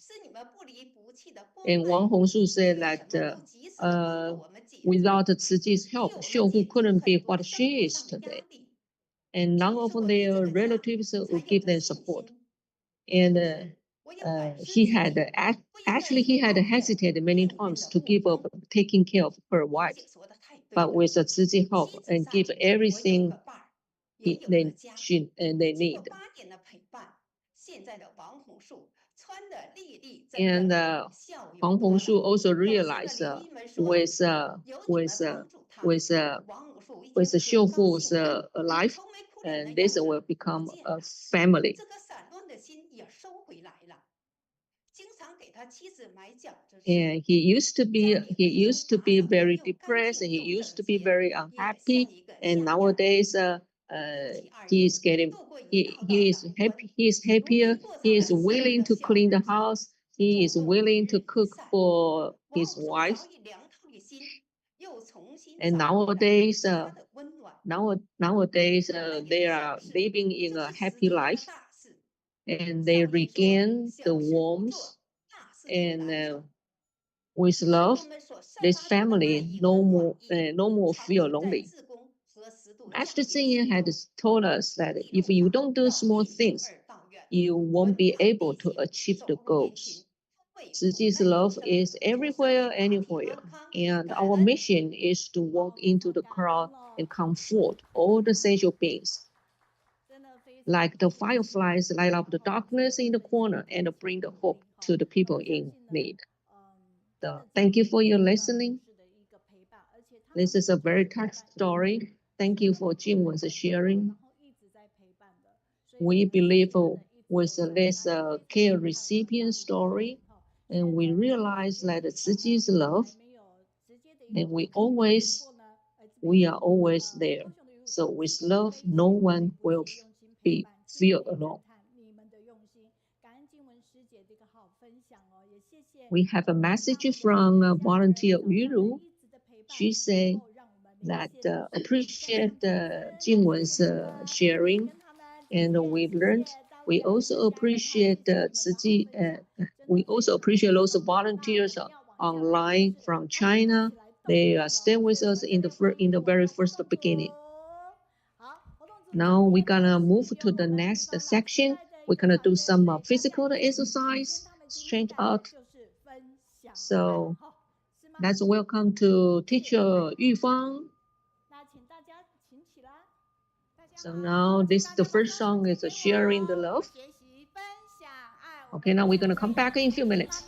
Wang Hongshu said that without Ciji's help, Xiuhu couldn't be what she is today. And none of their relatives would give them support. And he had hesitated many times to give up taking care of her wife, but with Ciji's help and give everything they need. And Huang Hongshu also realized with Xiufu's life, and this will become a family. And he used to be very depressed, and he used to be very unhappy. And nowadays, he is happy. He is happier. He is willing to clean the house. He is willing to cook for his wife. And nowadays, they are living in a happy life, and they regain the warmth, and with love, this family no more feel lonely. Master Jingyang had told us that if you don't do small things, you won't be able to achieve the goals. Tziji's love is everywhere, anywhere. And our mission is to walk into the crowd and comfort all the sensual beings. Like the fireflies light up the darkness in the corner and bring the hope to the people in need. Thank you for your listening. This is a very touch story. Thank you for Jingwen's sharing. We believe with this care recipient story, and we realize that Tziji's love, and we are always there. So with love, no one will feel alone. We have a message from volunteer Yuru. She said that appreciate Jingwen's sharing, and we also appreciate Tziji. We also appreciate those volunteers online from China. They stay with us in the very first beginning. Now we're gonna move to the next section. We're gonna do some physical exercise, stretch out. So let's welcome to teacher Yu Fang. So now the first song is Sharing the Love. Okay, now we're gonna come back in a few minutes.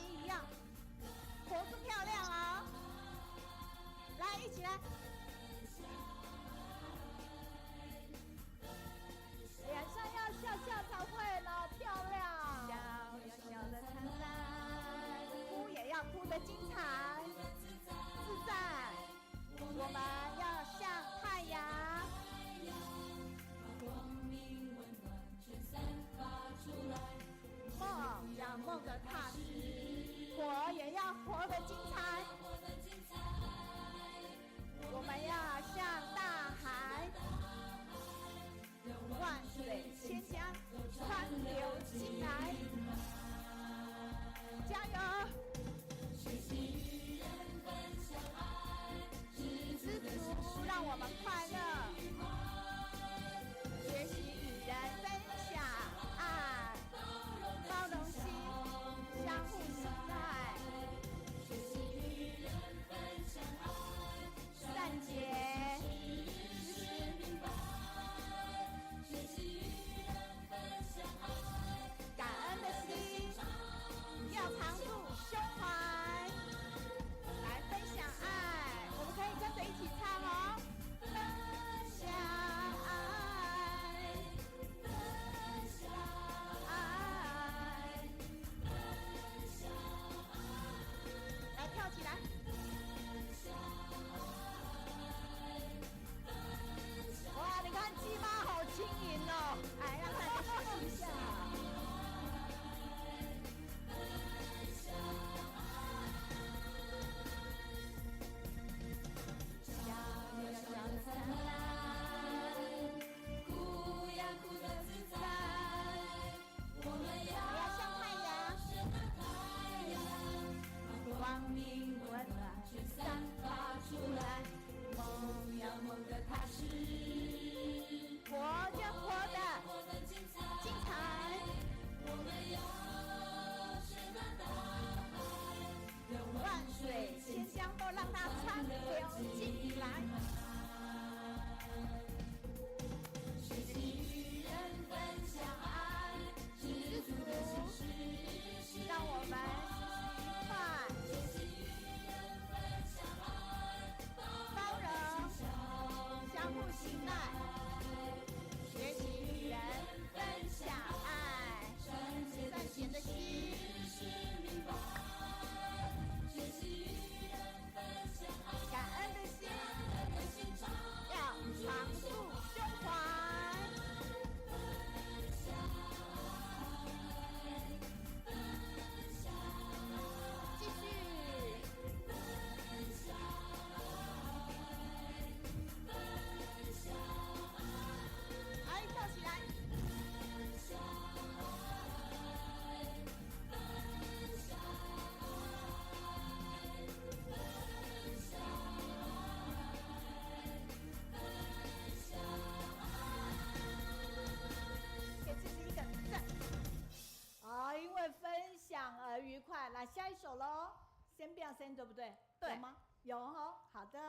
那下一首喽，先不要先，对不对？对，有吗？有哈，好的。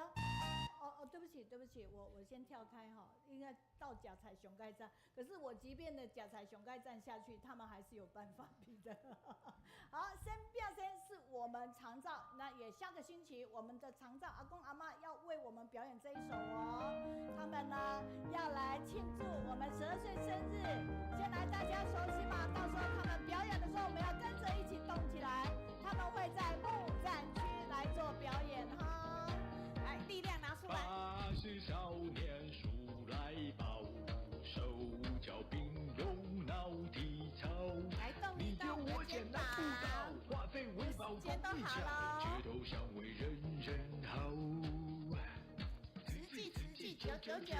对不起，我先跳开哈，应该到甲材熊盖站，可是我即便的甲材熊盖站下去，他们还是有办法比的。好，先不要先是我们长照，那也下个星期我们的长照阿公阿嬷要为我们表演这一首哦，他们呢要来庆祝我们12岁生日，先来大家熟悉嘛，到时候他们表演的时候，我们要跟着一起动起来，他们会在木栈区来做表演哈，来力量拿出来。80少年数来宝，手脚并用脑体操。来动一动你的肩膀，化废为宝功一巧，街头巷尾人人好。慈济999，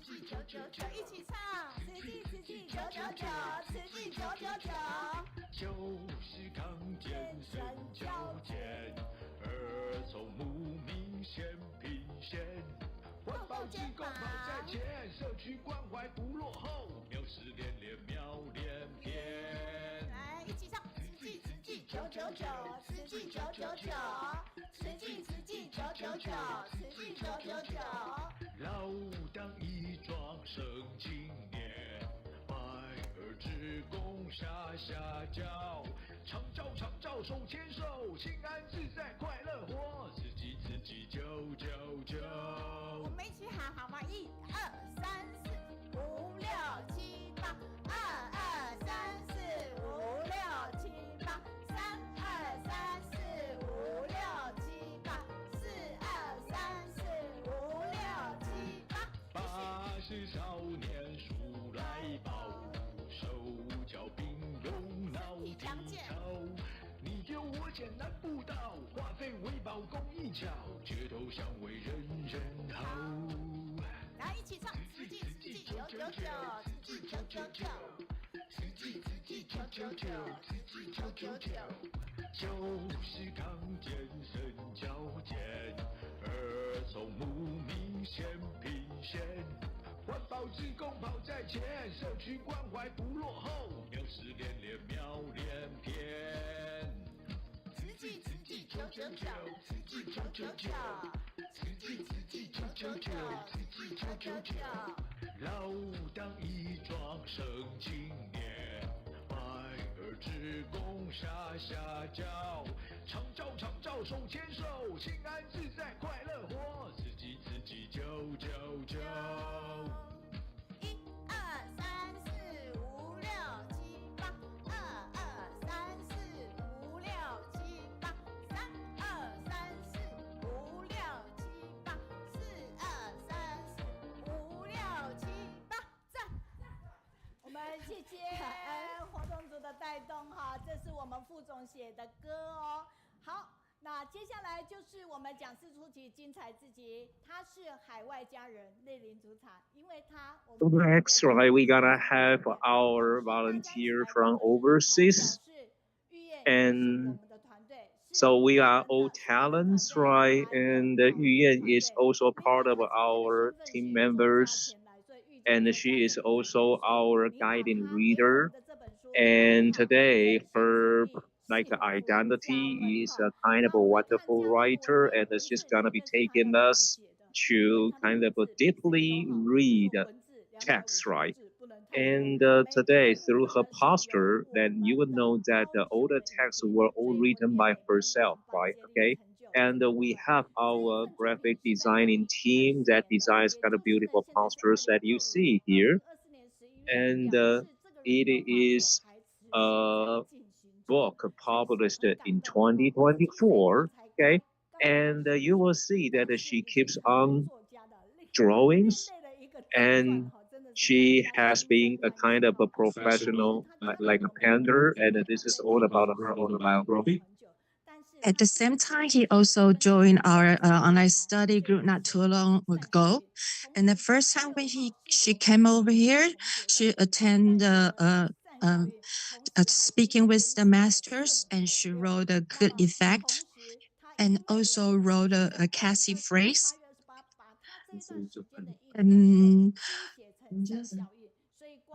慈济999，一起唱，慈济999，慈济999。就是康健身矫健，儿童牧民先品先。环保志工跑在前，社区关怀不落后，苗师连连苗连篇。来，一起唱，慈济999，慈济999，慈济999，慈济999。老当益壮生青年，百儿志工下脚，长照手牵手，心安自在快乐活，慈济999。我们一起喊好吗？1、2、3、4、5、6、7、8，2、2、3、4、5、6、7、8，3、2、3、4、5、6、7、8，4、2、3、4、5、6、7、8。80少年数来宝，手脚并用脑体操。你丢我捡难不倒，化废为宝功一巧，街头巷尾人人好。来一起唱，慈济999，慈济999，慈济999，慈济999。就是康健身矫健，儿童牧民先品先。环保志工跑在前，社区关怀不落后，苗师连连苗连篇。慈济999，慈济999，慈济999，慈济999。老当益壮生青年，百儿志工下脚，长照手牵手，心安自在快乐活，慈济999。1、2、3、4、5、6、7、8，2、2、3、4、5、6、7、8，3、2、3、4、5、6、7、8，4、2、3、4、5、6、7、8，赞！我们谢谢活动组的带动哈，这是我们副总写的歌哦。好。那接下来就是我们讲师出题精彩自己，他是海外家人莅临主场，因为他。Next, right, we gotta have our volunteer from overseas, and so we are all talents, right? And Yuyan is also part of our team members, and she is also our guiding reader. And today, her identity is a kind of a wonderful writer, and she's gonna be taking us to kind of deeply read text, right? And today, through her posture, then you would know that all the texts were all written by herself, right? Okay. And we have our graphic designing team that designs kind of beautiful postures that you see here. And it is a book published in 2024, okay? And you will see that she keeps on drawings, and she has been a kind of a professional, like a painter, and this is all about her autobiography. At the same time, he also joined our online study group not too long ago. And the first time when she came over here, she attended speaking with the masters, and she wrote a good effect, and also wrote a Cassie phrase.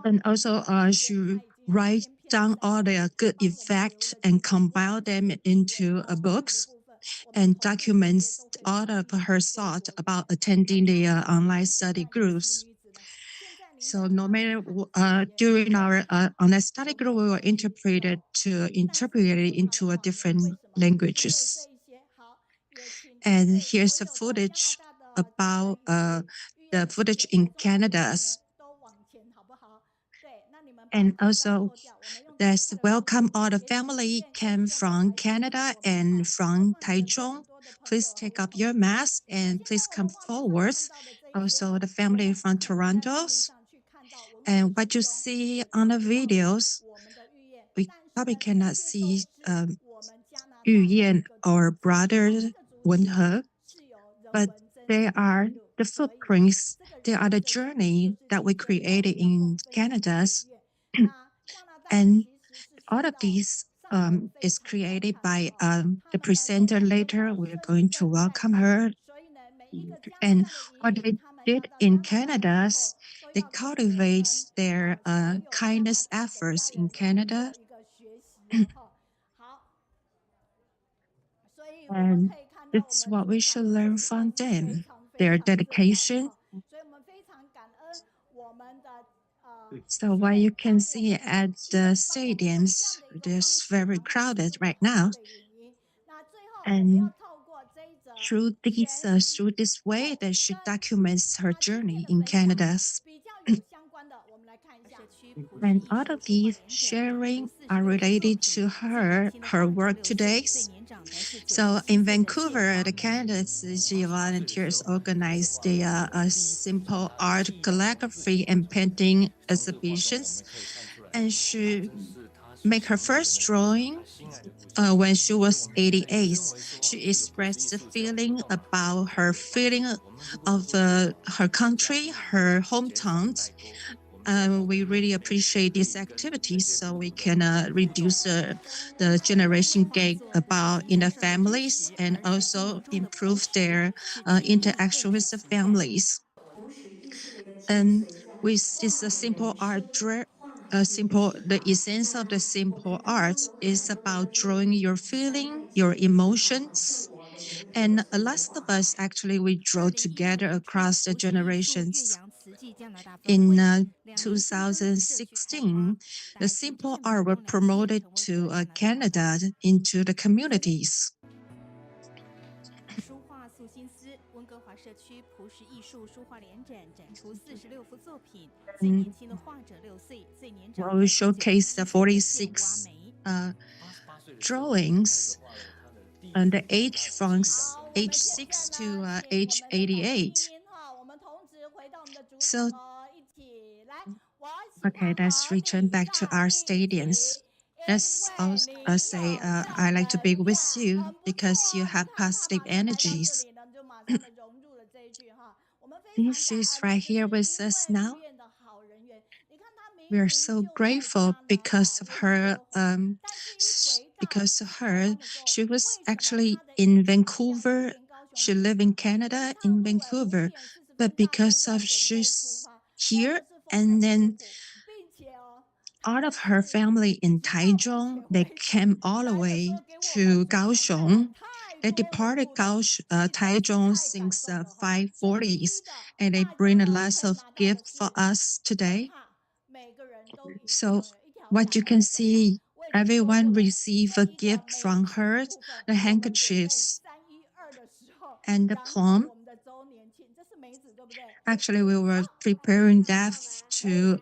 And also she write down all the good effects and compile them into a books and documents all of her thought about attending the online study groups. So no matter during our online study group, we will interpret it into a different languages. And here's a footage about the footage in Canada. And also, there's welcome all the family came from Canada and from Taichung. Please take up your mask and please come forward. Also, the family from Toronto. And what you see on the videos, we probably cannot see Yuyan or brother Wenhe, but they are the footprints, they are the journey that we created in Canada. And all of these is created by the presenter later. We're going to welcome her. And what they did in Canada, they cultivate their kindness efforts in Canada. And that's what we should learn from them, their dedication. So what you can see at the stadiums, it's very crowded right now. And through this way that she documents her journey in Canada. And all of these sharing are related to her work today. So in Vancouver, the Canada CG volunteers organized a simple art calligraphy and painting exhibitions. And she made her first drawing when she was 88. She expressed the feeling about her feeling of her country, her hometown. We really appreciate these activities so we can reduce the generation gap about in the families and also improve their interaction with the families. And with this simple art, the essence of the simple art is about drawing your feeling, your emotions. And a lot of us actually, we draw together across the generations. In 2016, the simple art were promoted to Canada into the communities. Well, we showcase the 46 drawings and the age from age 6 to age 88. So, okay, let's return back to our stadiums. Let's also say, I like to be with you because you have positive energies. She's right here with us now. We are so grateful because of her. She was actually in Vancouver. She lived in Canada in Vancouver, but because of she's here, and then all of her family in Taichung, they came all the way to Kaohsiung. They departed Taichung since 540s, and they bring a lot of gifts for us today. So what you can see, everyone received a gift from her, the handkerchiefs and the plum. Actually, we were preparing that to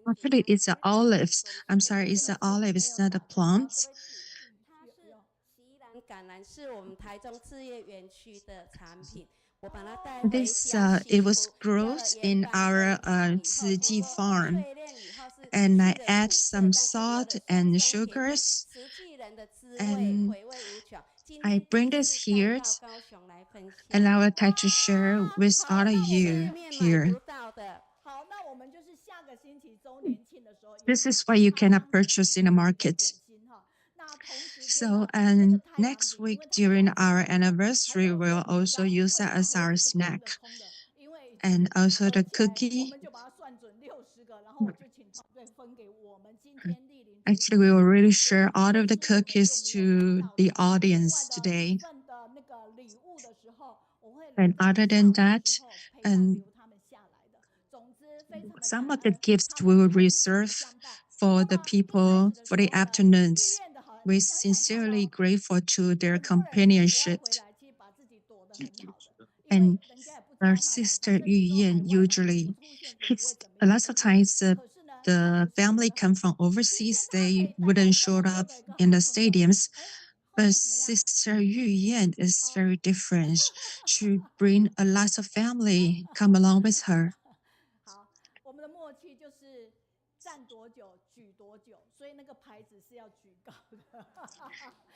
actually, it's the olives. I'm sorry, it's the olives, not the plums. This it was grown in our Ciji farm, and I add some salt and sugars, and I bring this here, and I will try to share with all of you here. This is what you cannot purchase in the market. So, and next week during our anniversary, we'll also use that as our snack. And also the cookie. Actually, we will really share all of the cookies to the audience today. And other than that, and some of the gifts we will reserve for the people for the afternoons. We're sincerely grateful to their companionship. And our sister Yuyan usually, a lot of times the family come from overseas, they wouldn't show up in the stadiums. But Sister Yuyan is very different. She bring a lot of family come along with her.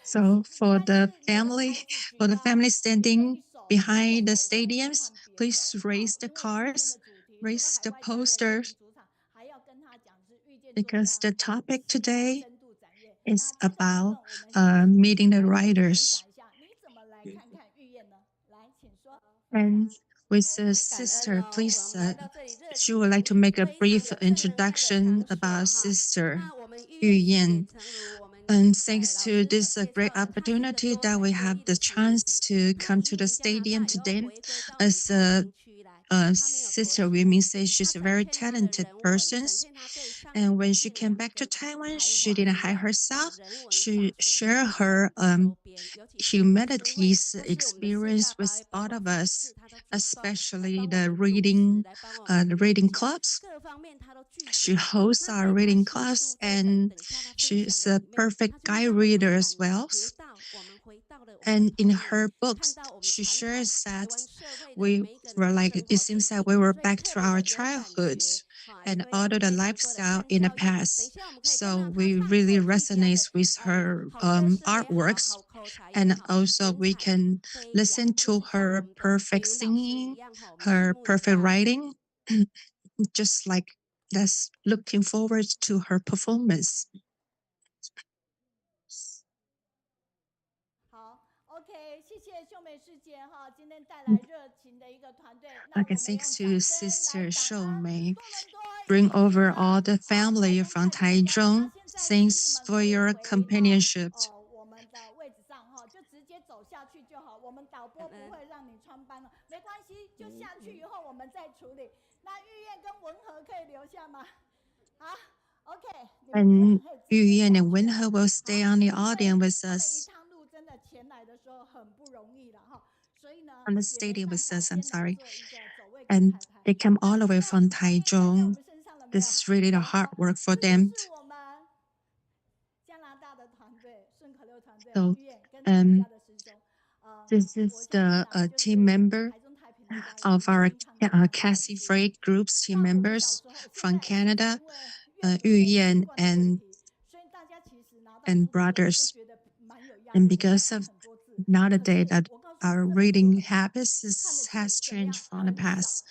So for the family standing behind the stadiums, please raise the cars, raise the posters, because the topic today is about meeting the riders. And with the sister, please, she would like to make a brief introduction about Sister Yuyan. And thanks to this great opportunity that we have the chance to come to the stadium today, as Sister Yuyan says, she's a very talented person. And when she came back to Taiwan, she didn't hide herself. She shared her humanities experience with all of us, especially the reading clubs. She hosts our reading class, and she's a perfect guide reader as well. And in her books, she shares that we were like, it seems that we were back to our childhood and all of the lifestyle in the past. So we really resonate with her artworks. And also we can listen to her perfect singing, her perfect writing, just like that's looking forward to her performance. Okay, thanks to Sister Shoumei, bring over all the family from Taichung. Thanks for your companionship. And Yuyan and Wenhe will stay on the audience with us. On the stadium with us, I'm sorry. And they come all the way from Taichung. This is really the hard work for them. So, this is the team member of our Cassie Freight Group's team members from Canada, Yuyan and brothers. And because of nowadays that our reading habits has changed from the past.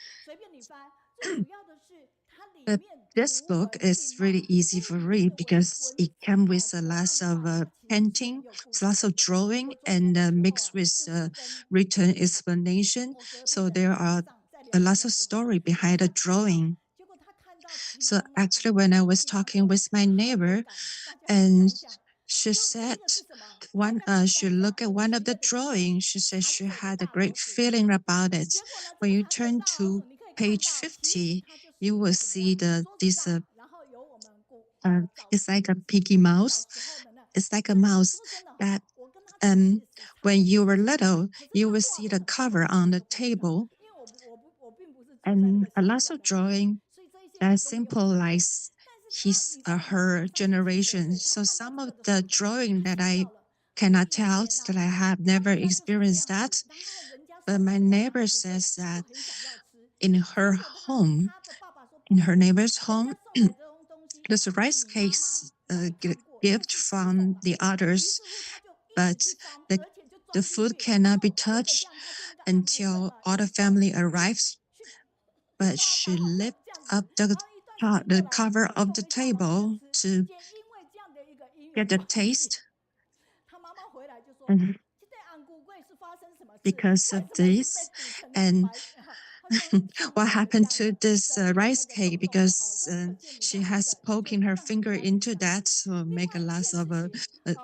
But this book is really easy to read because it comes with a lot of painting, lots of drawing, and mixed with written explanation. So there are a lot of story behind the drawing. So actually, when I was talking with my neighbor, and she said she looked at one of the drawings. She said she had a great feeling about it. When you turn to page 50, you will see this. It's like a piggy mouse. It's like a mouse that when you were little, you will see the cover on the table, and a lot of drawing that symbolize her generation. So some of the drawing that I cannot tell, that I have never experienced that, but my neighbor says that in her neighbor's home, there's a rice cakes gift from the others, but the food cannot be touched until all the family arrives. But she lifted up the cover of the table to get a taste. because of this. And what happened to this rice cake? Because she has poking her finger into that, so make a lots of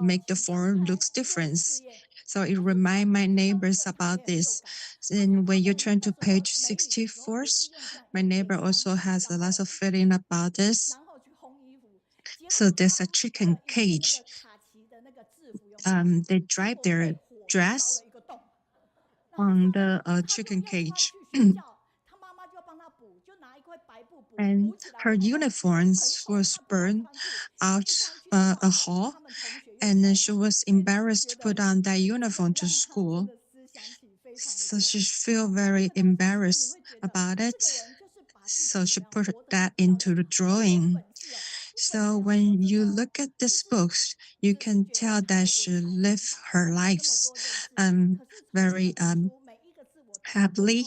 make the form looks different. So it remind my neighbors about this. And when you turn to page 64, my neighbor also has a lot of feeling about this. So there's a chicken cage. They drive their dress on the chicken cage. And her uniforms was burned out a hall, and then she was embarrassed to put on that uniform to school. So she feel very embarrassed about it. So she put that into the drawing. So when you look at this book, you can tell that she lived her lives very happily.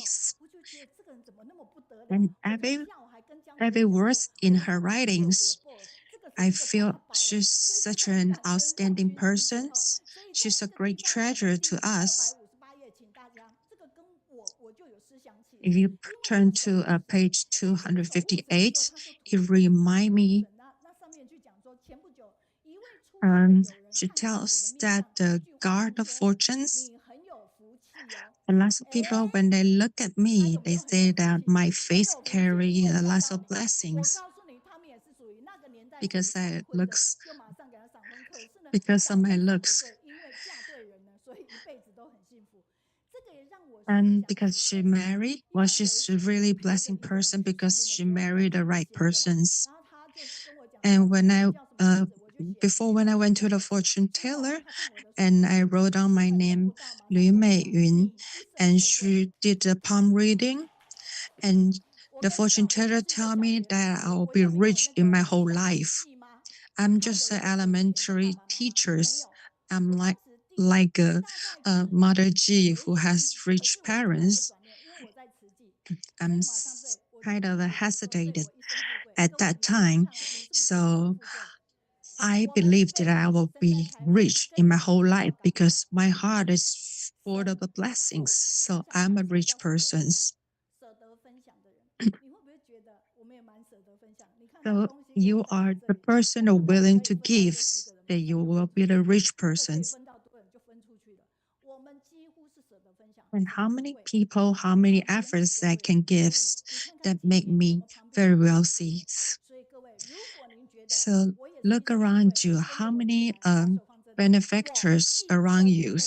And every word in her writings, I feel she's such an outstanding person. She's a great treasure to us. If you turn to page 258, it reminds me, she tells that the guard of fortunes, a lot of people, when they look at me, they say that my face carries a lot of blessings because of my looks. And because she married, well, she's a really blessing person because she married the right persons. And when when I went to the fortune teller, and I wrote down my name, Meiyun, and she did the palm reading, and the fortune teller told me that I'll be rich in my whole life. I'm just an elementary teacher. I'm like a Mother G who has rich parents. I'm kind of hesitated at that time. So I believed that I will be rich in my whole life because my heart is full of blessings. So I'm a rich person. So you are the person who willing to give, that you will be the rich person. And how many people, how many efforts I can give that make me very wealthy. So look around you, how many benefactors around you.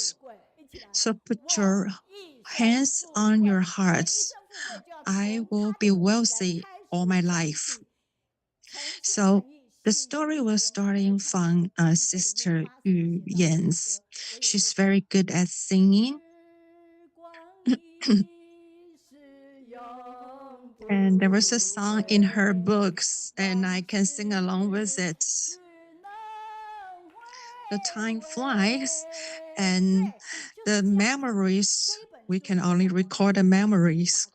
So put your hands on your hearts. I will be wealthy all my life. So the story was starting from Sister Yu Yan's. She's very good at singing. And there was a song in her books, and I can sing along with it. The time flies, and the memories, we can only record the memories.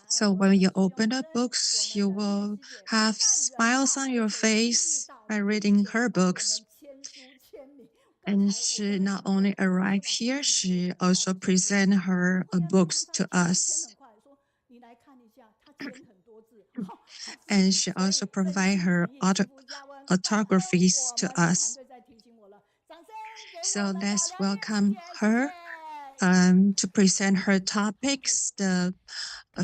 So when you open the books, you will have smiles on your face by reading her books. And she not only arrived here, she also present her books to us. And she also provide her autographies to us. So let's welcome her to present her topics,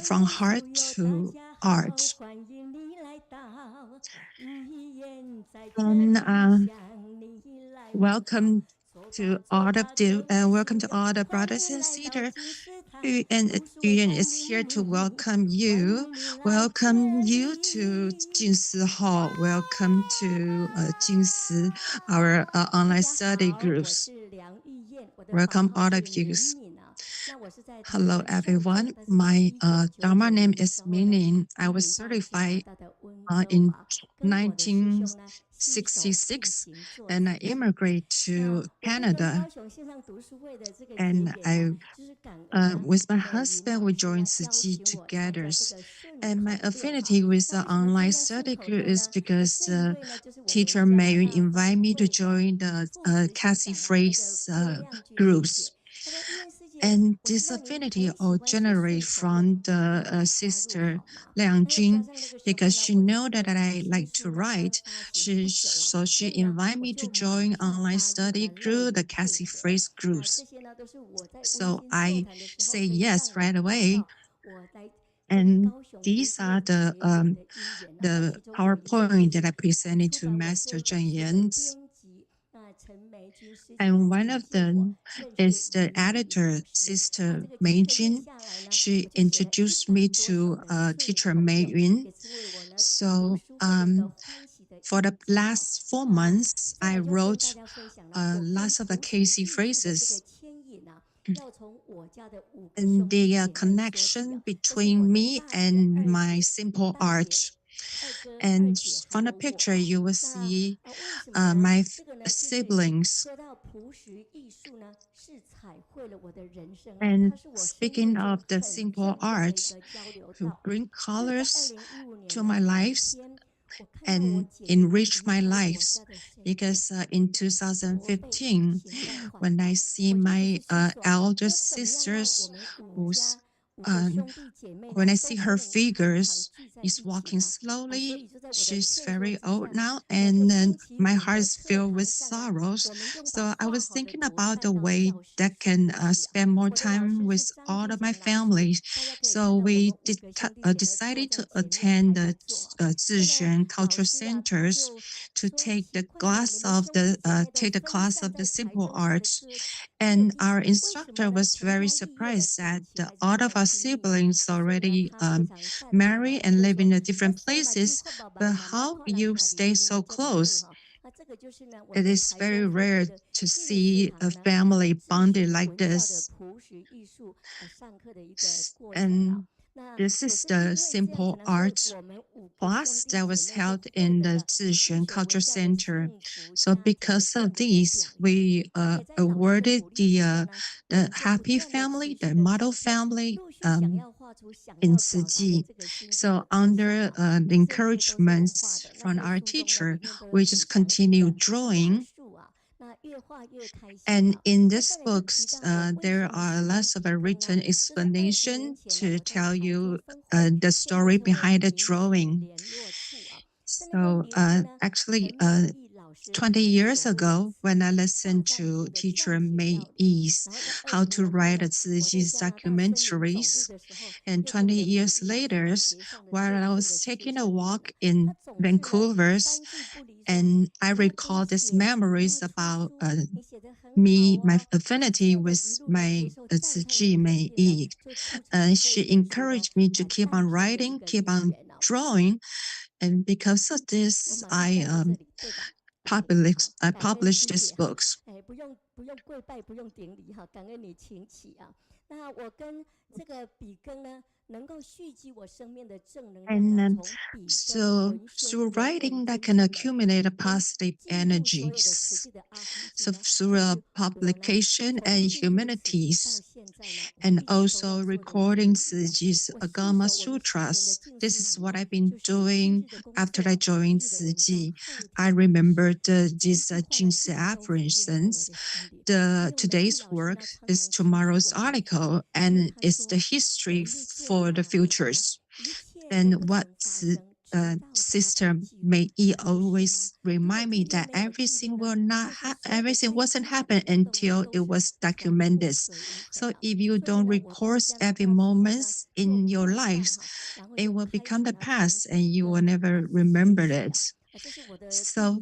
from heart to art. And welcome to all the brothers and sisters. Yuyan is here to welcome you. Welcome you to Jinsi Hall. Welcome to Jinsi, our online study groups. Welcome all of you. Hello everyone. My Dharma name is Meiyun. I was certified in 1966, and I immigrated to Canada. And with my husband, we joined Tzu Chi together. And my affinity with the online study group is because teacher Meiyun invited me to join the Cassie Phrase groups. And this affinity all generates from the sister Liang Yuyan, because she knew that I like to write. So she invited me to join online study group, the Cassie Phrase groups. So I say yes right away. And these are the PowerPoint that I presented to Master Jingyang. And one of them is the editor, Sister Meiyun. She introduced me to teacher Meiyun. So for the last 4 months, I wrote lots of the Casey phrases. And the connection between me and my simple art. And from the picture, you will see my siblings. And speaking of the simple art, to bring colors to my lives and enrich my lives, because in 2015, when I see my elder sisters, when I see her figures is walking slowly, she's very old now, and then my heart is filled with sorrows. So I was thinking about the way that can spend more time with all of my family. So we decided to attend the Zizhen Cultural Centers to take the class of the simple arts. And our instructor was very surprised that all of our siblings already married and live in different places, but how you stay so close? It is very rare to see a family bonded like this. And this is the simple art class that was held in the Zizhen Culture Center. So because of this, we awarded the happy family, the model family in Tzu Chi. So under the encouragements from our teacher, we just continue drawing. And in this book, there are lots of a written explanation to tell you the story behind the drawing. So actually, 20 years ago, when I listened to teacher Meiyun's How to Write a Tzu Chi's documentaries, and 20 years later, while I was taking a walk in Vancouver, and I recall these memories about me, my affinity with my Tzu Chi Meiyun. She encouraged me to keep on writing, keep on drawing, and because of this, I published these books. And so through writing, that can accumulate a positive energies. So through a publication and humanities, and also recording Tzu Chi's Agama Sutras. This is what I've been doing after I joined Tzu Chi. I remembered these Jingsi affirmations. Today's work is tomorrow's article, and it's the history for the futures. And what Sister Meiyun always remind me that everything wasn't happen until it was documented. So if you don't record every moment in your lives, it will become the past and you will never remember it. So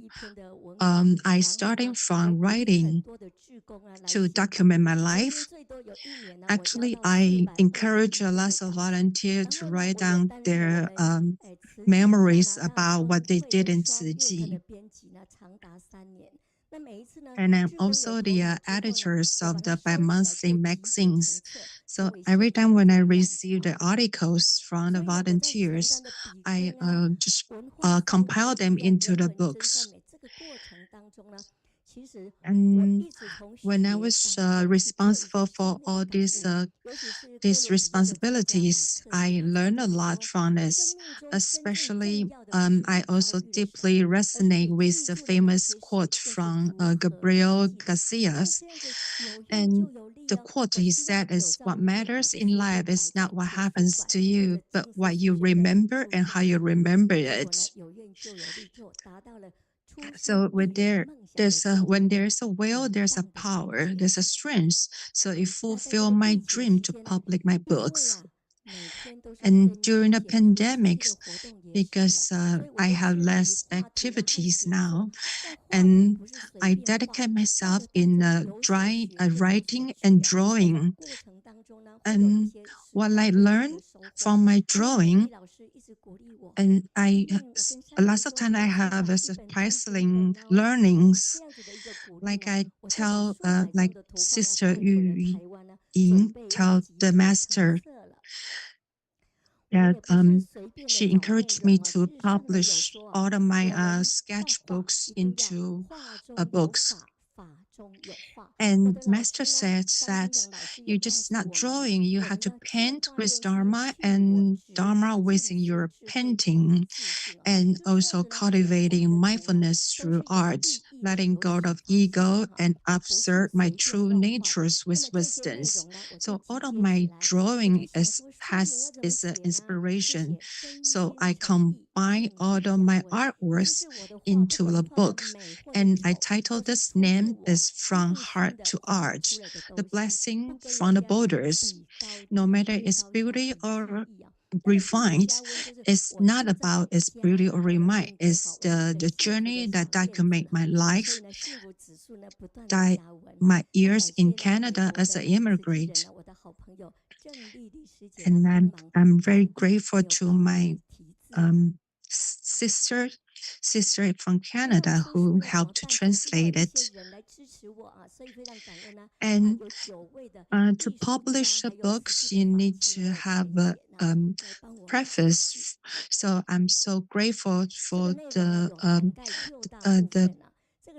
I started from writing to document my life. Actually, I encourage a lot of volunteers to write down their memories about what they did in Tzu Chi. And I'm also the editors of the bi-monthly magazines. So every time when I receive the articles from the volunteers, I just compile them into the books. And when I was responsible for all these responsibilities, I learned a lot from this. Especially, I also deeply resonate with the famous quote from Gabriel Garcia's. And the quote he said is, "What matters in life is not what happens to you, but what you remember and how you remember it." So when there's a will, there's a power, there's a strength. So it fulfilled my dream to publish my books. And during the pandemic, because I have less activities now, and I dedicate myself in writing and drawing. And what I learned from my drawing, and lots of time I have a surprising learnings. Like I tell, like Sister Yu Ying tell the master that she encouraged me to publish all of my sketchbooks into books. And master said that you're just not drawing, you have to paint with Dharma and Dharma within your painting, and also cultivating mindfulness through art, letting go of ego and observe my true natures with wisdom. So all of my drawing is an inspiration. So I combine all of my artworks into a book, and I titled this name is From Heart to Art, the blessing from the borders. No matter its beauty or refined, it's not about its beauty or refined. It's the journey that document my life, my years in Canada as an immigrant. And I'm very grateful to my sister from Canada who helped to translate it. And to publish a book, you need to have a preface. So I'm so grateful for the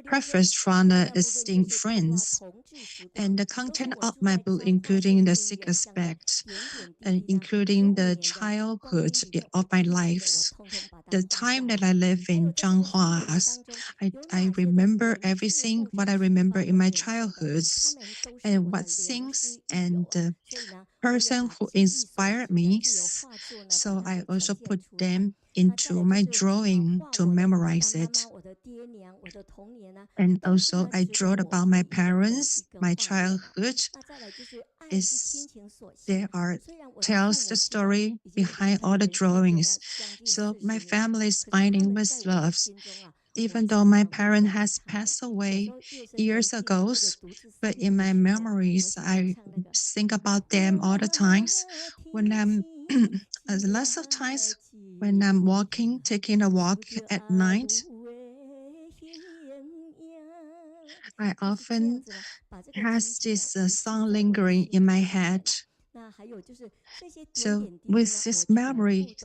preface from the esteemed friends. And the content of my book, including the sick aspects, and including the childhood of my life, the time that I live in Changhua, I remember everything what I remember in my childhoods, and what things and the person who inspired me. So I also put them into my drawing to memorize it. And also I draw about my parents, my childhood. Tells the story behind all the drawings. So my family is finding with love. Even though my parent has passed away years ago, but in my memories, I think about them all the times. When I'm lots of times when I'm taking a walk at night, I often has this song lingering in my head. So with this memory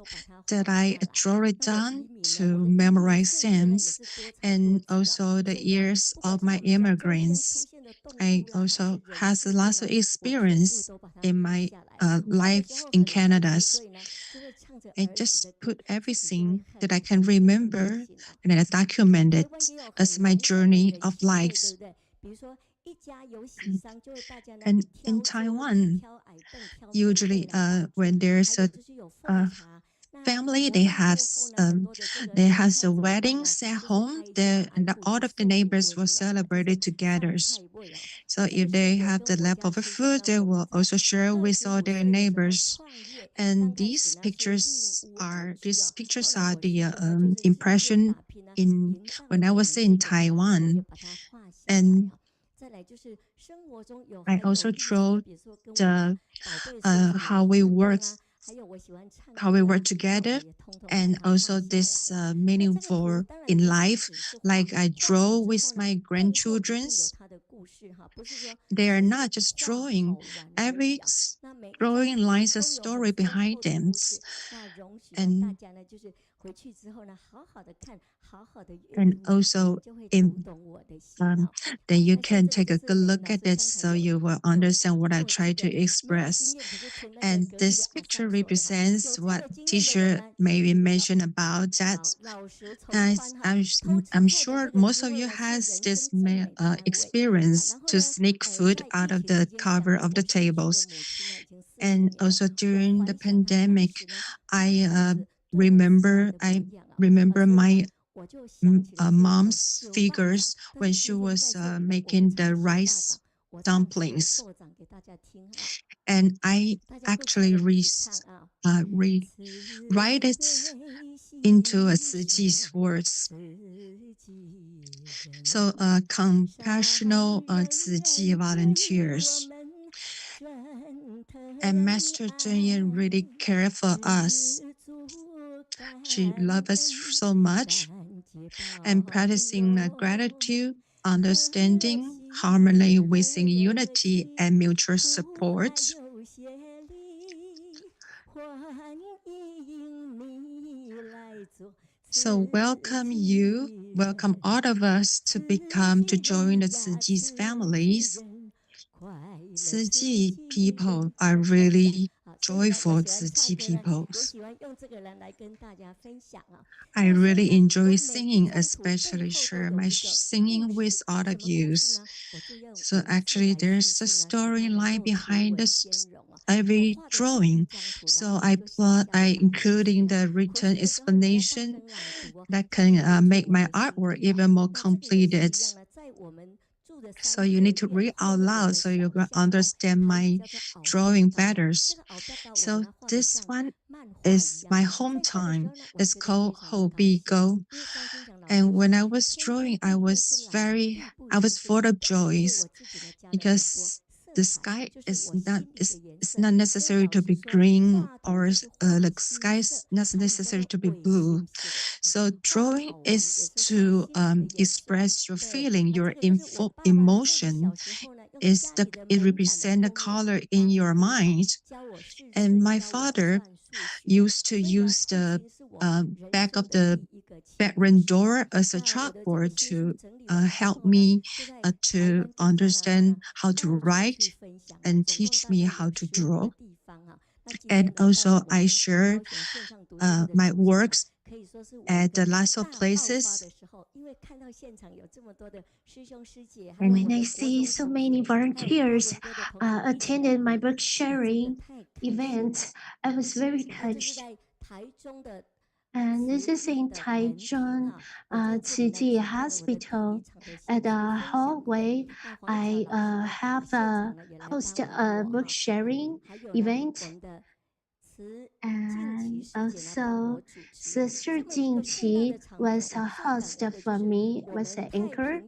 that I draw it down to memorize names, and also the years of my immigrants, I also has lots of experience in my life in Canada. I just put everything that I can remember and I document it as my journey of life. And in Taiwan, usually when there's a family, they have the weddings at home. All of the neighbors will celebrate it together. So if they have the leftover food, they will also share with all their neighbors. And these pictures are the impression when I was in Taiwan. And I also draw the how we work together, and also this meaningful in life. Like I draw with my grandchildren. They are not just drawing. Every drawing lies a story behind them. And And also then you can take a good look at it so you will understand what I try to express. And this picture represents what teacher maybe mentioned about that. I'm sure most of you has this experience to sneak food out of the cover of the tables. And also during the pandemic, I remember my mom's figures when she was making the rice dumplings. And I actually write it into a Tzu Ji's words. So compassionate Tzu Ji volunteers. And Master Jingyang really cared for us. She loved us so much. And practicing gratitude, understanding, harmony within unity, and mutual support. So welcome all of us to join the Tzu Ji's families. Tzu Ji people are really joyful Tzu Ji peoples. I really enjoy singing, especially share my singing with all of you. So actually there's a storyline behind this every drawing. So I including the written explanation that can make my artwork even more completed. So you need to read out loud so you can understand my drawing better. So this one is my hometown. It's called Hobigo. And when I was drawing, I was full of joys because the sky is not necessary to be green, or the sky is not necessary to be blue. So drawing is to express your feeling, your emotion. It represents the color in your mind. And my father used to use the back of the bedroom door as a chalkboard to help me to understand how to write and teach me how to draw. And also I share my works at the lots of places. And when I see so many volunteers attended my book sharing event, I was very touched. And this is in Taichung Tzu Ji Hospital. At the hallway, I have host a book sharing event. And also, Sister Jingqi was a host for me, was an anchor.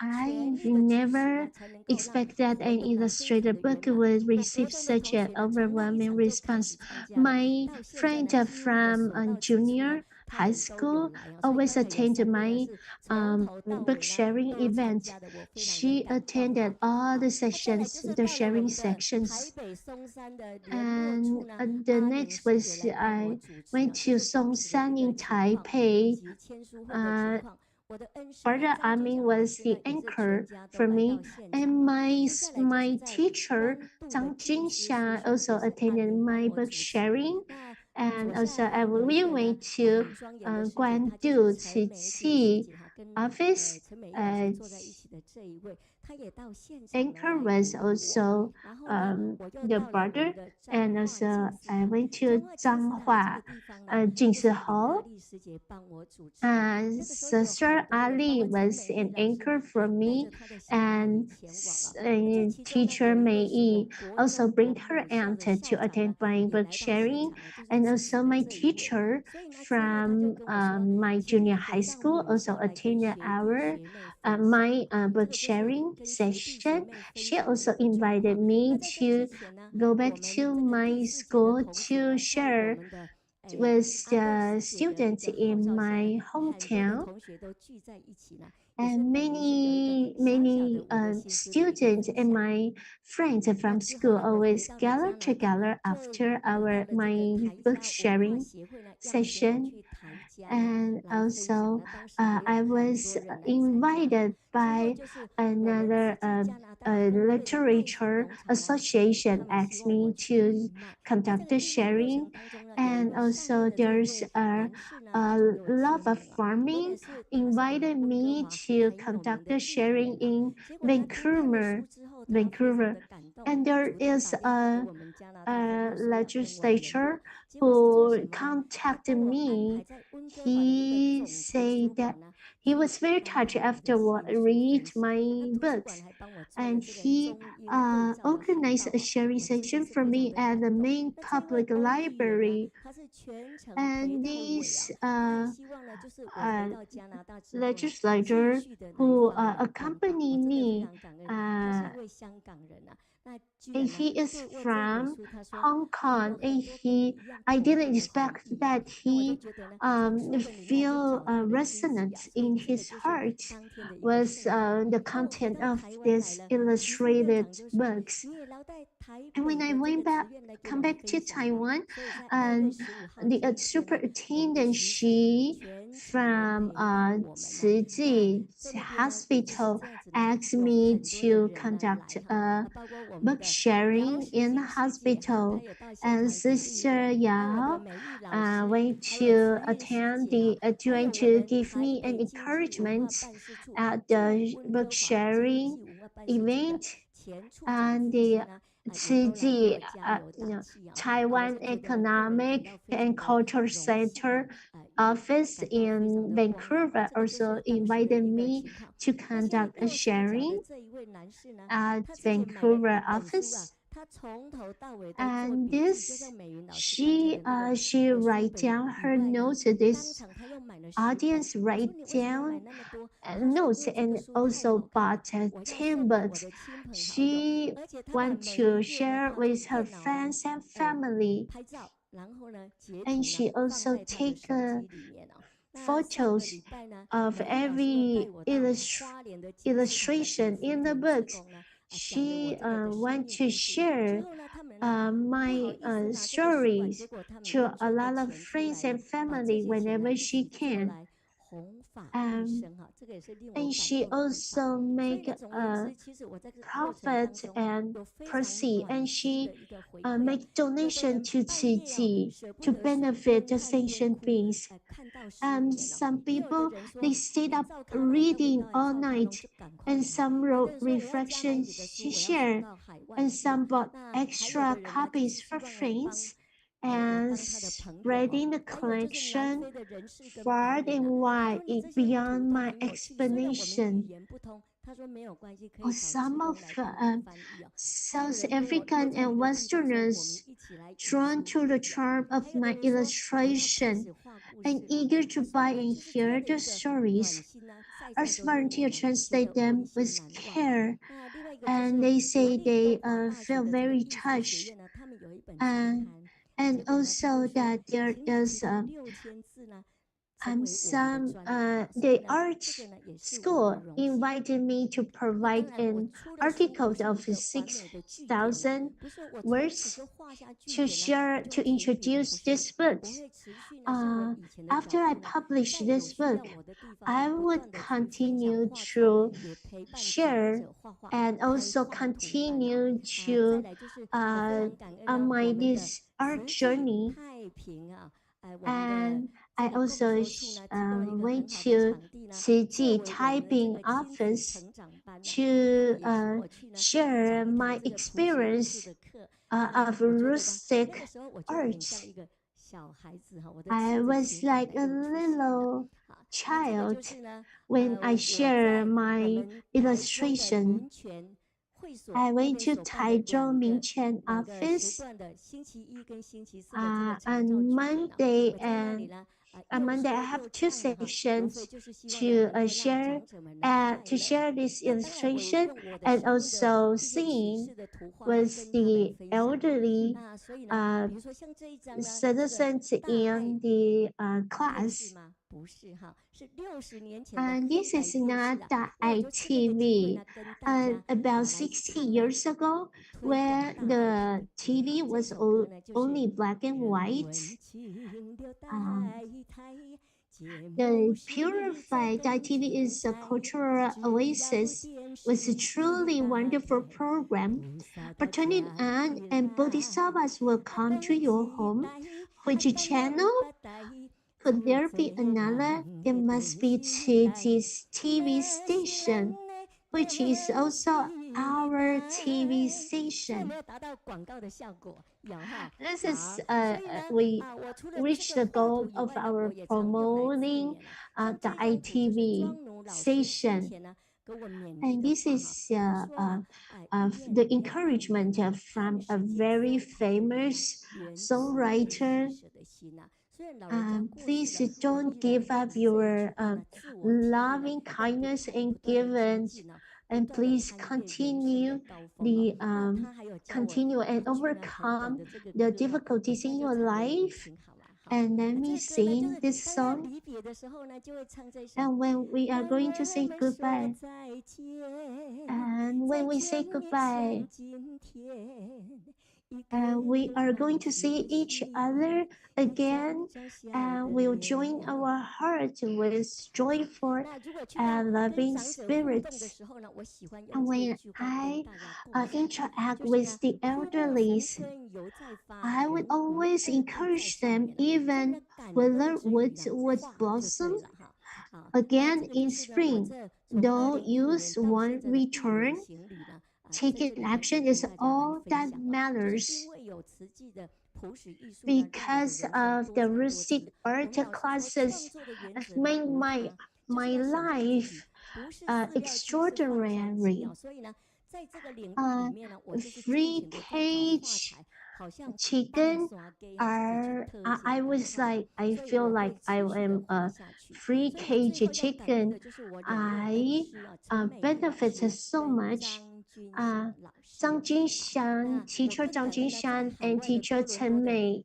I never expected an illustrated book would receive such an overwhelming response. My friend from junior high school always attended my book sharing event. She attended all the sessions, the sharing sections. And the next was I went to Songshan in Taipei. Brother Amin was the anchor for me, and my teacher Zhang Jinsha also attended my book sharing, and also we went to Guandu Tzu Ji office. Anchor was also the brother, and also I went to Zhanghua Jingsi Hall. Sister Ali was an anchor for me, and teacher Mei Yi also bring her aunt to attend my book sharing, and also my teacher from my junior high school also attended my book sharing session. She also invited me to go back to my school to share with the students in my hometown. And many students and my friends from school always gather together after my book sharing session. And also, I was invited by another literature association asked me to conduct the sharing. And also there's a love of farming invited me to conduct the sharing in Vancouver. And there is a legislature who contacted me. He said that he was very touched after read my books, and he organized a sharing session for me at the main public library. And this legislator who accompanied me, and he is from Hong Kong, and I didn't expect that he feel resonance in his heart with the content of this illustrated books. And when I come back to Taiwan, the superintendent, she from Tzu Hospital asked me to conduct a book sharing in the hospital, and Sister Yao went to attend trying to give me an encouragement at the book sharing event. And the Taiwan Economic and Cultural Center office in Vancouver also invited me to conduct a sharing at Vancouver office. And this, she write down her notes. This audience write down notes and also bought 10 books. She want to share with her friends and family. And she also take photos of every illustration in the books. She want to share my stories to a lot of friends and family whenever she can. And she also make a profit and proceed, and she make donation to Tzu to benefit the sanctioned beings. And some people, they stayed up reading all night, and some wrote reflections to share, and some bought extra copies for friends, and spreading the collection far and wide beyond my explanation. Some of South African and Westerners, drawn to the charm of my illustration and eager to buy and hear the stories, asked volunteer translate them with care, and they say they feel very touched, and also that there is the art school invited me to provide an article of 6,000 words to introduce this book. After I publish this book, I would continue to share and also continue to on this art journey. And I also went to Tzu typing office to share my experience of rustic art. I was like a little child when I share my illustration. I went to Taichung Mingquan office on Monday, and on Monday I have 2 sessions to share this illustration and also sing with the elderly citizens in the class. This is not the ITV. About 60 years ago, where the TV was only black and white, the purified ITV is a cultural oasis. Was a truly wonderful program. But turn it on and bodhisattvas will come to your home. Which channel? Could there be another? It must be Chiji's TV station, which is also our TV station. This is we reached the goal of our promoting the ITV station. And this is the encouragement from a very famous songwriter. Please don't give up your loving kindness and giving, and please continue and overcome the difficulties in your life. And let me sing this song. And when we are going to say goodbye, and when we say goodbye, we are going to see each other again, and we'll join our hearts with joyful and loving spirits. And when I interact with the elderly, I would always encourage them, even whether woods would blossom again in spring. Though use one return, taking action is all that matters. Because of the rustic art classes have made my life extraordinary. Free cage chicken I was like, I feel like I am a free cage chicken. I benefited so much. Zhang Jinshan, teacher Zhang Jinshan and teacher Chen Meiyi,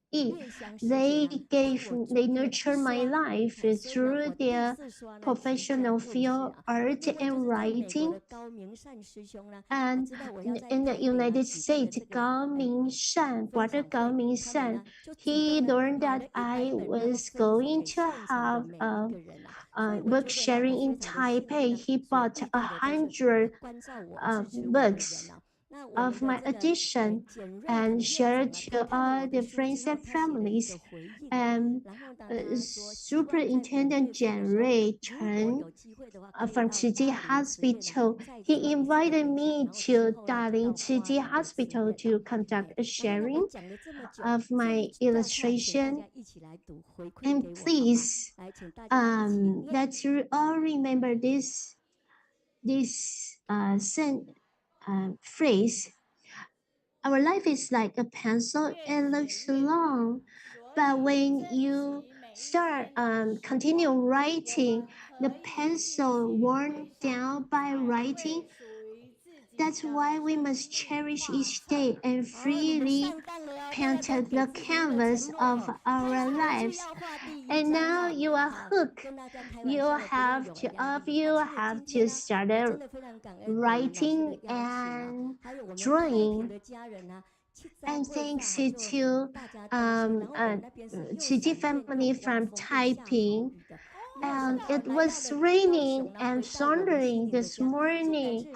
they nurtured my life through their professional field, art and writing. And in the United States, Gao Mingshan, brother Gao Mingshan, he learned that I was going to have book sharing in Taipei. He bought 100 books of my edition and shared to all the friends and families. And Superintendent General Chen from Chiji Hospital, he invited me to Darling Chiji Hospital to conduct a sharing of my illustration. And please, let's all remember this phrase. Our life is like a pencil. It looks long, but when you start continue writing, the pencil worn down by writing. That's why we must cherish each day and freely paint the canvas of our lives. And now you are hooked. You have to start writing and drawing. And thanks to Chiji family from Taiping. It was raining and thundering this morning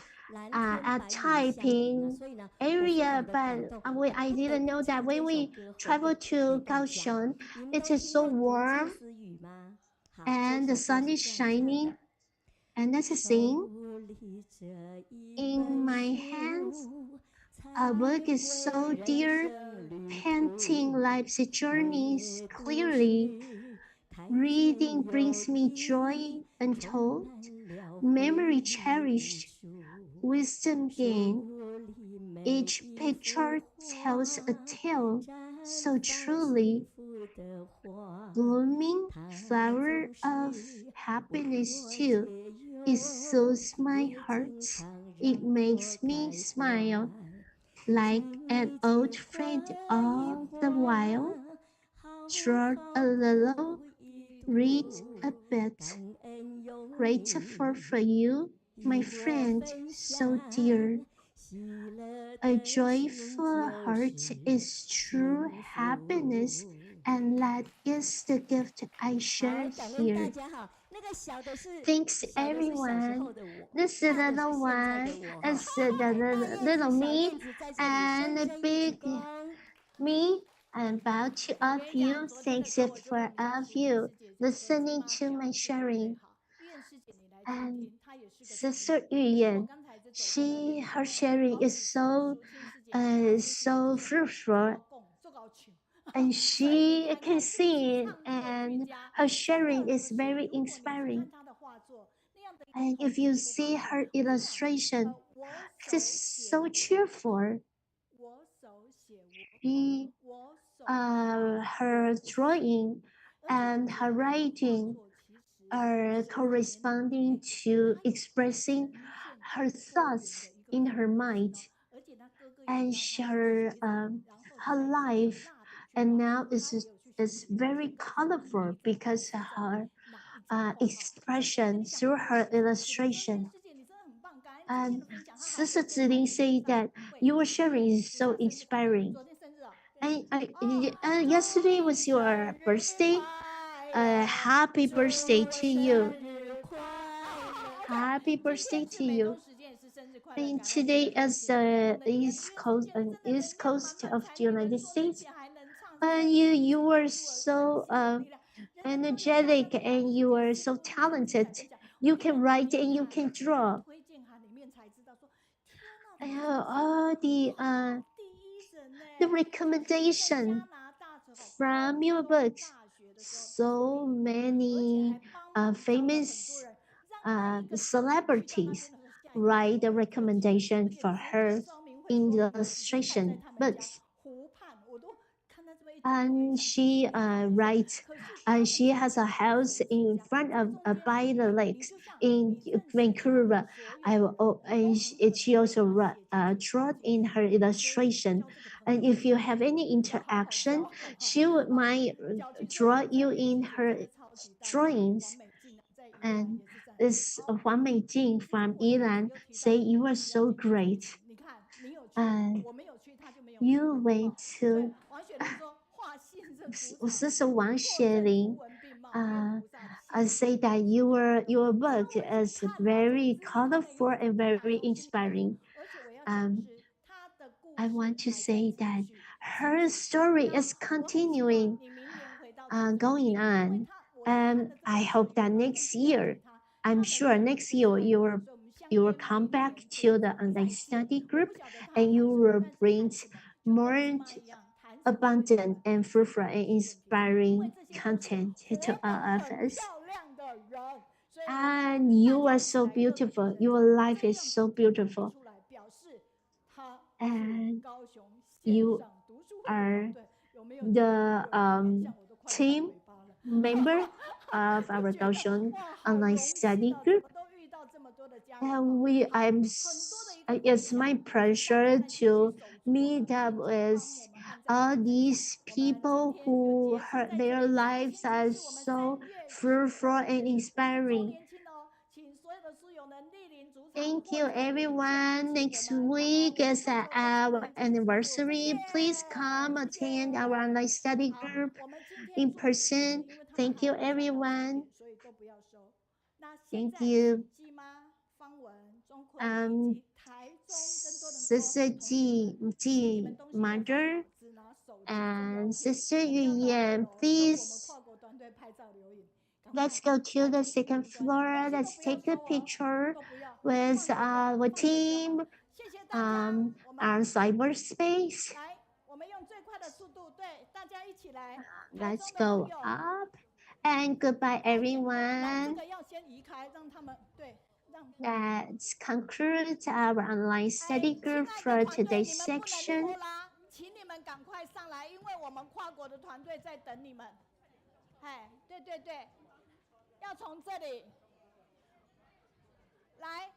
at Taiping area, but I didn't know that when we travel to Kaohsiung, it is so warm and the sun is shining. And that's a thing. In my hands, a book is so dear, painting life's journeys clearly. Reading brings me joy untold, memory cherished, wisdom gained. Each picture tells a tale so truly. Blooming flower of happiness too. It soothes my heart. It makes me smile like an old friend all the while. Trot a little read a bit. Grateful for you, my friend, so dear. A joyful heart is true happiness, and that is the gift I share here. Thanks, everyone. This little one is the little me, and the big me. And about to all of you, thanks for all of you listening to my sharing. And Sister Yuyan, her sharing is so fruitful, and she can sing, and her sharing is very inspiring. And if you see her illustration, it is so cheerful. Her drawing and her writing are corresponding to expressing her thoughts in her mind, and her life, and now is very colorful because of her expression through her illustration. And Sister Zilin said that your sharing is so inspiring. Yesterday was your birthday. Happy birthday to you. Happy birthday to you. And today is the East Coast of the United States. And you were so energetic, and you are so talented. You can write and you can draw. All the recommendation from your books, so many famous celebrities write a recommendation for her illustration books. And she writes, she has a house in front of by the lakes in Vancouver. She also draw in her illustration. And if you have any interaction, she might draw you in her drawings. And this Huang Meiyun from Yilan say you are so great. You went to Sister Wang Xuelin say that your book is very colorful and very inspiring. I want to say that her story is continuing, going on. And I hope that next year, I'm sure next year you will come back to the online study group, and you will bring more abundant and fruitful and inspiring content to all of us. And you are so beautiful. Your life is so beautiful. And you are the team member of our Kaohsiung online study group. And it's my pleasure to meet up with all these people who their lives are so fruitful and inspiring. Thank you, everyone. Next week is our anniversary. Please come attend our online study group in person. Thank you, everyone. Thank you. Sister Ji Mother and Sister Yuyan, please. Let's go to the second floor. Let's take a picture with our team our cyberspace. Let's go up. And goodbye, everyone. Let's conclude our online study group for today's section. 请你们赶快上来，因为我们跨国的团队在等你们。哎，对对对，要从这里来，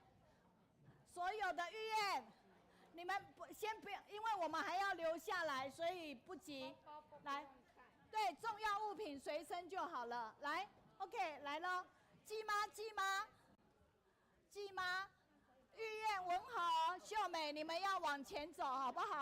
所有的预言，你们先不要，因为我们还要留下来，所以不急。来，对，重要物品随身就好了。来。OK， 来喽，季妈，玉燕、文豪、秀美，你们要往前走，好不好？